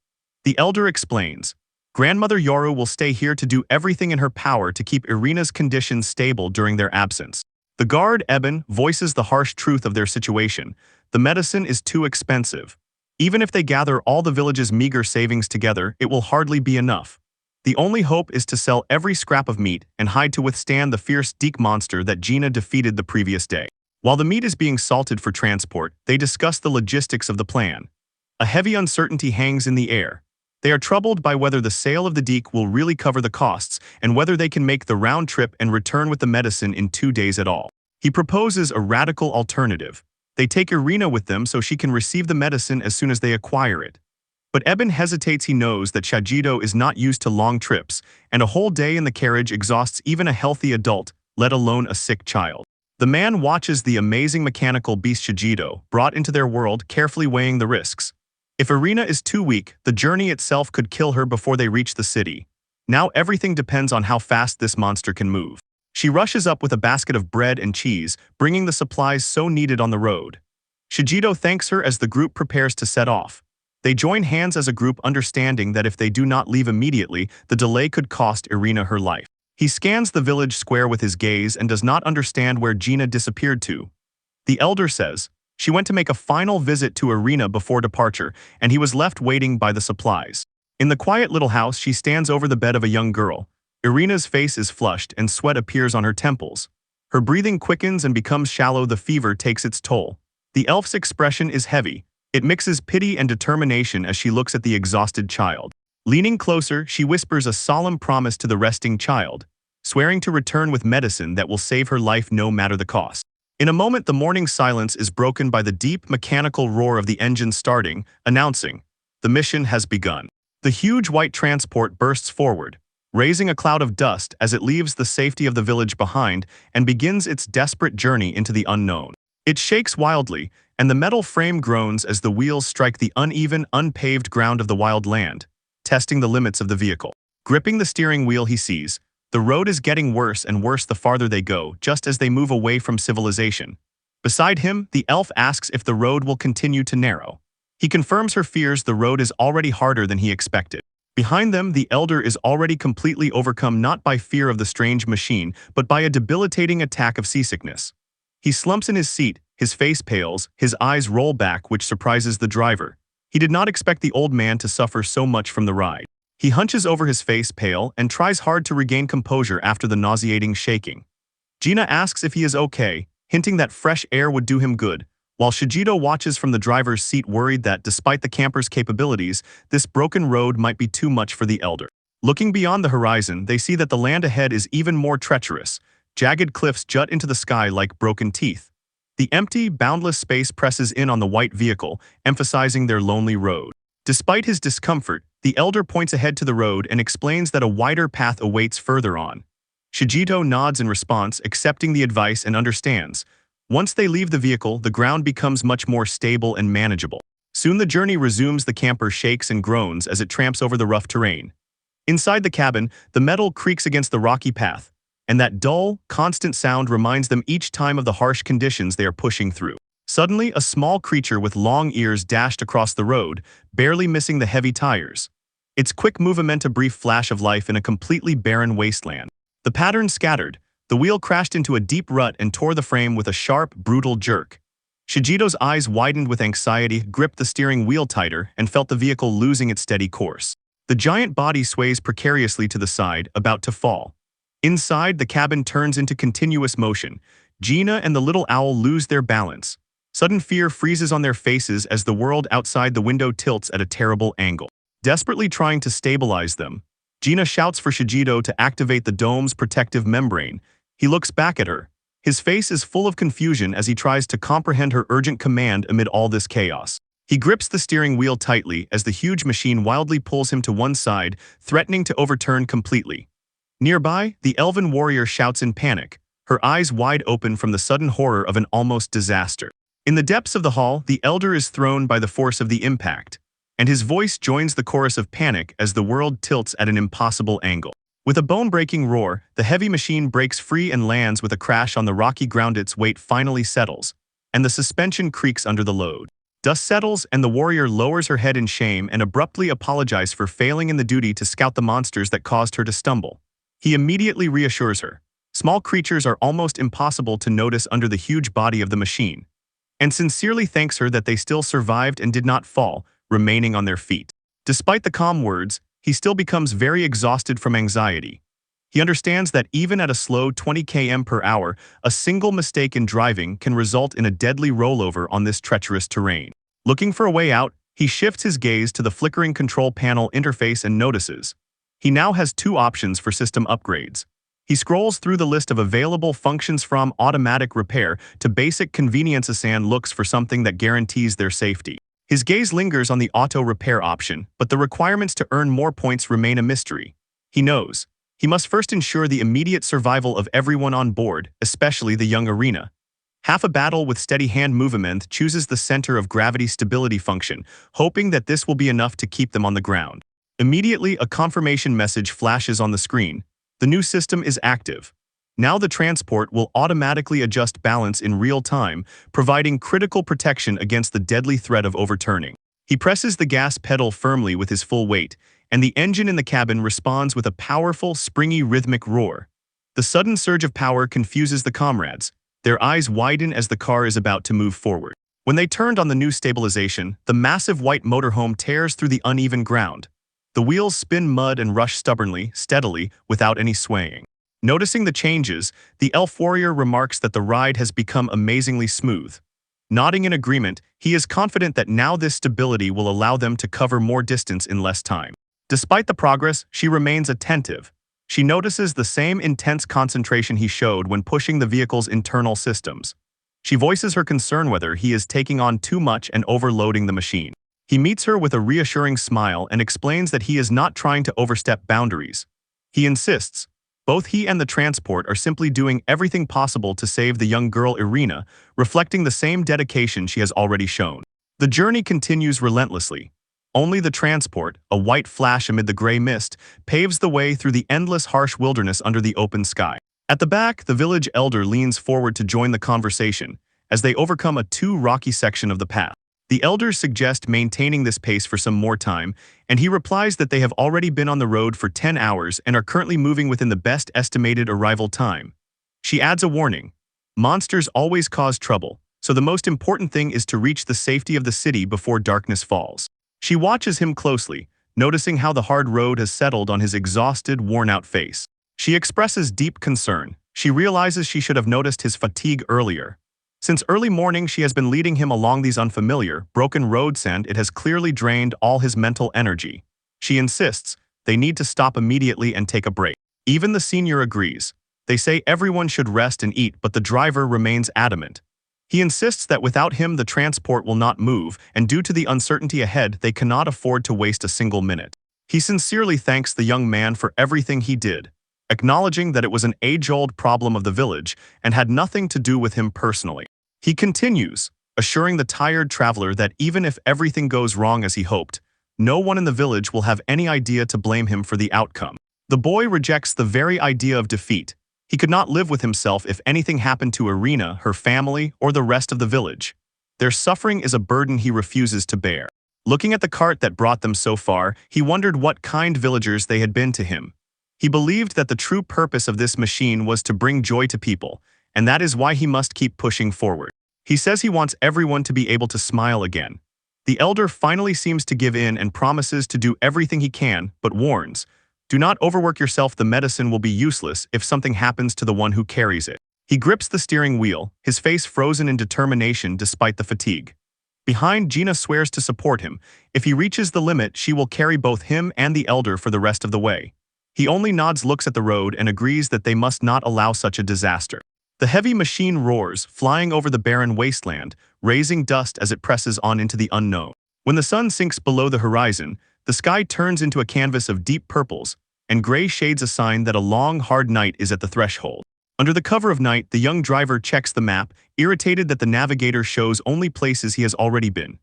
The elder explains, Grandmother Yoru will stay here to do everything in her power to keep Irina's conditions stable during their absence. The guard, Eben, voices the harsh truth of their situation. The medicine is too expensive. Even if they gather all the village's meager savings together, it will hardly be enough. The only hope is to sell every scrap of meat and hide to withstand the fierce Deke monster that Gina defeated the previous day. While the meat is being salted for transport, they discuss the logistics of the plan. A heavy uncertainty hangs in the air. They are troubled by whether the sale of the deke will really cover the costs and whether they can make the round trip and return with the medicine in 2 days at all. He proposes a radical alternative. They take Irina with them so she can receive the medicine as soon as they acquire it. But Eben hesitates. He knows that Shajido is not used to long trips, and a whole day in the carriage exhausts even a healthy adult, let alone a sick child. The man watches the amazing mechanical beast Shajido brought into their world, carefully weighing the risks. If Irina is too weak, the journey itself could kill her before they reach the city. Now everything depends on how fast this monster can move. She rushes up with a basket of bread and cheese, bringing the supplies so needed on the road. Shajido thanks her as the group prepares to set off. They join hands as a group, understanding that if they do not leave immediately, the delay could cost Irina her life. He scans the village square with his gaze and does not understand where Gina disappeared to. The elder says, she went to make a final visit to Irina before departure, and he was left waiting by the supplies. In the quiet little house, she stands over the bed of a young girl. Irina's face is flushed and sweat appears on her temples. Her breathing quickens and becomes shallow. The fever takes its toll. The elf's expression is heavy. It mixes pity and determination as she looks at the exhausted child. Leaning closer, she whispers a solemn promise to the resting child, swearing to return with medicine that will save her life no matter the cost. In a moment, the morning silence is broken by the deep mechanical roar of the engine starting, announcing, the mission has begun. The huge white transport bursts forward, raising a cloud of dust as it leaves the safety of the village behind and begins its desperate journey into the unknown. It shakes wildly, and the metal frame groans as the wheels strike the uneven, unpaved ground of the wild land, testing the limits of the vehicle. Gripping the steering wheel, he sees, the road is getting worse and worse the farther they go, just as they move away from civilization. Beside him, the elf asks if the road will continue to narrow. He confirms her fears. The road is already harder than he expected. Behind them, the elder is already completely overcome, not by fear of the strange machine, but by a debilitating attack of seasickness. He slumps in his seat, his face pales, his eyes roll back, which surprises the driver. He did not expect the old man to suffer so much from the ride. He hunches over, his face pale, and tries hard to regain composure after the nauseating shaking. Gina asks if he is okay, hinting that fresh air would do him good, while Shajido watches from the driver's seat, worried that, despite the camper's capabilities, this broken road might be too much for the elder. Looking beyond the horizon, they see that the land ahead is even more treacherous. Jagged cliffs jut into the sky like broken teeth. The empty, boundless space presses in on the white vehicle, emphasizing their lonely road. Despite his discomfort, the elder points ahead to the road and explains that a wider path awaits further on. Shajido nods in response, accepting the advice and understands. Once they leave the vehicle, the ground becomes much more stable and manageable. Soon the journey resumes. The camper shakes and groans as it tramps over the rough terrain. Inside the cabin, the metal creaks against the rocky path, and that dull, constant sound reminds them each time of the harsh conditions they are pushing through. Suddenly, a small creature with long ears dashed across the road, barely missing the heavy tires. Its quick movement a brief flash of life in a completely barren wasteland. The pattern scattered. The wheel crashed into a deep rut and tore the frame with a sharp, brutal jerk. Shajido's eyes widened with anxiety, gripped the steering wheel tighter, and felt the vehicle losing its steady course. The giant body sways precariously to the side, about to fall. Inside, the cabin turns into continuous motion. Gina and the little owl lose their balance. Sudden fear freezes on their faces as the world outside the window tilts at a terrible angle. Desperately trying to stabilize them, Gina shouts for Shajido to activate the dome's protective membrane. He looks back at her. His face is full of confusion as he tries to comprehend her urgent command amid all this chaos. He grips the steering wheel tightly as the huge machine wildly pulls him to one side, threatening to overturn completely. Nearby, the elven warrior shouts in panic, her eyes wide open from the sudden horror of an almost disaster. In the depths of the hall, the elder is thrown by the force of the impact, and his voice joins the chorus of panic as the world tilts at an impossible angle. With a bone-breaking roar, the heavy machine breaks free and lands with a crash on the rocky ground. Its weight finally settles, and the suspension creaks under the load. Dust settles, and the warrior lowers her head in shame and abruptly apologizes for failing in the duty to scout the monsters that caused her to stumble. He immediately reassures her. Small creatures are almost impossible to notice under the huge body of the machine, and sincerely thanks her that they still survived and did not fall, remaining on their feet. Despite the calm words, he still becomes very exhausted from anxiety. He understands that even at a slow 20 km per hour, a single mistake in driving can result in a deadly rollover on this treacherous terrain. Looking for a way out, He shifts his gaze to the flickering control panel interface and notices. He now has two options for system upgrades. He scrolls through the list of available functions from automatic repair to basic convenience and looks for something that guarantees their safety. His gaze lingers on the auto repair option, but the requirements to earn more points remain a mystery. He knows. He must first ensure the immediate survival of everyone on board, especially the young Irina. Half a battle with steady hand movement chooses the center of gravity stability function, hoping that this will be enough to keep them on the ground. Immediately, a confirmation message flashes on the screen. The new system is active. Now the transport will automatically adjust balance in real time, providing critical protection against the deadly threat of overturning. He presses the gas pedal firmly with his full weight, and the engine in the cabin responds with a powerful, springy rhythmic roar. The sudden surge of power confuses the comrades. Their eyes widen as the car is about to move forward. When they turned on the new stabilization, the massive white motorhome tears through the uneven ground. The wheels spin mud and rush stubbornly, steadily, without any swaying. Noticing the changes, the elf warrior remarks that the ride has become amazingly smooth. Nodding in agreement, he is confident that now this stability will allow them to cover more distance in less time. Despite the progress, she remains attentive. She notices the same intense concentration he showed when pushing the vehicle's internal systems. She voices her concern whether he is taking on too much and overloading the machine. He meets her with a reassuring smile and explains that he is not trying to overstep boundaries. He insists. Both he and the transport are simply doing everything possible to save the young girl Irina, reflecting the same dedication she has already shown. The journey continues relentlessly. Only the transport, a white flash amid the gray mist, paves the way through the endless harsh wilderness under the open sky. At the back, the village elder leans forward to join the conversation as they overcome a too rocky section of the path. The elders suggest maintaining this pace for some more time, and he replies that they have already been on the road for 10 hours and are currently moving within the best estimated arrival time. She adds a warning. Monsters always cause trouble, so the most important thing is to reach the safety of the city before darkness falls. She watches him closely, noticing how the hard road has settled on his exhausted, worn-out face. She expresses deep concern. She realizes she should have noticed his fatigue earlier. Since early morning, she has been leading him along these unfamiliar, broken roads and it has clearly drained all his mental energy. She insists they need to stop immediately and take a break. Even the senior agrees. They say everyone should rest and eat, but the driver remains adamant. He insists that without him the transport will not move, and due to the uncertainty ahead, they cannot afford to waste a single minute. He sincerely thanks the young man for everything he did, acknowledging that it was an age-old problem of the village and had nothing to do with him personally. He continues, assuring the tired traveler that even if everything goes wrong as he hoped, no one in the village will have any idea to blame him for the outcome. The boy rejects the very idea of defeat. He could not live with himself if anything happened to Irina, her family, or the rest of the village. Their suffering is a burden he refuses to bear. Looking at the cart that brought them so far, he wondered what kind villagers they had been to him. He believed that the true purpose of this machine was to bring joy to people, and that is why he must keep pushing forward. He says he wants everyone to be able to smile again. The elder finally seems to give in and promises to do everything he can, but warns, do not overwork yourself, the medicine will be useless if something happens to the one who carries it. He grips the steering wheel, his face frozen in determination despite the fatigue. Behind, Gina swears to support him. If he reaches the limit, she will carry both him and the elder for the rest of the way. He only nods, looks at the road, and agrees that they must not allow such a disaster. The heavy machine roars, flying over the barren wasteland, raising dust as it presses on into the unknown. When the sun sinks below the horizon, the sky turns into a canvas of deep purples, and gray shades, a sign that a long, hard night is at the threshold. Under the cover of night, the young driver checks the map, irritated that the navigator shows only places he has already been.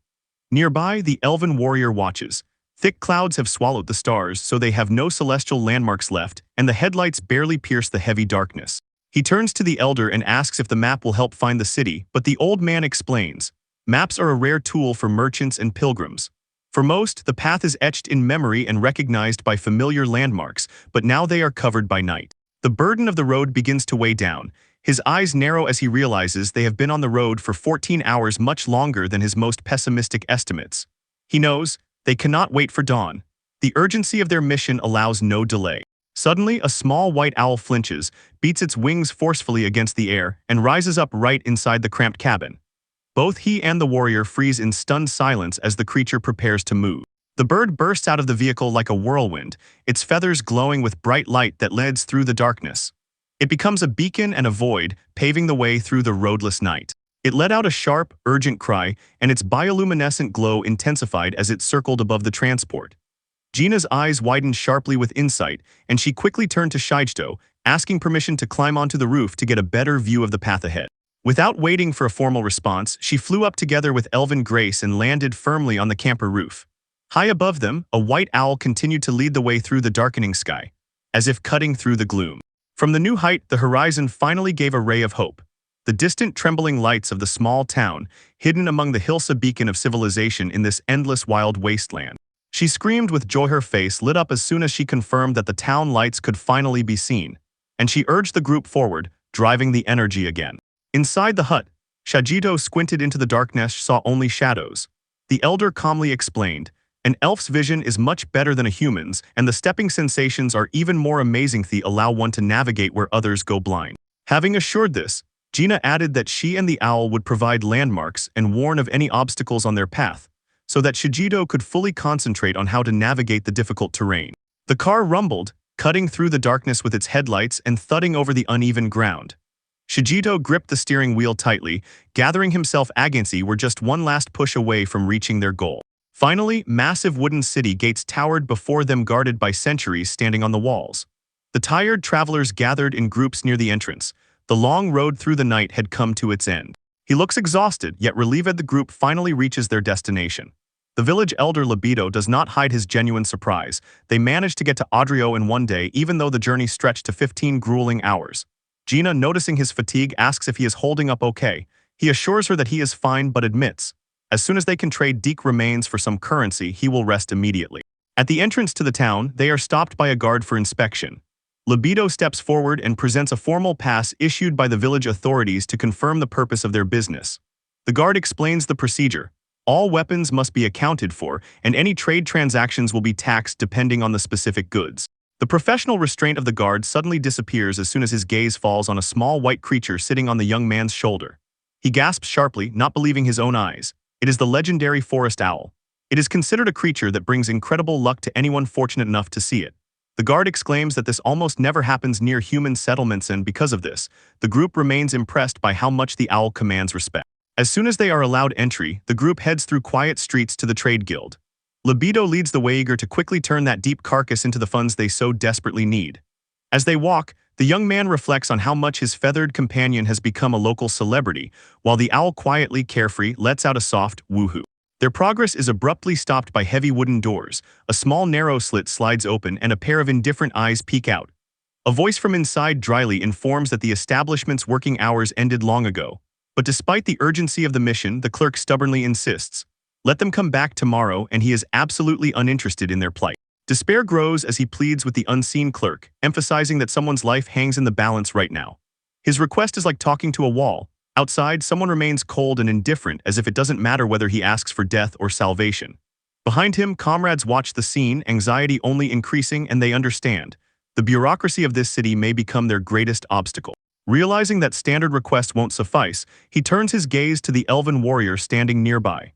Nearby, the elven warrior watches. Thick clouds have swallowed the stars, so they have no celestial landmarks left, and the headlights barely pierce the heavy darkness. He turns to the elder and asks if the map will help find the city, but the old man explains. Maps are a rare tool for merchants and pilgrims. For most, the path is etched in memory and recognized by familiar landmarks, but now they are covered by night. The burden of the road begins to weigh down. His eyes narrow as he realizes they have been on the road for 14 hours, much longer than his most pessimistic estimates. He knows they cannot wait for dawn. The urgency of their mission allows no delay. Suddenly, a small white owl flinches, beats its wings forcefully against the air, and rises up right inside the cramped cabin. Both he and the warrior freeze in stunned silence as the creature prepares to move. The bird bursts out of the vehicle like a whirlwind, its feathers glowing with bright light that leads through the darkness. It becomes a beacon and a void, paving the way through the roadless night. It let out a sharp, urgent cry, and its bioluminescent glow intensified as it circled above the transport. Gina's eyes widened sharply with insight, and she quickly turned to Shigeto, asking permission to climb onto the roof to get a better view of the path ahead. Without waiting for a formal response, she flew up together with elven grace and landed firmly on the camper roof. High above them, a white owl continued to lead the way through the darkening sky, as if cutting through the gloom. From the new height, the horizon finally gave a ray of hope. The distant trembling lights of the small town, hidden among the hills, a beacon of civilization in this endless wild wasteland. She screamed with joy, her face lit up as soon as she confirmed that the town lights could finally be seen, and she urged the group forward, driving the energy again. Inside the hut, Shigeto squinted into the darkness, saw only shadows. The elder calmly explained, "An elf's vision is much better than a human's, and the stepping sensations are even more amazing. They allow one to navigate where others go blind." Having assured this, Gina added that she and the owl would provide landmarks and warn of any obstacles on their path, so that Shigeto could fully concentrate on how to navigate the difficult terrain. The car rumbled, cutting through the darkness with its headlights and thudding over the uneven ground. Shigeto gripped the steering wheel tightly, gathering himself. Agency were just one last push away from reaching their goal. Finally, massive wooden city gates towered before them, guarded by sentries standing on the walls. The tired travelers gathered in groups near the entrance. The long road through the night had come to its end. He looks exhausted, yet relieved. The group finally reaches their destination. The village elder Libido does not hide his genuine surprise. They managed to get to Adrio in one day, even though the journey stretched to 15 grueling hours. Gina, noticing his fatigue, asks if he is holding up okay. He assures her that he is fine but admits, as soon as they can trade Deke remains for some currency, he will rest immediately. At the entrance to the town, they are stopped by a guard for inspection. Libido steps forward and presents a formal pass issued by the village authorities to confirm the purpose of their business. The guard explains the procedure. All weapons must be accounted for, and any trade transactions will be taxed depending on the specific goods. The professional restraint of the guard suddenly disappears as soon as his gaze falls on a small white creature sitting on the young man's shoulder. He gasps sharply, not believing his own eyes. It is the legendary forest owl. It is considered a creature that brings incredible luck to anyone fortunate enough to see it. The guard exclaims that this almost never happens near human settlements, and because of this, the group remains impressed by how much the owl commands respect. As soon as they are allowed entry, the group heads through quiet streets to the trade guild. Libido leads the way, eager to quickly turn that deep carcass into the funds they so desperately need. As they walk, the young man reflects on how much his feathered companion has become a local celebrity, while the owl, quietly carefree, lets out a soft woohoo. Their progress is abruptly stopped by heavy wooden doors. A small narrow slit slides open and a pair of indifferent eyes peek out. A voice from inside dryly informs that the establishment's working hours ended long ago. But despite the urgency of the mission, the clerk stubbornly insists. Let them come back tomorrow, and he is absolutely uninterested in their plight. Despair grows as he pleads with the unseen clerk, emphasizing that someone's life hangs in the balance right now. His request is like talking to a wall. Outside, someone remains cold and indifferent, as if it doesn't matter whether he asks for death or salvation. Behind him, comrades watch the scene, anxiety only increasing, and they understand. The bureaucracy of this city may become their greatest obstacle. Realizing that standard requests won't suffice, he turns his gaze to the elven warrior standing nearby.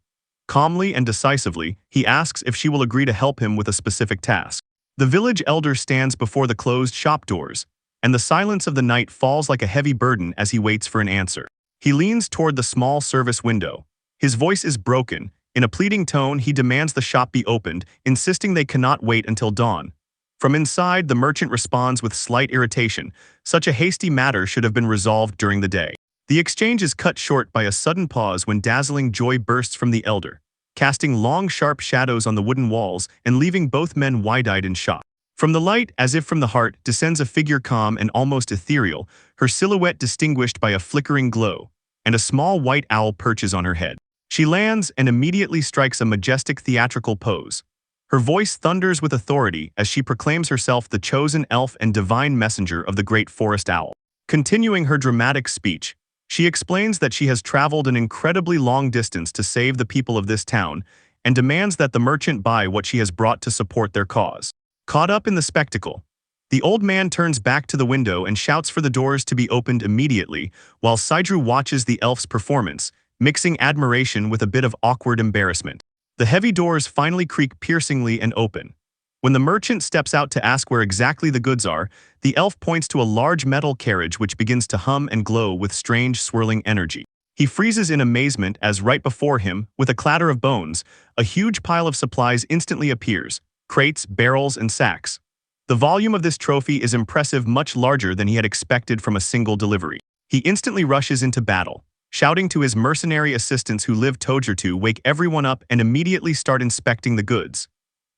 Calmly and decisively, he asks if she will agree to help him with a specific task. The village elder stands before the closed shop doors, and the silence of the night falls like a heavy burden as he waits for an answer. He leans toward the small service window. His voice is broken. In a pleading tone, he demands the shop be opened, insisting they cannot wait until dawn. From inside, the merchant responds with slight irritation. Such a hasty matter should have been resolved during the day. The exchange is cut short by a sudden pause when dazzling joy bursts from the elder, casting long, sharp shadows on the wooden walls and leaving both men wide-eyed in shock. From the light, as if from the heart, descends a figure calm and almost ethereal, her silhouette distinguished by a flickering glow, and a small white owl perches on her head. She lands and immediately strikes a majestic theatrical pose. Her voice thunders with authority as she proclaims herself the chosen elf and divine messenger of the great forest owl. Continuing her dramatic speech, she explains that she has traveled an incredibly long distance to save the people of this town and demands that the merchant buy what she has brought to support their cause. Caught up in the spectacle, the old man turns back to the window and shouts for the doors to be opened immediately, while Saidru watches the elf's performance, mixing admiration with a bit of awkward embarrassment. The heavy doors finally creak piercingly and open. When the merchant steps out to ask where exactly the goods are, the elf points to a large metal carriage which begins to hum and glow with strange swirling energy. He freezes in amazement as right before him, with a clatter of bones, a huge pile of supplies instantly appears, crates, barrels, and sacks. The volume of this trophy is impressive, much larger than he had expected from a single delivery. He instantly rushes into battle, shouting to his mercenary assistants who live Toger to wake everyone up and immediately start inspecting the goods.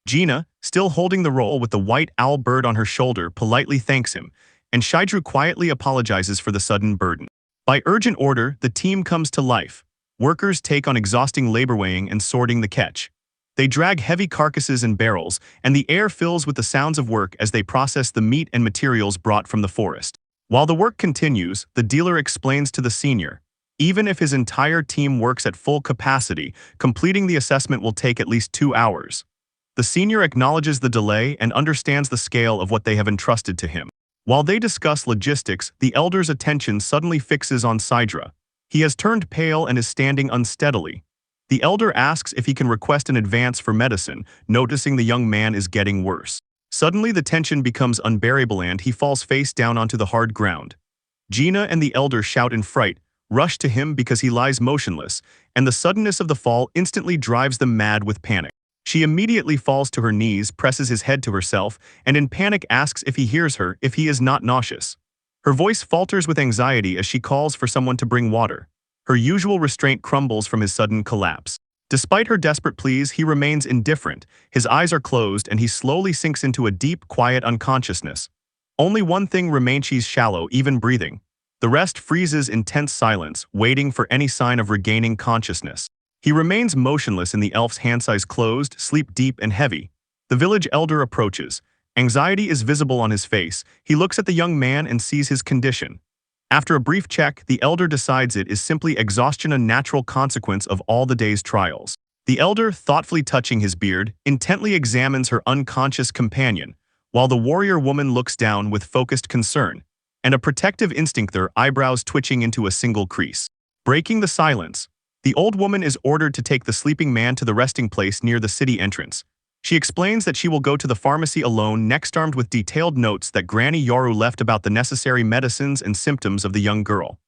Gina, still holding the roll with the white owl bird on her shoulder, politely thanks him, and Shidru quietly apologizes for the sudden burden. By urgent order, the team comes to life. Workers take on exhausting labor weighing and sorting the catch. They drag heavy carcasses and barrels, and the air fills with the sounds of work as they process the meat and materials brought from the forest. While the work continues, the dealer explains to the senior, even if his entire team works at full capacity, completing the assessment will take at least 2 hours. The senior acknowledges the delay and understands the scale of what they have entrusted to him. While they discuss logistics, the elder's attention suddenly fixes on Sidra. He has turned pale and is standing unsteadily. The elder asks if he can request an advance for medicine, noticing the young man is getting worse. Suddenly the tension becomes unbearable and he falls face down onto the hard ground. Gina and the elder shout in fright, rush to him because he lies motionless, and the suddenness of the fall instantly drives them mad with panic. She immediately falls to her knees, presses his head to herself, and in panic asks if he hears her, if he is not nauseous. Her voice falters with anxiety as she calls for someone to bring water. Her usual restraint crumbles from his sudden collapse. Despite her desperate pleas, he remains indifferent. His eyes are closed and he slowly sinks into a deep, quiet unconsciousness. Only one thing remains: she's shallow, even breathing. The rest freezes in tense silence, waiting for any sign of regaining consciousness. He remains motionless in the elf's hands, eyes closed, sleep deep and heavy. The village elder approaches. Anxiety is visible on his face. He looks at the young man and sees his condition. After a brief check, the elder decides it is simply exhaustion, a natural consequence of all the day's trials. The elder, thoughtfully touching his beard, intently examines her unconscious companion, while the warrior woman looks down with focused concern, and a protective instinct, their eyebrows twitching into a single crease. Breaking the silence, the old woman is ordered to take the sleeping man to the resting place near the city entrance. She explains that she will go to the pharmacy alone next, armed with detailed notes that Granny Yoru left about the necessary medicines and symptoms of the young girl.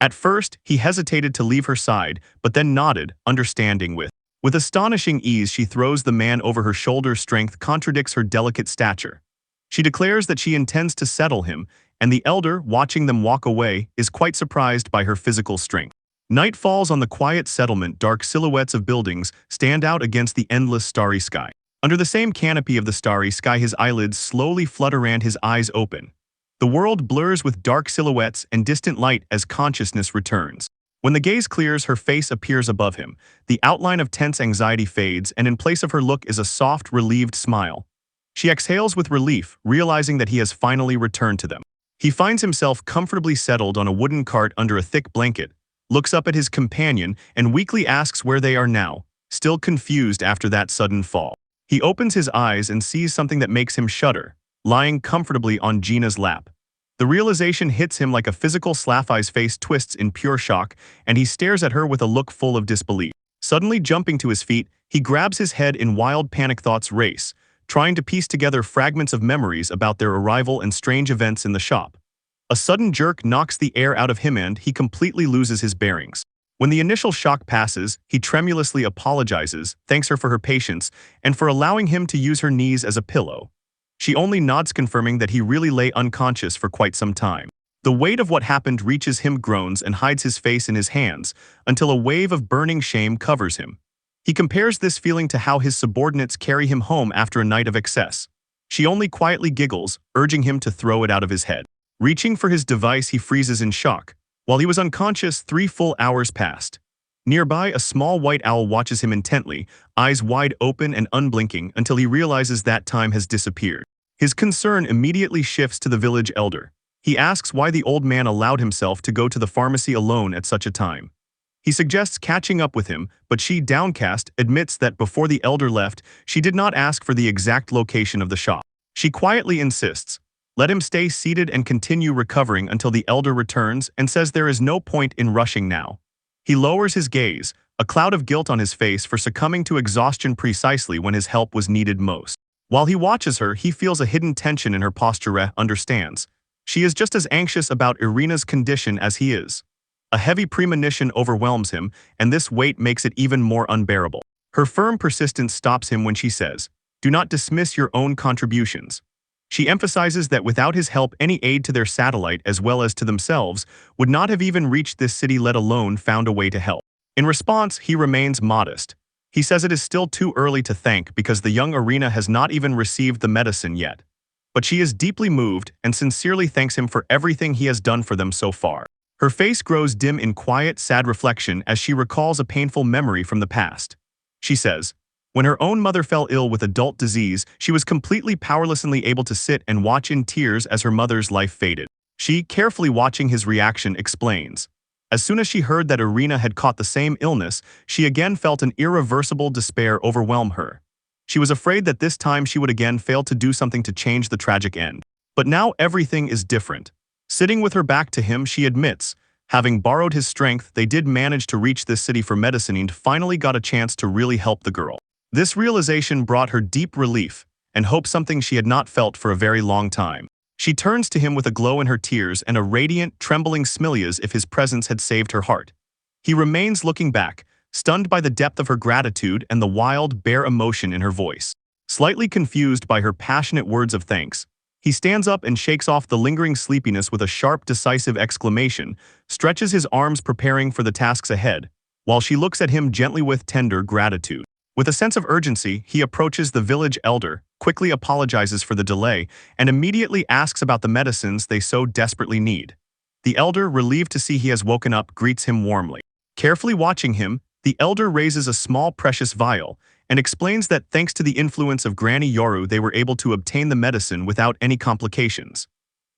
At first, he hesitated to leave her side, but then nodded, understanding. With astonishing ease, she throws the man over her shoulder. Strength contradicts her delicate stature. She declares that she intends to settle him, and the elder, watching them walk away, is quite surprised by her physical strength. Night falls on the quiet settlement. Dark silhouettes of buildings stand out against the endless starry sky. Under the same canopy of the starry sky, his eyelids slowly flutter and his eyes open. The world blurs with dark silhouettes and distant light as consciousness returns. When the gaze clears, her face appears above him. The outline of tense anxiety fades, and in place of her look is a soft, relieved smile. She exhales with relief, realizing that he has finally returned to them. He finds himself comfortably settled on a wooden cart under a thick blanket, looks up at his companion, and weakly asks where they are now, still confused after that sudden fall. He opens his eyes and sees something that makes him shudder, lying comfortably on Gina's lap. The realization hits him like a physical slap. His face twists in pure shock, and he stares at her with a look full of disbelief. Suddenly jumping to his feet, he grabs his head in wild panic. Thoughts race, trying to piece together fragments of memories about their arrival and strange events in the shop. A sudden jerk knocks the air out of him and he completely loses his bearings. When the initial shock passes, he tremulously apologizes, thanks her for her patience, and for allowing him to use her knees as a pillow. She only nods, confirming that he really lay unconscious for quite some time. The weight of what happened reaches him, groans, and hides his face in his hands, until a wave of burning shame covers him. He compares this feeling to how his subordinates carry him home after a night of excess. She only quietly giggles, urging him to throw it out of his head. Reaching for his device, he freezes in shock. While he was unconscious, 3 full hours passed. Nearby, a small white owl watches him intently, eyes wide open and unblinking, until he realizes that time has disappeared. His concern immediately shifts to the village elder. He asks why the old man allowed himself to go to the pharmacy alone at such a time. He suggests catching up with him, but she, downcast, admits that before the elder left, she did not ask for the exact location of the shop. She quietly insists, let him stay seated and continue recovering until the elder returns, and says there is no point in rushing now. He lowers his gaze, a cloud of guilt on his face for succumbing to exhaustion precisely when his help was needed most. While he watches her, he feels a hidden tension in her posture. Understands. She is just as anxious about Irina's condition as he is. A heavy premonition overwhelms him, and this weight makes it even more unbearable. Her firm persistence stops him when she says, "Do not dismiss your own contributions." She emphasizes that without his help, any aid to their satellite as well as to themselves would not have even reached this city, let alone found a way to help. In response, he remains modest. He says it is still too early to thank because the young Irina has not even received the medicine yet. But she is deeply moved and sincerely thanks him for everything he has done for them so far. Her face grows dim in quiet, sad reflection as she recalls a painful memory from the past. She says, when her own mother fell ill with adult disease, she was completely powerlessly able to sit and watch in tears as her mother's life faded. She, carefully watching his reaction, explains. As soon as she heard that Irina had caught the same illness, she again felt an irreversible despair overwhelm her. She was afraid that this time she would again fail to do something to change the tragic end. But now everything is different. Sitting with her back to him, she admits, having borrowed his strength, they did manage to reach this city for medicine and finally got a chance to really help the girl. This realization brought her deep relief and hope, something she had not felt for a very long time. She turns to him with a glow in her tears and a radiant, trembling smile as if his presence had saved her heart. He remains looking back, stunned by the depth of her gratitude and the wild, bare emotion in her voice. Slightly confused by her passionate words of thanks, he stands up and shakes off the lingering sleepiness with a sharp, decisive exclamation, stretches his arms preparing for the tasks ahead, while she looks at him gently with tender gratitude. With a sense of urgency, he approaches the village elder, quickly apologizes for the delay, and immediately asks about the medicines they so desperately need. The elder, relieved to see he has woken up, greets him warmly. Carefully watching him, the elder raises a small precious vial and explains that thanks to the influence of Granny Yoru they were able to obtain the medicine without any complications.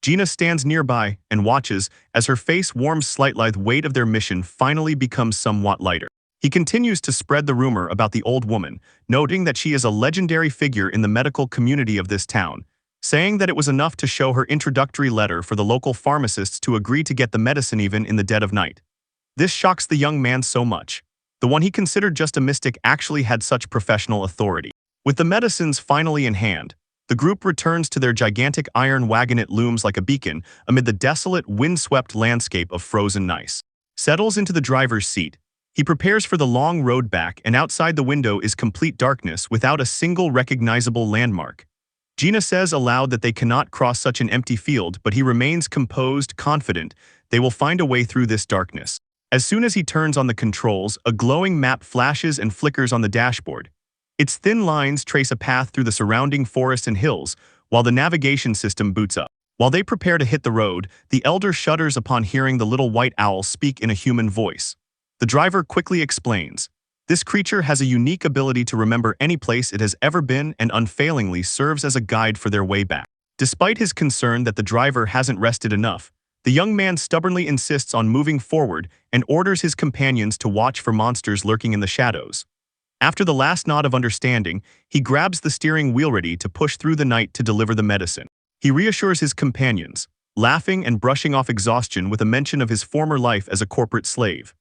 Gina stands nearby and watches as her face warms slightly. The weight of their mission finally becomes somewhat lighter. He continues to spread the rumor about the old woman, noting that she is a legendary figure in the medical community of this town, saying that it was enough to show her introductory letter for the local pharmacists to agree to get the medicine even in the dead of night. This shocks the young man so much. The one he considered just a mystic actually had such professional authority. With the medicines finally in hand, the group returns to their gigantic iron wagon. It looms like a beacon amid the desolate, wind-swept landscape of frozen ice. Settles into the driver's seat. He prepares for the long road back, and outside the window is complete darkness without a single recognizable landmark. Gina says aloud that they cannot cross such an empty field, but he remains composed, confident they will find a way through this darkness. As soon as he turns on the controls, a glowing map flashes and flickers on the dashboard. Its thin lines trace a path through the surrounding forest and hills, while the navigation system boots up. While they prepare to hit the road, the elder shudders upon hearing the little white owl speak in a human voice. The driver quickly explains, this creature has a unique ability to remember any place it has ever been and unfailingly serves as a guide for their way back. Despite his concern that the driver hasn't rested enough, the young man stubbornly insists on moving forward and orders his companions to watch for monsters lurking in the shadows. After the last nod of understanding, he grabs the steering wheel, ready to push through the night to deliver the medicine. He reassures his companions, laughing and brushing off exhaustion with a mention of his former life as a corporate slave.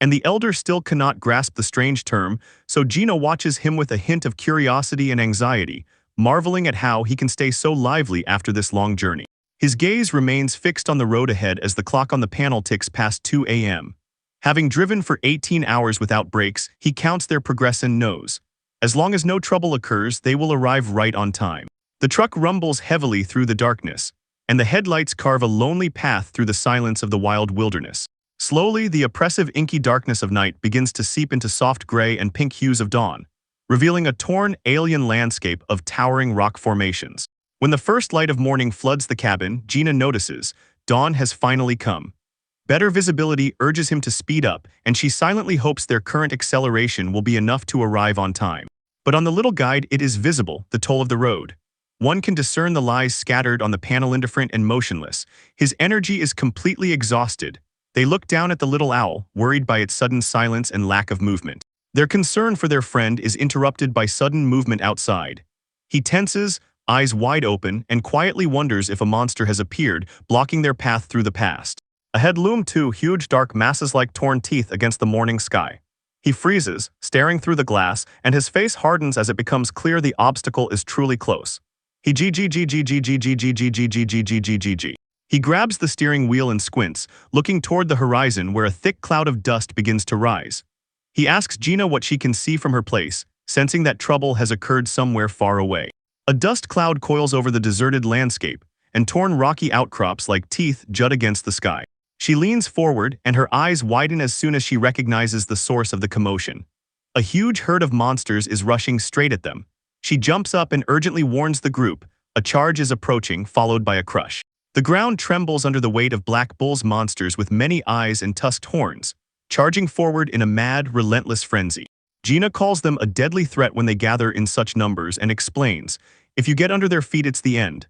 And the elder still cannot grasp the strange term, so Gina watches him with a hint of curiosity and anxiety, marveling at how he can stay so lively after this long journey. His gaze remains fixed on the road ahead as the clock on the panel ticks past 2 a.m. Having driven for 18 hours without breaks, he counts their progress and knows, as long as no trouble occurs, they will arrive right on time. The truck rumbles heavily through the darkness, and the headlights carve a lonely path through the silence of the wild wilderness. Slowly, the oppressive inky darkness of night begins to seep into soft gray and pink hues of dawn, revealing a torn, alien landscape of towering rock formations. When the first light of morning floods the cabin, Gina notices dawn has finally come. Better visibility urges him to speed up, and she silently hopes their current acceleration will be enough to arrive on time. But on the little guide, it is visible, the toll of the road. One can discern the lines scattered on the panel, indifferent and motionless. His energy is completely exhausted. They look down at the little owl, worried by its sudden silence and lack of movement. Their concern for their friend is interrupted by sudden movement outside. He tenses, eyes wide open, and quietly wonders if a monster has appeared, blocking their path through the past. Ahead loom two huge dark masses like torn teeth against the morning sky. He freezes, staring through the glass, and his face hardens as it becomes clear the obstacle is truly close. He grabs the steering wheel and squints, looking toward the horizon where a thick cloud of dust begins to rise. He asks Gina what she can see from her place, sensing that trouble has occurred somewhere far away. A dust cloud coils over the deserted landscape, and torn rocky outcrops like teeth jut against the sky. She leans forward, and her eyes widen as soon as she recognizes the source of the commotion. A huge herd of monsters is rushing straight at them. She jumps up and urgently warns the group. A charge is approaching, followed by a crush. The ground trembles under the weight of Black Bull's monsters with many eyes and tusked horns, charging forward in a mad, relentless frenzy. Gina calls them a deadly threat when they gather in such numbers and explains, if you get under their feet it's the end.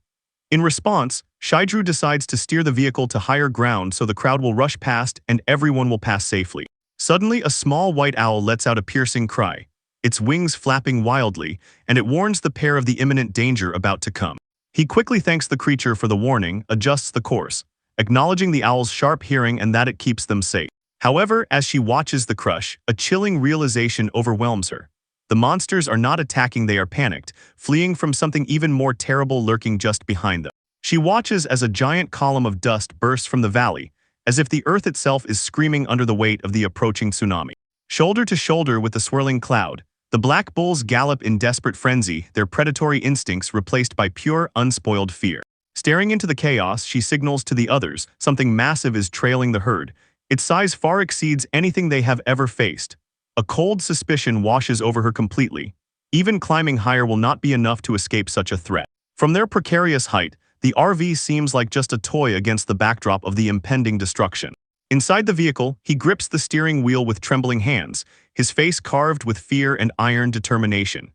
In response, Shidru decides to steer the vehicle to higher ground so the crowd will rush past and everyone will pass safely. Suddenly, a small white owl lets out a piercing cry, its wings flapping wildly, and it warns the pair of the imminent danger about to come. He quickly thanks the creature for the warning, adjusts the course, acknowledging the owl's sharp hearing and that it keeps them safe. However, as she watches the crush, a chilling realization overwhelms her. The monsters are not attacking, they are panicked, fleeing from something even more terrible lurking just behind them. She watches as a giant column of dust bursts from the valley, as if the earth itself is screaming under the weight of the approaching tsunami. Shoulder to shoulder with the swirling cloud, the Black Bulls gallop in desperate frenzy, their predatory instincts replaced by pure, unspoiled fear. Staring into the chaos, she signals to the others, something massive is trailing the herd. Its size far exceeds anything they have ever faced. A cold suspicion washes over her completely. Even climbing higher will not be enough to escape such a threat. From their precarious height, the RV seems like just a toy against the backdrop of the impending destruction. Inside the vehicle, he grips the steering wheel with trembling hands, his face carved with fear and iron determination.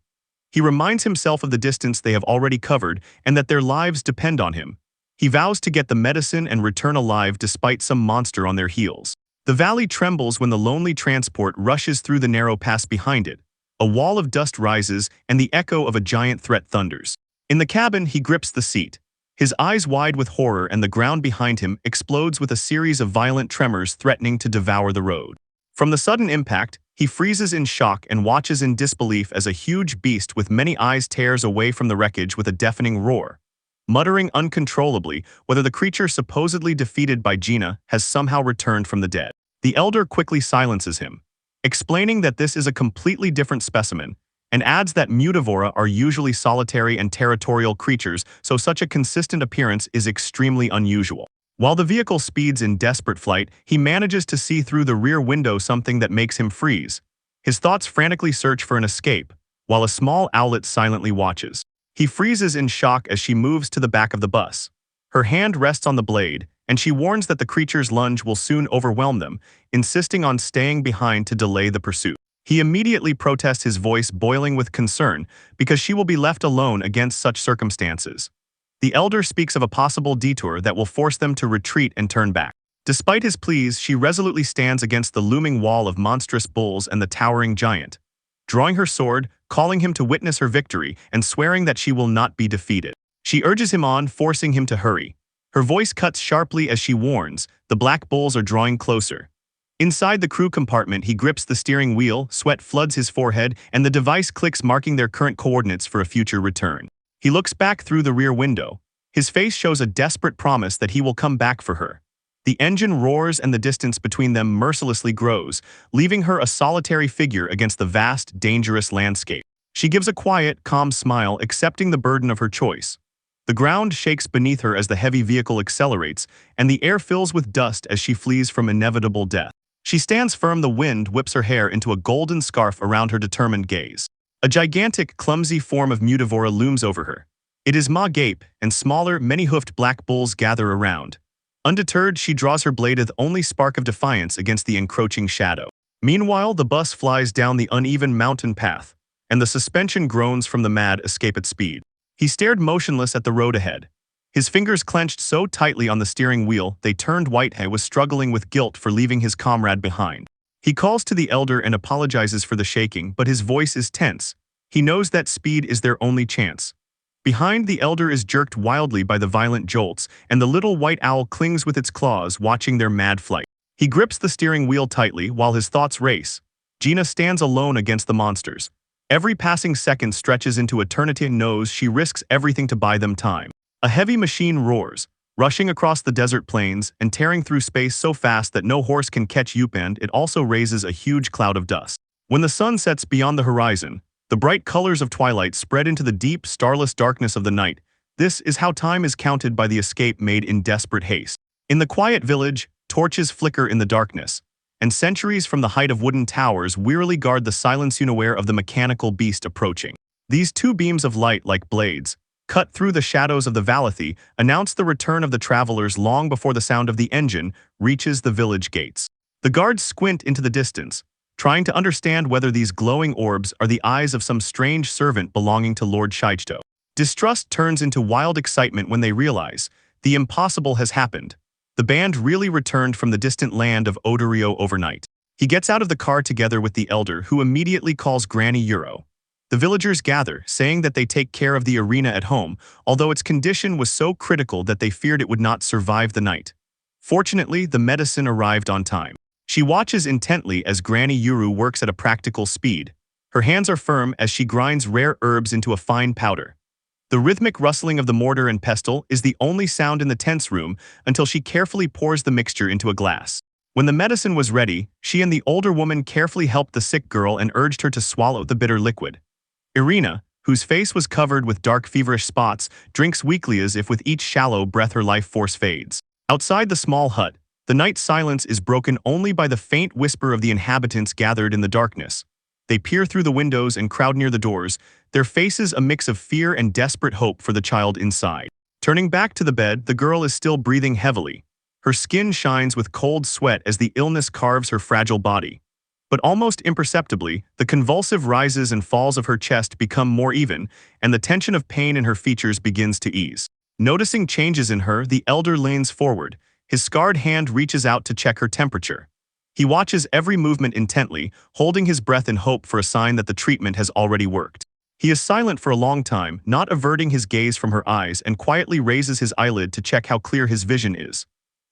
He reminds himself of the distance they have already covered and that their lives depend on him. He vows to get the medicine and return alive despite some monster on their heels. The valley trembles when the lonely transport rushes through the narrow pass behind it. A wall of dust rises and the echo of a giant threat thunders. In the cabin, he grips the seat. His eyes wide with horror, and the ground behind him explodes with a series of violent tremors threatening to devour the road. From the sudden impact, he freezes in shock and watches in disbelief as a huge beast with many eyes tears away from the wreckage with a deafening roar. Muttering uncontrollably, whether the creature supposedly defeated by Gina has somehow returned from the dead. The elder quickly silences him, explaining that this is a completely different specimen, and adds that mutavora are usually solitary and territorial creatures, so such a consistent appearance is extremely unusual. While the vehicle speeds in desperate flight, he manages to see through the rear window something that makes him freeze. His thoughts frantically search for an escape, while a small owlet silently watches. He freezes in shock as she moves to the back of the bus. Her hand rests on the blade, and she warns that the creature's lunge will soon overwhelm them, insisting on staying behind to delay the pursuit. He immediately protests, his voice boiling with concern, because she will be left alone against such circumstances. The elder speaks of a possible detour that will force them to retreat and turn back. Despite his pleas, she resolutely stands against the looming wall of monstrous bulls and the towering giant, drawing her sword, calling him to witness her victory, and swearing that she will not be defeated. She urges him on, forcing him to hurry. Her voice cuts sharply as she warns, the Black Bulls are drawing closer. Inside the crew compartment, he grips the steering wheel, sweat floods his forehead, and the device clicks, marking their current coordinates for a future return. He looks back through the rear window. His face shows a desperate promise that he will come back for her. The engine roars and the distance between them mercilessly grows, leaving her a solitary figure against the vast, dangerous landscape. She gives a quiet, calm smile, accepting the burden of her choice. The ground shakes beneath her as the heavy vehicle accelerates, and the air fills with dust as she flees from inevitable death. She stands firm, the wind whips her hair into a golden scarf around her determined gaze. A gigantic, clumsy form of mutavora looms over her. It is Ma Gape, and smaller, many-hoofed Black Bulls gather around. Undeterred, she draws her blade with only spark of defiance against the encroaching shadow. Meanwhile, the bus flies down the uneven mountain path, and the suspension groans from the mad escape at speed. He stared motionless at the road ahead. His fingers clenched so tightly on the steering wheel, they turned white. He was struggling with guilt for leaving his comrade behind. He calls to the elder and apologizes for the shaking, but his voice is tense. He knows that speed is their only chance. Behind, the elder is jerked wildly by the violent jolts, and the little white owl clings with its claws, watching their mad flight. He grips the steering wheel tightly while his thoughts race. Gina stands alone against the monsters. Every passing second stretches into eternity and knows she risks everything to buy them time. A heavy machine roars, rushing across the desert plains and tearing through space so fast that no horse can catch up, and it also raises a huge cloud of dust. When the sun sets beyond the horizon, the bright colors of twilight spread into the deep, starless darkness of the night. This is how time is counted by the escape made in desperate haste. In the quiet village, torches flicker in the darkness, and sentries from the height of wooden towers wearily guard the silence, unaware of the mechanical beast approaching. These two beams of light, like blades, cut through the shadows of the Valathi, announce the return of the travelers long before the sound of the engine reaches the village gates. The guards squint into the distance, trying to understand whether these glowing orbs are the eyes of some strange servant belonging to Lord Shichito. Distrust turns into wild excitement when they realize the impossible has happened. The band really returned from the distant land of Odorio overnight. He gets out of the car together with the elder, who immediately calls Granny Euro. The villagers gather, saying that they take care of the arena at home, although its condition was so critical that they feared it would not survive the night. Fortunately, the medicine arrived on time. She watches intently as Granny Yuru works at a practical speed. Her hands are firm as she grinds rare herbs into a fine powder. The rhythmic rustling of the mortar and pestle is the only sound in the tense room until she carefully pours the mixture into a glass. When the medicine was ready, she and the older woman carefully helped the sick girl and urged her to swallow the bitter liquid. Irina, whose face was covered with dark feverish spots, drinks weakly as if with each shallow breath her life force fades. Outside the small hut, the night silence is broken only by the faint whisper of the inhabitants gathered in the darkness. They peer through the windows and crowd near the doors, their faces a mix of fear and desperate hope for the child inside. Turning back to the bed, the girl is still breathing heavily. Her skin shines with cold sweat as the illness carves her fragile body. But almost imperceptibly, the convulsive rises and falls of her chest become more even, and the tension of pain in her features begins to ease. Noticing changes in her, the elder leans forward. His scarred hand reaches out to check her temperature. He watches every movement intently, holding his breath in hope for a sign that the treatment has already worked. He is silent for a long time, not averting his gaze from her eyes, and quietly raises his eyelid to check how clear his vision is.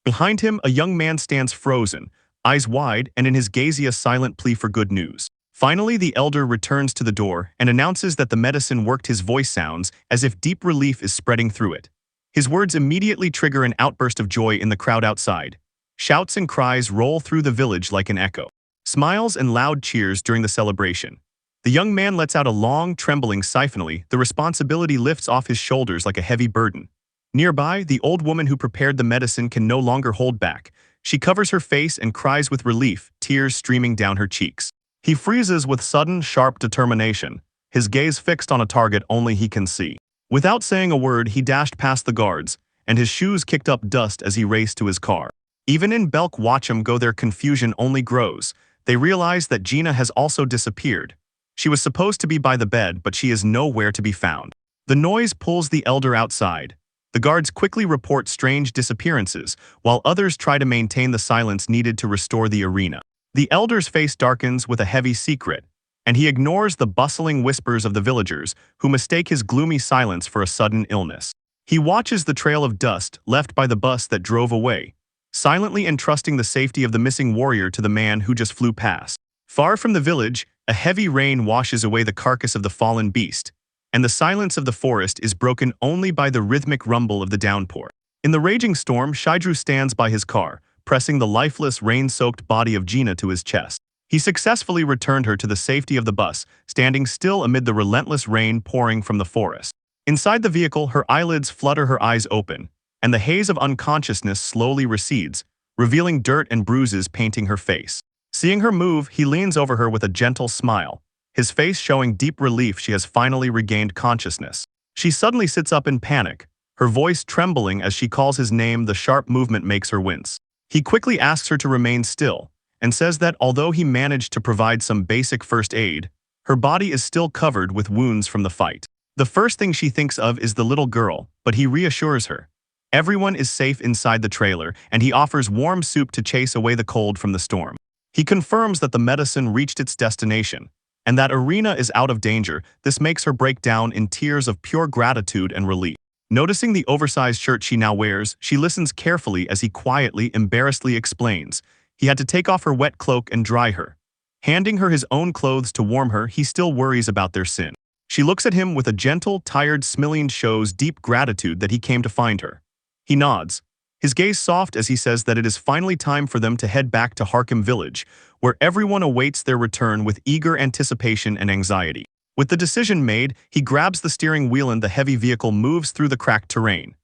Behind him, a young man stands frozen, eyes wide, and in his gaze a silent plea for good news. Finally, the elder returns to the door and announces that the medicine worked. His voice sounds as if deep relief is spreading through it. His words immediately trigger an outburst of joy in the crowd outside. Shouts and cries roll through the village like an echo. Smiles and loud cheers during the celebration. The young man lets out a long, trembling sigh. Finally, the responsibility lifts off his shoulders like a heavy burden. Nearby, the old woman who prepared the medicine can no longer hold back. She covers her face and cries with relief, tears streaming down her cheeks. He freezes with sudden, sharp determination, his gaze fixed on a target only he can see. Without saying a word, he dashed past the guards, and his shoes kicked up dust as he raced to his car. Even in Belk Watcham Go, their confusion only grows. They realize that Gina has also disappeared. She was supposed to be by the bed, but she is nowhere to be found. The noise pulls the elder outside. The guards quickly report strange disappearances, while others try to maintain the silence needed to restore the arena. The elder's face darkens with a heavy secret, and he ignores the bustling whispers of the villagers, who mistake his gloomy silence for a sudden illness. He watches the trail of dust left by the bus that drove away, silently entrusting the safety of the missing warrior to the man who just flew past. Far from the village, a heavy rain washes away the carcass of the fallen beast, and the silence of the forest is broken only by the rhythmic rumble of the downpour. In the raging storm, Shidru stands by his car, pressing the lifeless, rain-soaked body of Gina to his chest. He successfully returned her to the safety of the bus, standing still amid the relentless rain pouring from the forest. Inside the vehicle, her eyelids flutter, her eyes open, and the haze of unconsciousness slowly recedes, revealing dirt and bruises painting her face. Seeing her move, he leans over her with a gentle smile, his face showing deep relief she has finally regained consciousness. She suddenly sits up in panic, her voice trembling as she calls his name. The sharp movement makes her wince. He quickly asks her to remain still, and says that although he managed to provide some basic first aid, her body is still covered with wounds from the fight. The first thing she thinks of is the little girl, but he reassures her. Everyone is safe inside the trailer, and he offers warm soup to chase away the cold from the storm. He confirms that the medicine reached its destination, and that Arena is out of danger. This makes her break down in tears of pure gratitude and relief. Noticing the oversized shirt she now wears, she listens carefully as he quietly, embarrassedly explains. He had to take off her wet cloak and dry her. Handing her his own clothes to warm her, he still worries about their sin. She looks at him with a gentle, tired smile, shows deep gratitude that he came to find her. He nods, his gaze soft as he says that it is finally time for them to head back to Harkham Village, where everyone awaits their return with eager anticipation and anxiety. With the decision made, he grabs the steering wheel and the heavy vehicle moves through the cracked terrain.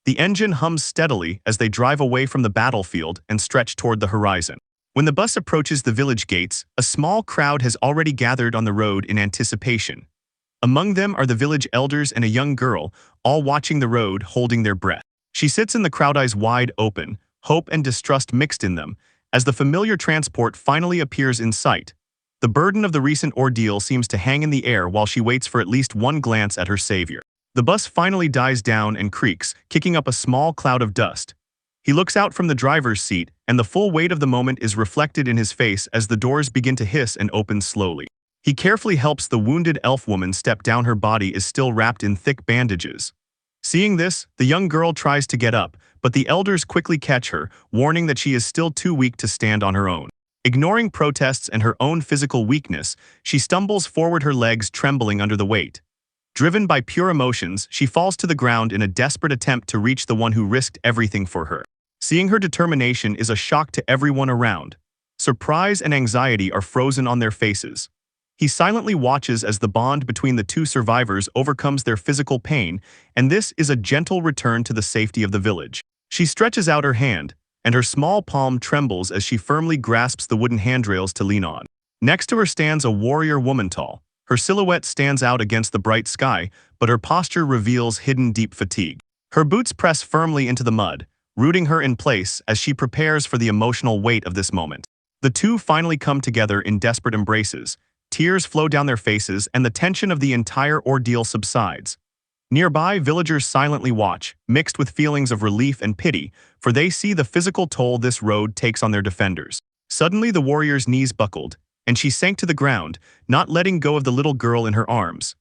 The engine hums steadily as they drive away from the battlefield and stretch toward the horizon. When the bus approaches the village gates, a small crowd has already gathered on the road in anticipation. Among them are the village elders and a young girl, all watching the road, holding their breath. She sits in the crowd, eyes wide open, hope and distrust mixed in them, as the familiar transport finally appears in sight. The burden of the recent ordeal seems to hang in the air while she waits for at least one glance at her savior. The bus finally dies down and creaks, kicking up a small cloud of dust. He looks out from the driver's seat, and the full weight of the moment is reflected in his face as the doors begin to hiss and open slowly. He carefully helps the wounded elf woman step down. Her body is still wrapped in thick bandages. Seeing this, the young girl tries to get up, but the elders quickly catch her, warning that she is still too weak to stand on her own. Ignoring protests and her own physical weakness, she stumbles forward, her legs trembling under the weight. Driven by pure emotions, she falls to the ground in a desperate attempt to reach the one who risked everything for her. Seeing her determination is a shock to everyone around. Surprise and anxiety are frozen on their faces. He silently watches as the bond between the two survivors overcomes their physical pain, and this is a gentle return to the safety of the village. She stretches out her hand, and her small palm trembles as she firmly grasps the wooden handrails to lean on. Next to her stands a warrior woman, tall. Her silhouette stands out against the bright sky, but her posture reveals hidden deep fatigue. Her boots press firmly into the mud, rooting her in place as she prepares for the emotional weight of this moment. The two finally come together in desperate embraces. Tears flow down their faces, and the tension of the entire ordeal subsides. Nearby, villagers silently watch, mixed with feelings of relief and pity, for they see the physical toll this road takes on their defenders. Suddenly, the warrior's knees buckled, and she sank to the ground, not letting go of the little girl in her arms.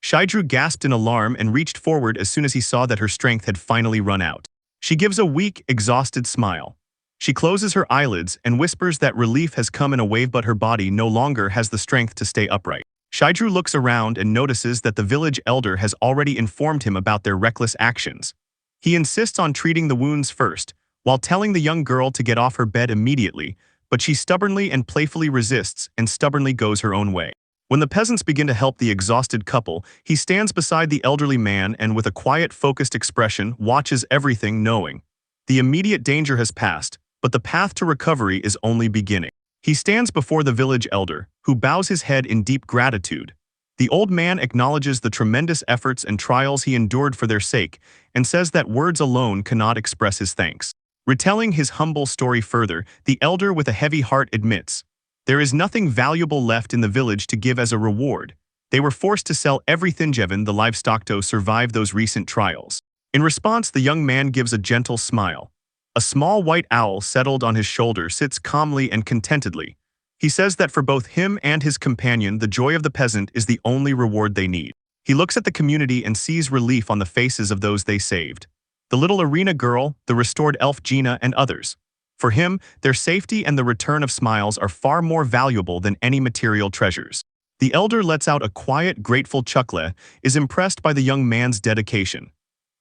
Shaidru gasped in alarm and reached forward as soon as he saw that her strength had finally run out. She gives a weak, exhausted smile. She closes her eyelids and whispers that relief has come in a wave, but her body no longer has the strength to stay upright. Shaidru looks around and notices that the village elder has already informed him about their reckless actions. He insists on treating the wounds first, while telling the young girl to get off her bed immediately, but she stubbornly and playfully resists and stubbornly goes her own way. When the peasants begin to help the exhausted couple, he stands beside the elderly man and with a quiet, focused expression watches everything, knowing the immediate danger has passed, but the path to recovery is only beginning. He stands before the village elder, who bows his head in deep gratitude. The old man acknowledges the tremendous efforts and trials he endured for their sake, and says that words alone cannot express his thanks. Retelling his humble story further, the elder with a heavy heart admits, "There is nothing valuable left in the village to give as a reward. They were forced to sell everything, Jevin, the livestock, to survive those recent trials." In response, the young man gives a gentle smile. A small white owl settled on his shoulder sits calmly and contentedly. He says that for both him and his companion, the joy of the peasant is the only reward they need. He looks at the community and sees relief on the faces of those they saved. The little arena girl, the restored elf Gina, and others. For him, their safety and the return of smiles are far more valuable than any material treasures. The elder lets out a quiet, grateful chuckle, is impressed by the young man's dedication.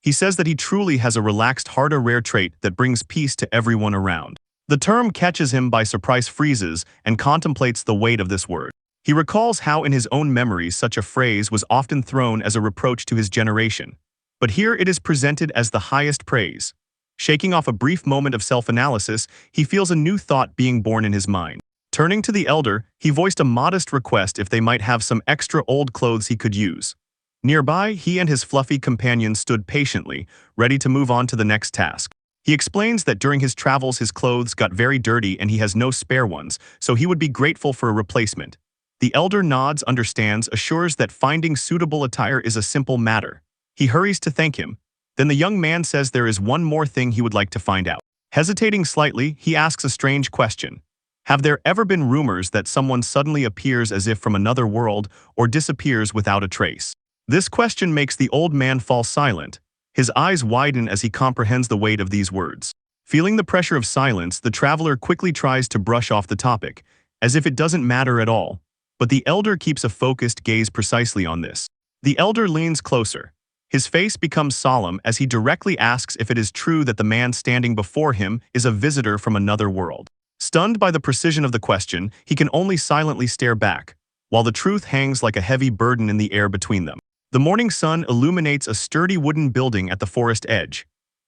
He says that he truly has a relaxed heart, a rare trait that brings peace to everyone around. The term catches him by surprise, freezes, and contemplates the weight of this word. He recalls how in his own memories such a phrase was often thrown as a reproach to his generation. But here it is presented as the highest praise. Shaking off a brief moment of self-analysis, he feels a new thought being born in his mind. Turning to the elder, he voiced a modest request if they might have some extra old clothes he could use. Nearby, he and his fluffy companion stood patiently, ready to move on to the next task. He explains that during his travels his clothes got very dirty and he has no spare ones, so he would be grateful for a replacement. The elder nods, understands, assures that finding suitable attire is a simple matter. He hurries to thank him. Then the young man says there is one more thing he would like to find out. Hesitating slightly, he asks a strange question. Have there ever been rumors that someone suddenly appears as if from another world or disappears without a trace? This question makes the old man fall silent. His eyes widen as he comprehends the weight of these words. Feeling the pressure of silence, the traveler quickly tries to brush off the topic, as if it doesn't matter at all. But the elder keeps a focused gaze precisely on this. The elder leans closer. His face becomes solemn as he directly asks if it is true that the man standing before him is a visitor from another world. Stunned by the precision of the question, he can only silently stare back, while the truth hangs like a heavy burden in the air between them. The morning sun illuminates a sturdy wooden building at the forest edge.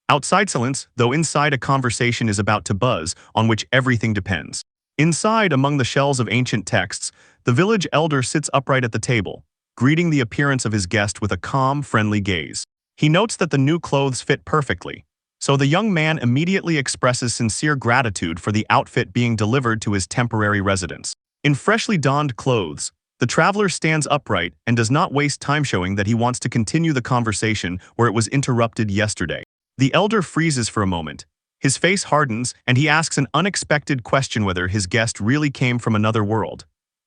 Outside silence, though inside a conversation is about to buzz, on which everything depends. Inside, among the shelves of ancient texts, the village elder sits upright at the table, greeting the appearance of his guest with a calm, friendly gaze. He notes that the new clothes fit perfectly, so the young man immediately expresses sincere gratitude for the outfit being delivered to his temporary residence. In freshly donned clothes, the traveler stands upright and does not waste time showing that he wants to continue the conversation where it was interrupted yesterday. The elder freezes for a moment. His face hardens, and he asks an unexpected question whether his guest really came from another world.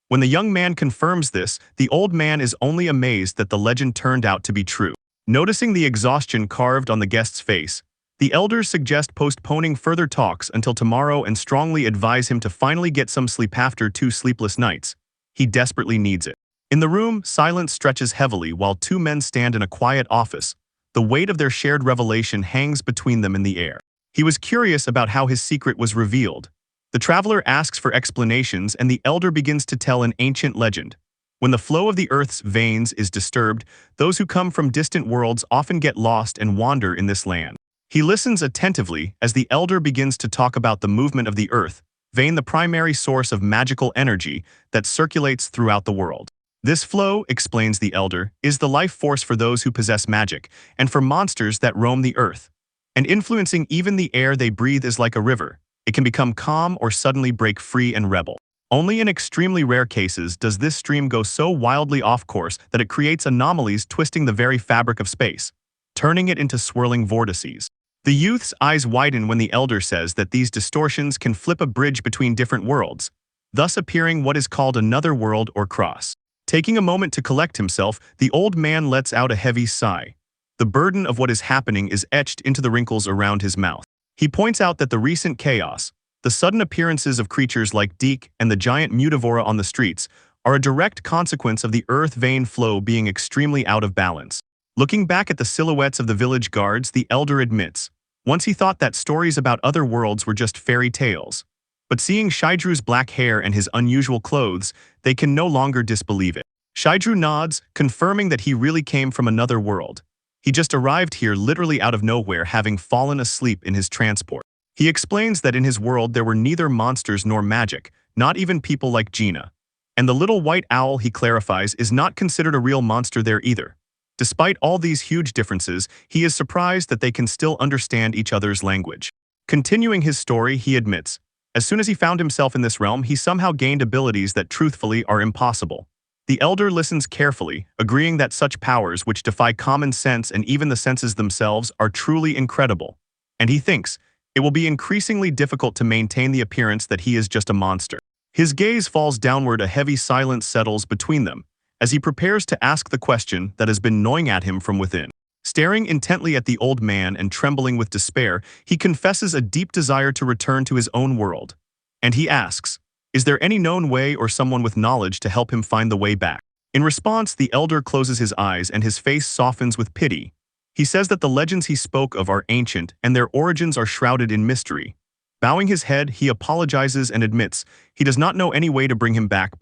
When the young man confirms this, the old man is only amazed that the legend turned out to be true. Noticing the exhaustion carved on the guest's face, the elders suggest postponing further talks until tomorrow and strongly advise him to finally get some sleep after 2 sleepless nights. He desperately needs it. In the room, silence stretches heavily while 2 men stand in a quiet office. The weight of their shared revelation hangs between them in the air. He was curious about how his secret was revealed. The traveler asks for explanations, and the elder begins to tell an ancient legend. When the flow of the earth's veins is disturbed, those who come from distant worlds often get lost and wander in this land. He listens attentively as the elder begins to talk about the movement of the earth vein, the primary source of magical energy that circulates throughout the world. This flow, explains the elder, is the life force for those who possess magic, and for monsters that roam the earth. And influencing even the air they breathe is like a river. It can become calm or suddenly break free and rebel. Only in extremely rare cases does this stream go so wildly off course that it creates anomalies twisting the very fabric of space, turning it into swirling vortices. The youth's eyes widen when the elder says that these distortions can flip a bridge between different worlds, thus appearing what is called another world or cross. Taking a moment to collect himself, the old man lets out a heavy sigh. The burden of what is happening is etched into the wrinkles around his mouth. He points out that the recent chaos, the sudden appearances of creatures like Deke and the giant Mutavora on the streets, are a direct consequence of the earth vein flow being extremely out of balance. Looking back at the silhouettes of the village guards, the elder admits, once he thought that stories about other worlds were just fairy tales. But seeing Shaidru's black hair and his unusual clothes, they can no longer disbelieve it. Shaidru nods, confirming that he really came from another world. He just arrived here literally out of nowhere, having fallen asleep in his transport. He explains that in his world there were neither monsters nor magic, not even people like Gina. And the little white owl, he clarifies, is not considered a real monster there either. Despite all these huge differences, he is surprised that they can still understand each other's language. Continuing his story, he admits, as soon as he found himself in this realm, he somehow gained abilities that truthfully are impossible. The elder listens carefully, agreeing that such powers which defy common sense and even the senses themselves are truly incredible. And he thinks, it will be increasingly difficult to maintain the appearance that he is just a monster. His gaze falls downward, a heavy silence settles between them, as he prepares to ask the question that has been gnawing at him from within. Staring intently at the old man and trembling with despair, he confesses a deep desire to return to his own world. And he asks, is there any known way or someone with knowledge to help him find the way back? In response, the elder closes his eyes and his face softens with pity. He says that the legends he spoke of are ancient and their origins are shrouded in mystery. Bowing his head, he apologizes and admits he does not know any way to bring him back,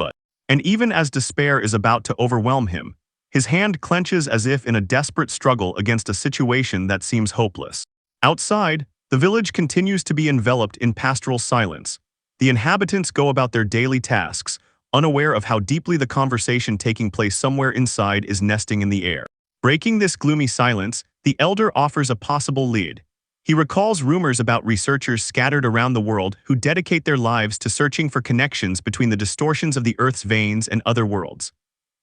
and even as despair is about to overwhelm him, his hand clenches as if in a desperate struggle against a situation that seems hopeless. Outside, the village continues to be enveloped in pastoral silence. The inhabitants go about their daily tasks, unaware of how deeply the conversation taking place somewhere inside is nesting in the air. Breaking this gloomy silence, the elder offers a possible lead. He recalls rumors about researchers scattered around the world who dedicate their lives to searching for connections between the distortions of the Earth's veins and other worlds.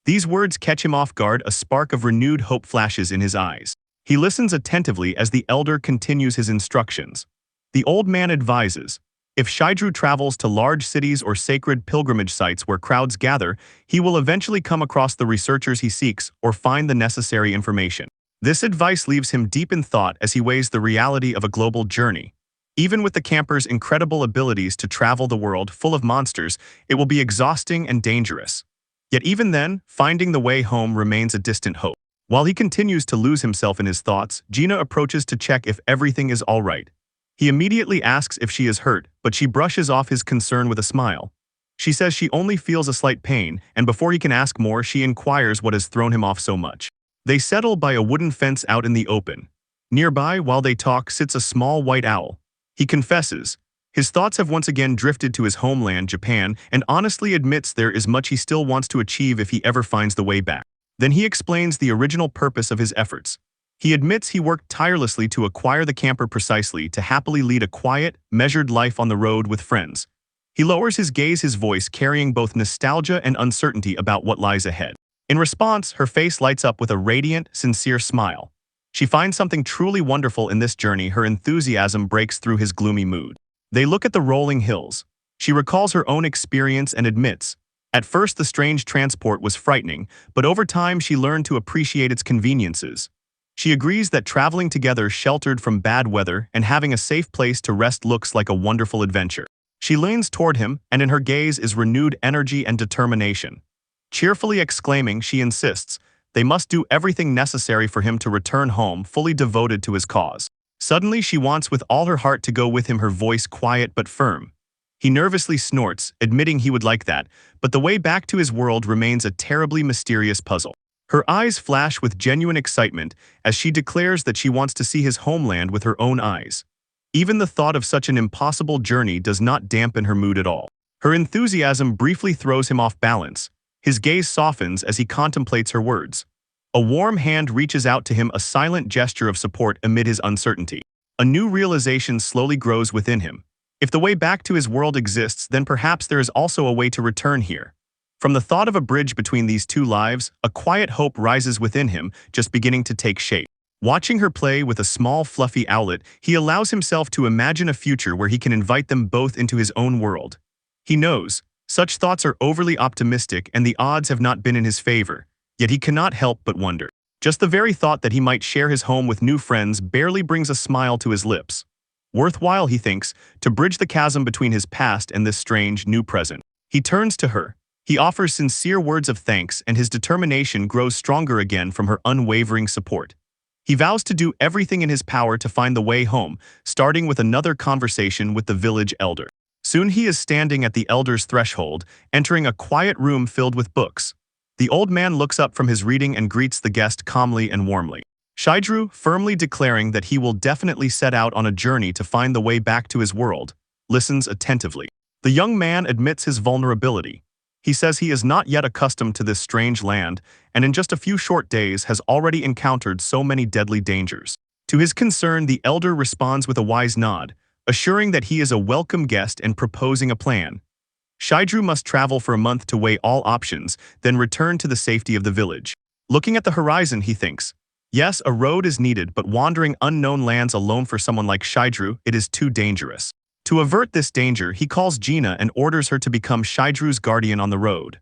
These words catch him off guard, a spark of renewed hope flashes in his eyes. He listens attentively as the elder continues his instructions. The old man advises, If Shaidru travels to large cities or sacred pilgrimage sites where crowds gather, he will eventually come across the researchers he seeks or find the necessary information. This advice leaves him deep in thought as he weighs the reality of a global journey. Even with the camper's incredible abilities to travel the world full of monsters, it will be exhausting and dangerous. Yet even then, finding the way home remains a distant hope. While he continues to lose himself in his thoughts, Gina approaches to check if everything is all right. He immediately asks if she is hurt, but she brushes off his concern with a smile. She says she only feels a slight pain, and before he can ask more, she inquires what has thrown him off so much. They settle by a wooden fence out in the open. Nearby, while they talk, sits a small white owl. He confesses. His thoughts have once again drifted to his homeland, Japan, and honestly admits there is much he still wants to achieve if he ever finds the way back. Then he explains the original purpose of his efforts. He admits he worked tirelessly to acquire the camper precisely to happily lead a quiet, measured life on the road with friends. He lowers his gaze, his voice carrying both nostalgia and uncertainty about what lies ahead. In response, her face lights up with a radiant, sincere smile. She finds something truly wonderful in this journey. Her enthusiasm breaks through his gloomy mood. They look at the rolling hills. She recalls her own experience and admits, at first the strange transport was frightening, but over time she learned to appreciate its conveniences. She agrees that traveling together, sheltered from bad weather and having a safe place to rest, looks like a wonderful adventure. She leans toward him, and in her gaze is renewed energy and determination. Cheerfully exclaiming, she insists, they must do everything necessary for him to return home, fully devoted to his cause. Suddenly she wants with all her heart to go with him, her voice quiet but firm. He nervously snorts, admitting he would like that, but the way back to his world remains a terribly mysterious puzzle. Her eyes flash with genuine excitement as she declares that she wants to see his homeland with her own eyes. Even the thought of such an impossible journey does not dampen her mood at all. Her enthusiasm briefly throws him off balance. His gaze softens as he contemplates her words. A warm hand reaches out to him, a silent gesture of support amid his uncertainty. A new realization slowly grows within him. If the way back to his world exists, then perhaps there is also a way to return here. From the thought of a bridge between these two lives, a quiet hope rises within him, just beginning to take shape. Watching her play with a small fluffy owlet, he allows himself to imagine a future where he can invite them both into his own world. He knows, such thoughts are overly optimistic and the odds have not been in his favor, yet he cannot help but wonder. Just the very thought that he might share his home with new friends barely brings a smile to his lips. Worthwhile, he thinks, to bridge the chasm between his past and this strange, new present. He turns to her. He offers sincere words of thanks, and his determination grows stronger again from her unwavering support. He vows to do everything in his power to find the way home, starting with another conversation with the village elder. Soon he is standing at the elder's threshold, entering a quiet room filled with books. The old man looks up from his reading and greets the guest calmly and warmly. Shaidru, firmly declaring that he will definitely set out on a journey to find the way back to his world, listens attentively. The young man admits his vulnerability. He says he is not yet accustomed to this strange land, and in just a few short days has already encountered so many deadly dangers. To his concern, the elder responds with a wise nod, assuring that he is a welcome guest and proposing a plan. Shaidru must travel for a month to weigh all options, then return to the safety of the village. Looking at the horizon, he thinks, yes, a road is needed, but wandering unknown lands alone for someone like Shaidru, it is too dangerous. To avert this danger, he calls Gina and orders her to become Shaidru's guardian on the road.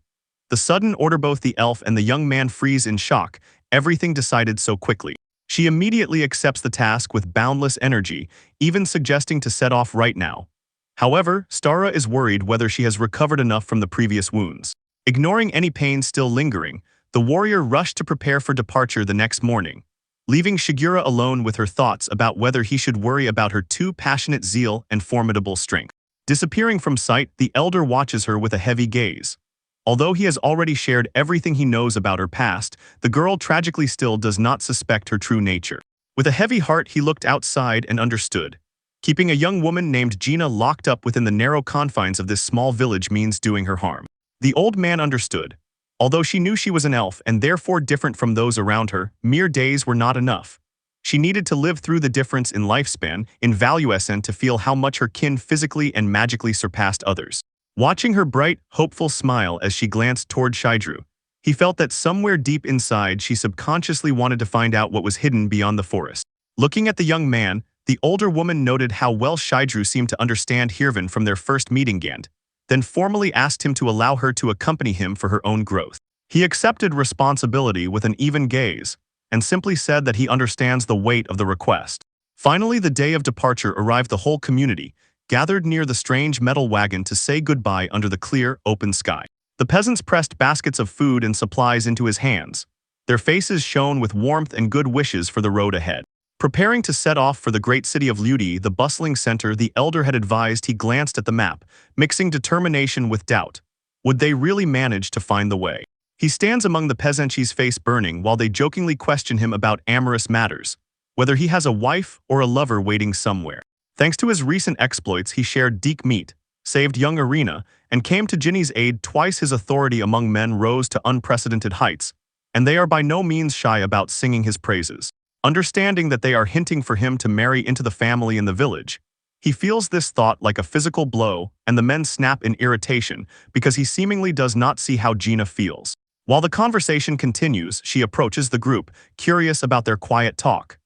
The sudden order both the elf and the young man freeze in shock, everything decided so quickly. She immediately accepts the task with boundless energy, even suggesting to set off right now. However, Stara is worried whether she has recovered enough from the previous wounds. Ignoring any pain still lingering, the warrior rushed to prepare for departure the next morning, leaving Shigura alone with her thoughts about whether he should worry about her too passionate zeal and formidable strength. Disappearing from sight, the elder watches her with a heavy gaze. Although he has already shared everything he knows about her past, the girl tragically still does not suspect her true nature. With a heavy heart, he looked outside and understood. Keeping a young woman named Gina locked up within the narrow confines of this small village means doing her harm. The old man understood. Although she knew she was an elf and therefore different from those around her, mere days were not enough. She needed to live through the difference in lifespan, in valuation, to feel how much her kin physically and magically surpassed others. Watching her bright, hopeful smile as she glanced toward Shaidru, he felt that somewhere deep inside she subconsciously wanted to find out what was hidden beyond the forest. Looking at the young man, The older woman noted how well Shidru seemed to understand Hirvan from their first meeting Gand, then formally asked him to allow her to accompany him for her own growth. He accepted responsibility with an even gaze, and simply said that he understands the weight of the request. Finally, the day of departure arrived. The whole community gathered near the strange metal wagon to say goodbye under the clear, open sky. The peasants pressed baskets of food and supplies into his hands. Their faces shone with warmth and good wishes for the road ahead. Preparing to set off for the great city of Ludi, the bustling center the elder had advised. He glanced at the map, mixing determination with doubt. Would they really manage to find the way? He stands among the peasant's face burning while they jokingly question him about amorous matters, whether he has a wife or a lover waiting somewhere. Thanks to his recent exploits, he shared Deke meat, saved young Arena, and came to Ginny's aid twice. His authority among men rose to unprecedented heights, and they are by no means shy about singing his praises. Understanding that they are hinting for him to marry into the family in the village, he feels this thought like a physical blow, and the men snap in irritation because he seemingly does not see how Gina feels. While the conversation continues, she approaches the group, curious about their quiet talk.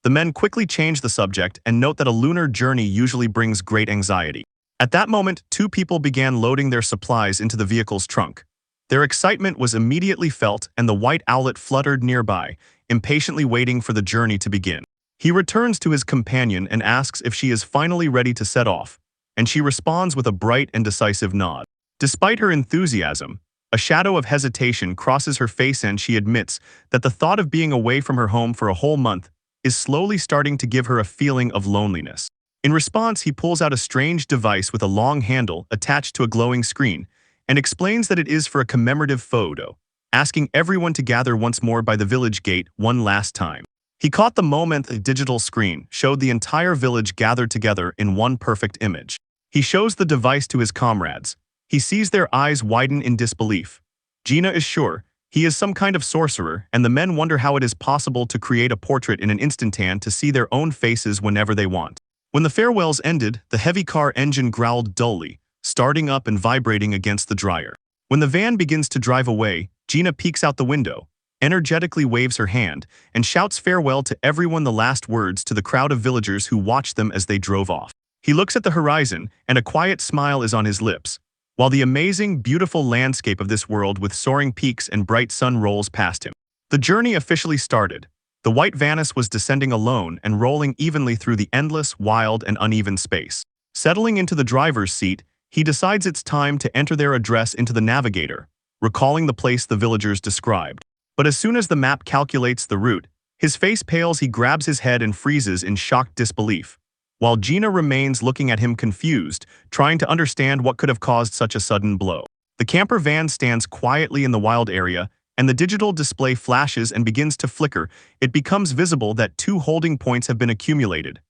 The men quickly change the subject and note that a lunar journey usually brings great anxiety. At that moment, two people began loading their supplies into the vehicle's trunk. Their excitement was immediately felt, and the white owlet fluttered nearby, impatiently waiting for the journey to begin. He returns to his companion and asks if she is finally ready to set off, and she responds with a bright and decisive nod. Despite her enthusiasm, a shadow of hesitation crosses her face, and she admits that the thought of being away from her home for a whole month is slowly starting to give her a feeling of loneliness. In response, he pulls out a strange device with a long handle attached to a glowing screen and explains that it is for a commemorative photo, asking everyone to gather once more by the village gate one last time. He caught the moment the digital screen showed the entire village gathered together in one perfect image. He shows the device to his comrades. He sees their eyes widen in disbelief. Gina is sure he is some kind of sorcerer, and the men wonder how it is possible to create a portrait in an instantan to see their own faces whenever they want. When the farewells ended, the heavy car engine growled dully, starting up and vibrating against the dryer. When the van begins to drive away, Gina peeks out the window, energetically waves her hand, and shouts farewell to everyone, the last words to the crowd of villagers who watched them as they drove off. He looks at the horizon, and a quiet smile is on his lips, while the amazing, beautiful landscape of this world with soaring peaks and bright sun rolls past him. The journey officially started. The white Vanus was descending alone and rolling evenly through the endless, wild, and uneven space. Settling into the driver's seat, he decides it's time to enter their address into the navigator, recalling the place the villagers described. But as soon as the map calculates the route, his face pales. He grabs his head and freezes in shocked disbelief, while Gina remains looking at him confused, trying to understand what could have caused such a sudden blow. The camper van stands quietly in the wild area, and the digital display flashes and begins to flicker. It becomes visible that 2 holding points have been accumulated.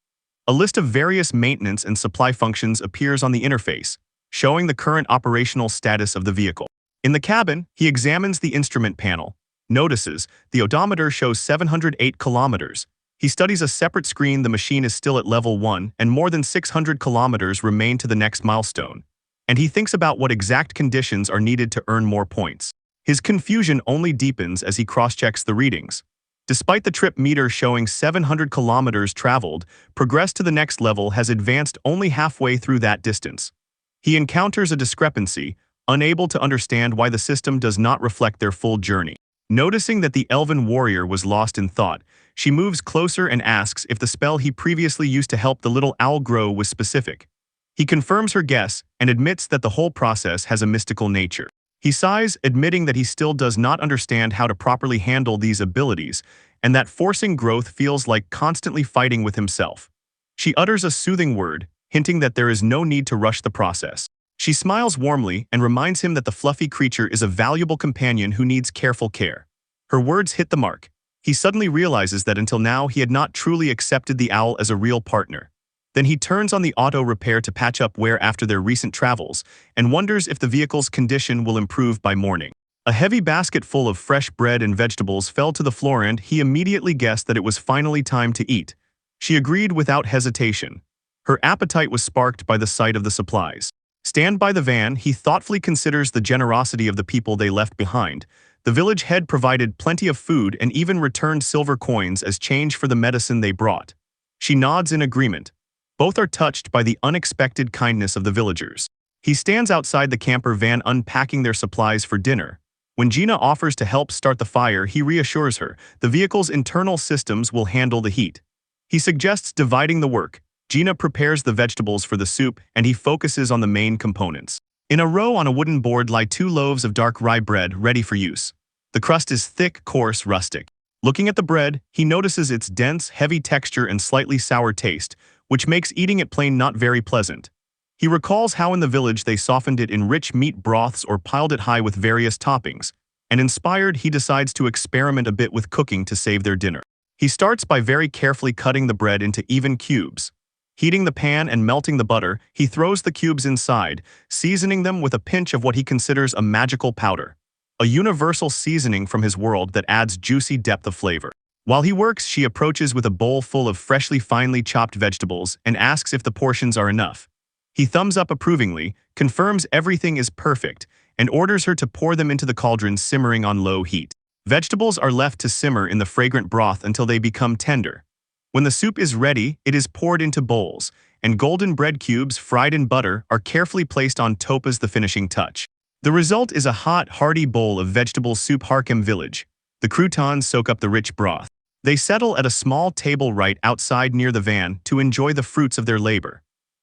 A list of various maintenance and supply functions appears on the interface, showing the current operational status of the vehicle. In the cabin, he examines the instrument panel, notices the odometer shows 708 kilometers. He studies a separate screen. The machine is still at level 1, and more than 600 kilometers remain to the next milestone. And he thinks about what exact conditions are needed to earn more points. His confusion only deepens as he cross-checks the readings. Despite the trip meter showing 700 kilometers traveled, progress to the next level has advanced only halfway through that distance. He encounters a discrepancy, unable to understand why the system does not reflect their full journey. Noticing that the elven warrior was lost in thought, she moves closer and asks if the spell he previously used to help the little owl grow was specific. He confirms her guess and admits that the whole process has a mystical nature. He sighs, admitting that he still does not understand how to properly handle these abilities, and that forcing growth feels like constantly fighting with himself. She utters a soothing word, hinting that there is no need to rush the process. She smiles warmly and reminds him that the fluffy creature is a valuable companion who needs careful care. Her words hit the mark. He suddenly realizes that until now he had not truly accepted the owl as a real partner. Then he turns on the auto repair to patch up wear after their recent travels, and wonders if the vehicle's condition will improve by morning. A heavy basket full of fresh bread and vegetables fell to the floor, and he immediately guessed that it was finally time to eat. She agreed without hesitation. Her appetite was sparked by the sight of the supplies. Stand by the van, he thoughtfully considers the generosity of the people they left behind. The village head provided plenty of food and even returned silver coins as change for the medicine they brought. She nods in agreement. Both are touched by the unexpected kindness of the villagers. He stands outside the camper van unpacking their supplies for dinner. When Gina offers to help start the fire, he reassures her the vehicle's internal systems will handle the heat. He suggests dividing the work. Gina prepares the vegetables for the soup, and he focuses on the main components. In a row on a wooden board lie 2 loaves of dark rye bread ready for use. The crust is thick, coarse, rustic. Looking at the bread, he notices its dense, heavy texture and slightly sour taste, which makes eating it plain not very pleasant. He recalls how in the village they softened it in rich meat broths or piled it high with various toppings, and inspired, he decides to experiment a bit with cooking to save their dinner. He starts by very carefully cutting the bread into even cubes. Heating the pan and melting the butter, he throws the cubes inside, seasoning them with a pinch of what he considers a magical powder, a universal seasoning from his world that adds juicy depth of flavor. While he works, she approaches with a bowl full of freshly finely chopped vegetables and asks if the portions are enough. He thumbs up approvingly, confirms everything is perfect, and orders her to pour them into the cauldron simmering on low heat. Vegetables are left to simmer in the fragrant broth until they become tender. When the soup is ready, it is poured into bowls, and golden bread cubes fried in butter are carefully placed on top as the finishing touch. The result is a hot, hearty bowl of vegetable soup. Harkem village. The croutons soak up the rich broth. They settle at a small table right outside near the van to enjoy the fruits of their labor.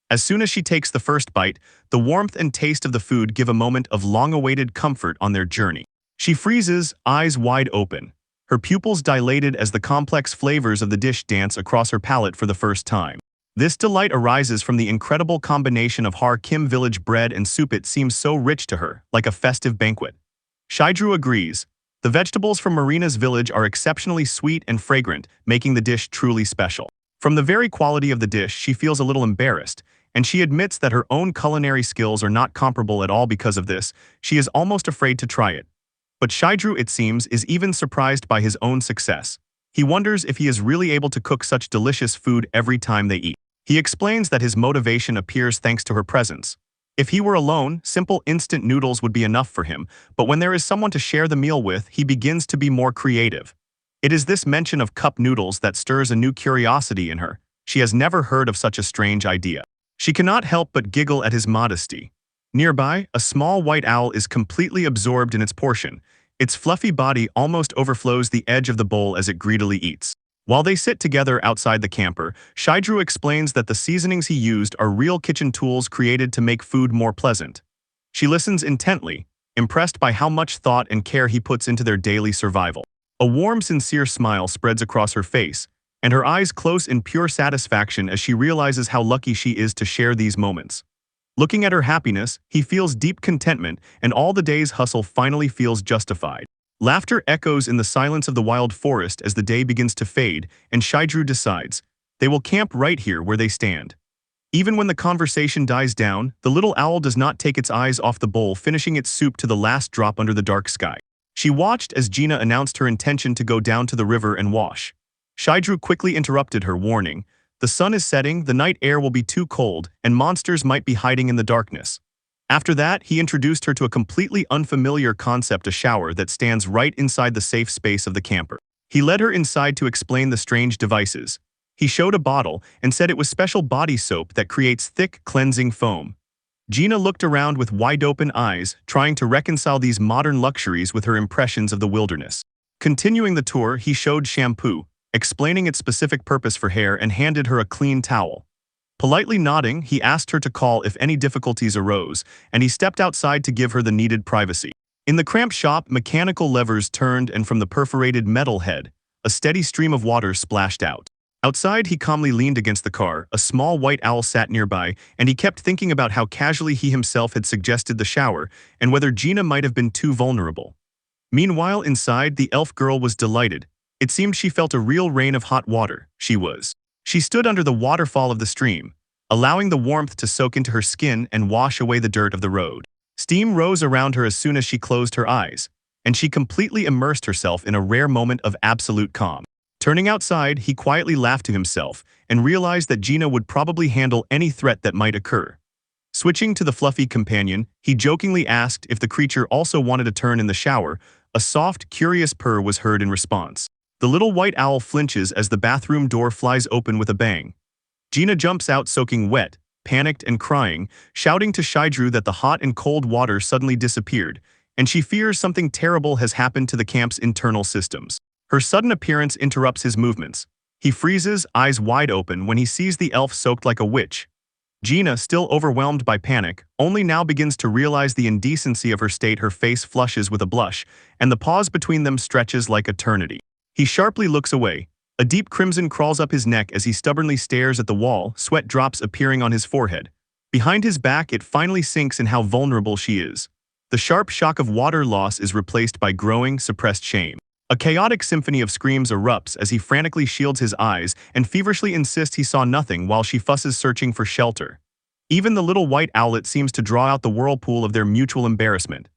As soon as she takes the first bite, the warmth and taste of the food give a moment of long-awaited comfort on their journey. She freezes, eyes wide open, her pupils dilated as the complex flavors of the dish dance across her palate for the first time. This delight arises from the incredible combination of Harkem village bread and soup. It seems so rich to her, like a festive banquet. Shaidru agrees. The vegetables from Marina's village are exceptionally sweet and fragrant, making the dish truly special. From the very quality of the dish, she feels a little embarrassed, and she admits that her own culinary skills are not comparable at all. Because of this, she is almost afraid to try it. But Shaidru, it seems, is even surprised by his own success. He wonders if he is really able to cook such delicious food every time they eat. He explains that his motivation appears thanks to her presence. If he were alone, simple instant noodles would be enough for him, but when there is someone to share the meal with, he begins to be more creative. It is this mention of cup noodles that stirs a new curiosity in her. She has never heard of such a strange idea. She cannot help but giggle at his modesty. Nearby, a small white owl is completely absorbed in its portion. Its fluffy body almost overflows the edge of the bowl as it greedily eats. While they sit together outside the camper, Shaidru explains that the seasonings he used are real kitchen tools created to make food more pleasant. She listens intently, impressed by how much thought and care he puts into their daily survival. A warm, sincere smile spreads across her face, and her eyes close in pure satisfaction as she realizes how lucky she is to share these moments. Looking at her happiness, he feels deep contentment, and all the day's hustle finally feels justified. Laughter echoes in the silence of the wild forest as the day begins to fade, and Shaidru decides they will camp right here where they stand. Even when the conversation dies down, the little owl does not take its eyes off the bowl, finishing its soup to the last drop under the dark sky. She watched as Gina announced her intention to go down to the river and wash. Shaidru quickly interrupted her, warning, "The sun is setting, the night air will be too cold, and monsters might be hiding in the darkness." After that, he introduced her to a completely unfamiliar concept, a shower that stands right inside the safe space of the camper. He led her inside to explain the strange devices. He showed a bottle and said it was special body soap that creates thick, cleansing foam. Gina looked around with wide-open eyes, trying to reconcile these modern luxuries with her impressions of the wilderness. Continuing the tour, he showed shampoo, explaining its specific purpose for hair, and handed her a clean towel. Politely nodding, he asked her to call if any difficulties arose, and he stepped outside to give her the needed privacy. In the cramped shop, mechanical levers turned, and from the perforated metal head, a steady stream of water splashed out. Outside, he calmly leaned against the car. A small white owl sat nearby, and he kept thinking about how casually he himself had suggested the shower, and whether Gina might have been too vulnerable. Meanwhile, inside, the elf girl was delighted. It seemed she felt a real rain of hot water. She stood under the waterfall of the stream, allowing the warmth to soak into her skin and wash away the dirt of the road. Steam rose around her as soon as she closed her eyes, and she completely immersed herself in a rare moment of absolute calm. Turning outside, he quietly laughed to himself and realized that Gina would probably handle any threat that might occur. Switching to the fluffy companion, he jokingly asked if the creature also wanted a turn in the shower. A soft, curious purr was heard in response. The little white owl flinches as the bathroom door flies open with a bang. Gina jumps out soaking wet, panicked and crying, shouting to Shidru that the hot and cold water suddenly disappeared, and she fears something terrible has happened to the camp's internal systems. Her sudden appearance interrupts his movements. He freezes, eyes wide open, when he sees the elf soaked like a witch. Gina, still overwhelmed by panic, only now begins to realize the indecency of her state. Her face flushes with a blush, and the pause between them stretches like eternity. He sharply looks away. A deep crimson crawls up his neck as he stubbornly stares at the wall, sweat drops appearing on his forehead. Behind his back, it finally sinks in how vulnerable she is. The sharp shock of water loss is replaced by growing, suppressed shame. A chaotic symphony of screams erupts as he frantically shields his eyes and feverishly insists he saw nothing while she fusses searching for shelter. Even the little white owlet seems to draw out the whirlpool of their mutual embarrassment.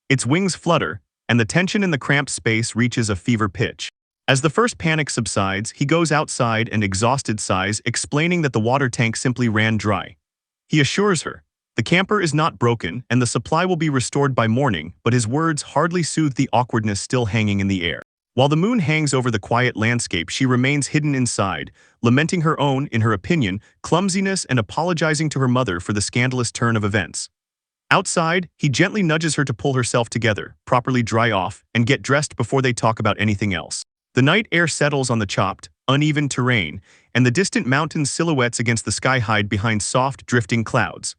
Its wings flutter, and the tension in the cramped space reaches a fever pitch. As the first panic subsides, he goes outside and exhausted sighs, explaining that the water tank simply ran dry. He assures her the camper is not broken and the supply will be restored by morning, but his words hardly soothe the awkwardness still hanging in the air. While the moon hangs over the quiet landscape, she remains hidden inside, lamenting her own, in her opinion, clumsiness and apologizing to her mother for the scandalous turn of events. Outside, he gently nudges her to pull herself together, properly dry off, and get dressed before they talk about anything else. The night air settles on the chopped, uneven terrain, and the distant mountain silhouettes against the sky hide behind soft, drifting clouds.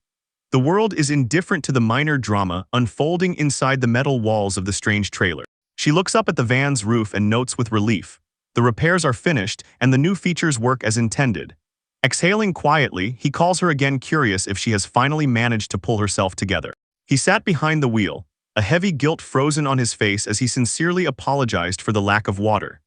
The world is indifferent to the minor drama unfolding inside the metal walls of the strange trailer. She looks up at the van's roof and notes with relief. The repairs are finished, and the new features work as intended. Exhaling quietly, he calls her again, curious if she has finally managed to pull herself together. He sat behind the wheel, a heavy guilt frozen on his face as he sincerely apologized for the lack of water.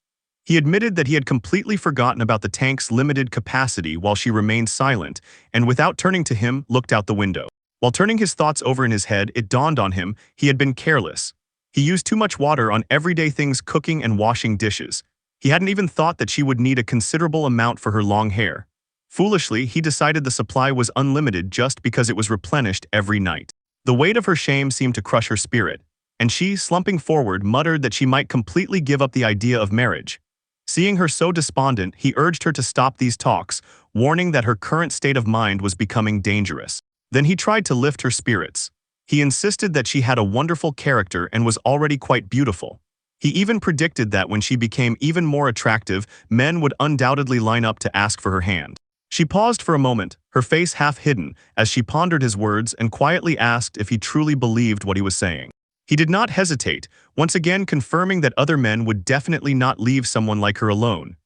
He admitted that he had completely forgotten about the tank's limited capacity while she remained silent, and without turning to him, looked out the window. While turning his thoughts over in his head, it dawned on him he had been careless. He used too much water on everyday things, cooking and washing dishes. He hadn't even thought that she would need a considerable amount for her long hair. Foolishly, he decided the supply was unlimited just because it was replenished every night. The weight of her shame seemed to crush her spirit, and she, slumping forward, muttered that she might completely give up the idea of marriage. Seeing her so despondent, he urged her to stop these talks, warning that her current state of mind was becoming dangerous. Then he tried to lift her spirits. He insisted that she had a wonderful character and was already quite beautiful. He even predicted that when she became even more attractive, men would undoubtedly line up to ask for her hand. She paused for a moment, her face half hidden, as she pondered his words and quietly asked if he truly believed what he was saying. He did not hesitate, once again confirming that other men would definitely not leave someone like her alone.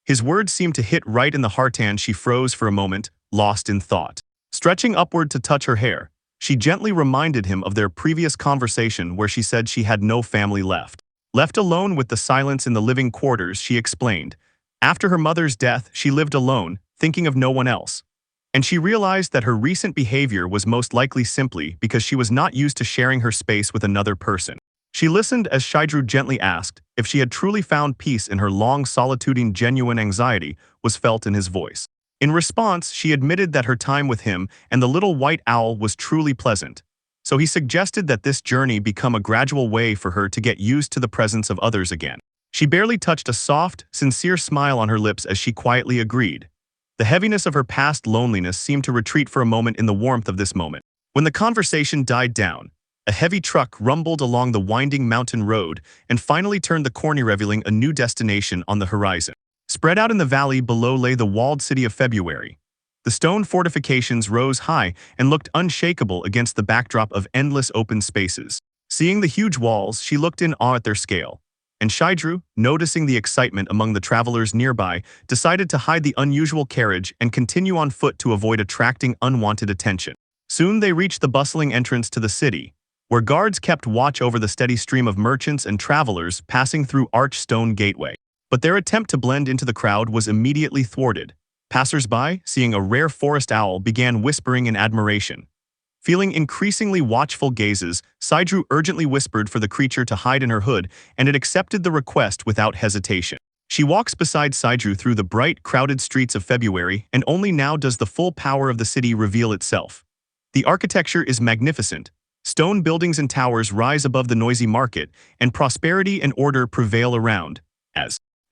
His words seemed to hit right in the heart, and she froze for a moment, lost in thought. Stretching upward to touch her hair, she gently reminded him of their previous conversation where she said she had no family left. Left alone with the silence in the living quarters, she explained. After her mother's death, she lived alone, thinking of no one else. And she realized that her recent behavior was most likely simply because she was not used to sharing her space with another person. She listened as Shidru gently asked if she had truly found peace in her long solitude, and genuine anxiety was felt in his voice. In response, she admitted that her time with him and the little white owl was truly pleasant. So he suggested that this journey become a gradual way for her to get used to the presence of others again. She barely touched a soft, sincere smile on her lips as she quietly agreed. The heaviness of her past loneliness seemed to retreat for a moment in the warmth of this moment. When the conversation died down, a heavy truck rumbled along the winding mountain road and finally turned the corner, revealing a new destination on the horizon. Spread out in the valley below lay the walled city of February. The stone fortifications rose high and looked unshakable against the backdrop of endless open spaces. Seeing the huge walls, she looked in awe at their scale. And Shidru, noticing the excitement among the travelers nearby, decided to hide the unusual carriage and continue on foot to avoid attracting unwanted attention. Soon they reached the bustling entrance to the city, where guards kept watch over the steady stream of merchants and travelers passing through arched stone gateway. But their attempt to blend into the crowd was immediately thwarted. Passers-by, seeing a rare forest owl, began whispering in admiration. Feeling increasingly watchful gazes, Shidru urgently whispered for the creature to hide in her hood, and it accepted the request without hesitation. She walks beside Shidru through the bright, crowded streets of February, and only now does the full power of the city reveal itself. The architecture is magnificent. Stone buildings and towers rise above the noisy market, and prosperity and order prevail around.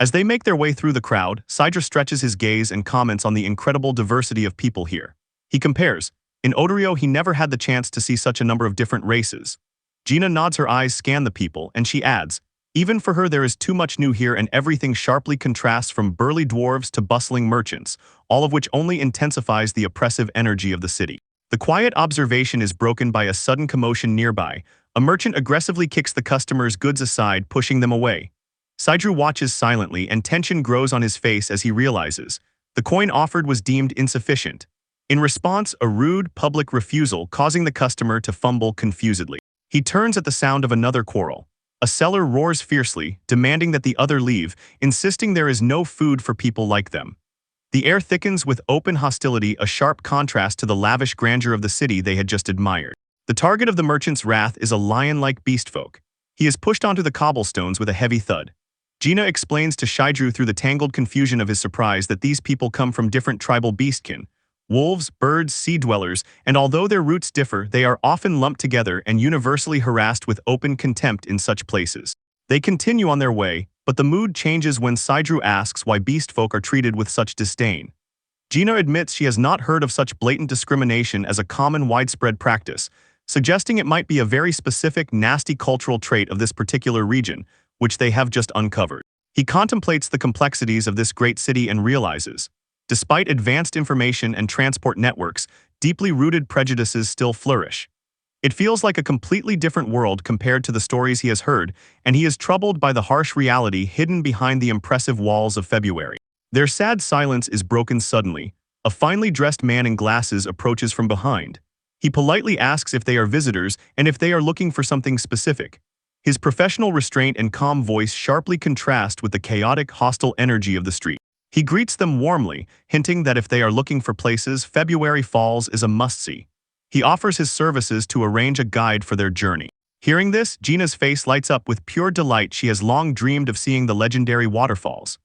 As they make their way through the crowd, Sidra stretches his gaze and comments on the incredible diversity of people here. He compares, in Odorio he never had the chance to see such a number of different races. Gina nods, her eyes scan the people, and she adds, even for her there is too much new here, and everything sharply contrasts from burly dwarves to bustling merchants, all of which only intensifies the oppressive energy of the city. The quiet observation is broken by a sudden commotion nearby. A merchant aggressively kicks the customer's goods aside, pushing them away. Sidru watches silently, and tension grows on his face as he realizes the coin offered was deemed insufficient. In response, a rude, public refusal causing the customer to fumble confusedly. He turns at the sound of another quarrel. A seller roars fiercely, demanding that the other leave, insisting there is no food for people like them. The air thickens with open hostility, a sharp contrast to the lavish grandeur of the city they had just admired. The target of the merchant's wrath is a lion-like beastfolk. He is pushed onto the cobblestones with a heavy thud. Gina explains to Shidru through the tangled confusion of his surprise that these people come from different tribal beastkin, wolves, birds, sea dwellers, and although their roots differ, they are often lumped together and universally harassed with open contempt in such places. They continue on their way, but the mood changes when Sidru asks why beastfolk are treated with such disdain. Gina admits she has not heard of such blatant discrimination as a common widespread practice, suggesting it might be a very specific, nasty cultural trait of this particular region, which they have just uncovered. He contemplates the complexities of this great city and realizes, despite advanced information and transport networks, deeply rooted prejudices still flourish. It feels like a completely different world compared to the stories he has heard, and he is troubled by the harsh reality hidden behind the impressive walls of February. Their sad silence is broken suddenly. A finely dressed man in glasses approaches from behind. He politely asks if they are visitors and if they are looking for something specific. His professional restraint and calm voice sharply contrast with the chaotic, hostile energy of the street. He greets them warmly, hinting that if they are looking for places, February Falls is a must-see. He offers his services to arrange a guide for their journey. Hearing this, Gina's face lights up with pure delight. She has long dreamed of seeing the legendary waterfalls.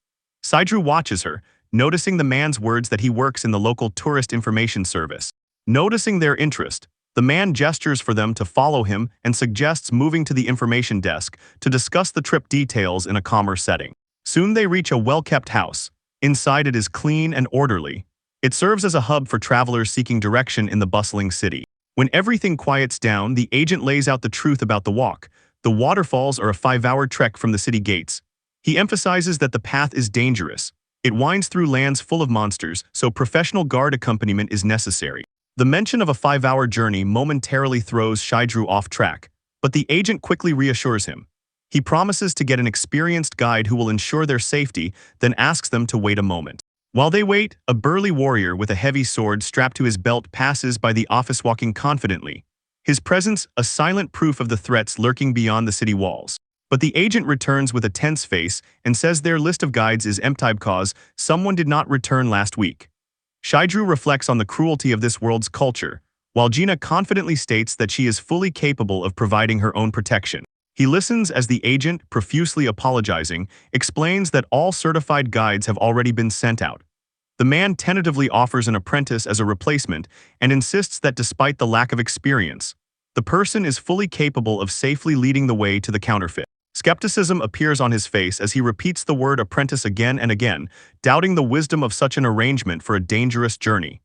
Sidru watches her, noticing the man's words that he works in the local tourist information service. Noticing their interest, the man gestures for them to follow him and suggests moving to the information desk to discuss the trip details in a calmer setting. Soon they reach a well-kept house. Inside it is clean and orderly. It serves as a hub for travelers seeking direction in the bustling city. When everything quiets down, the agent lays out the truth about the walk. The waterfalls are a 5-hour trek from the city gates. He emphasizes that the path is dangerous. It winds through lands full of monsters, so professional guard accompaniment is necessary. The mention of a 5-hour journey momentarily throws Shidru off track, but the agent quickly reassures him. He promises to get an experienced guide who will ensure their safety, then asks them to wait a moment. While they wait, a burly warrior with a heavy sword strapped to his belt passes by the office, walking confidently. His presence, a silent proof of the threats lurking beyond the city walls. But the agent returns with a tense face and says their list of guides is empty because someone did not return last week. Shidru reflects on the cruelty of this world's culture, while Gina confidently states that she is fully capable of providing her own protection. He listens as the agent, profusely apologizing, explains that all certified guides have already been sent out. The man tentatively offers an apprentice as a replacement and insists that despite the lack of experience, the person is fully capable of safely leading the way to the counterfeit. Skepticism appears on his face as he repeats the word apprentice again and again, doubting the wisdom of such an arrangement for a dangerous journey.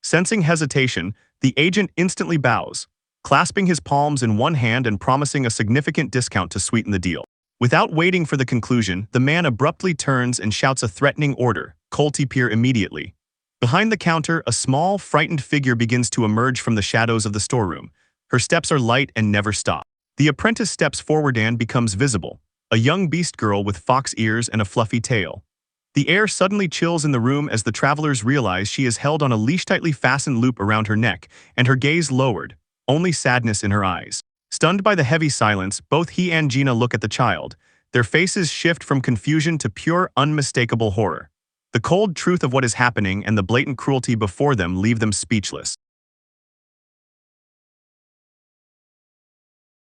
Sensing hesitation, the agent instantly bows, clasping his palms in one hand and promising a significant discount to sweeten the deal. Without waiting for the conclusion, the man abruptly turns and shouts a threatening order, "Kultipier immediately." Behind the counter, a small, frightened figure begins to emerge from the shadows of the storeroom. Her steps are light and never stop. The apprentice steps forward and becomes visible, a young beast girl with fox ears and a fluffy tail. The air suddenly chills in the room as the travelers realize she is held on a leash tightly fastened loop around her neck, and her gaze lowered, only sadness in her eyes. Stunned by the heavy silence, both he and Gina look at the child. Their faces shift from confusion to pure, unmistakable horror. The cold truth of what is happening and the blatant cruelty before them leave them speechless.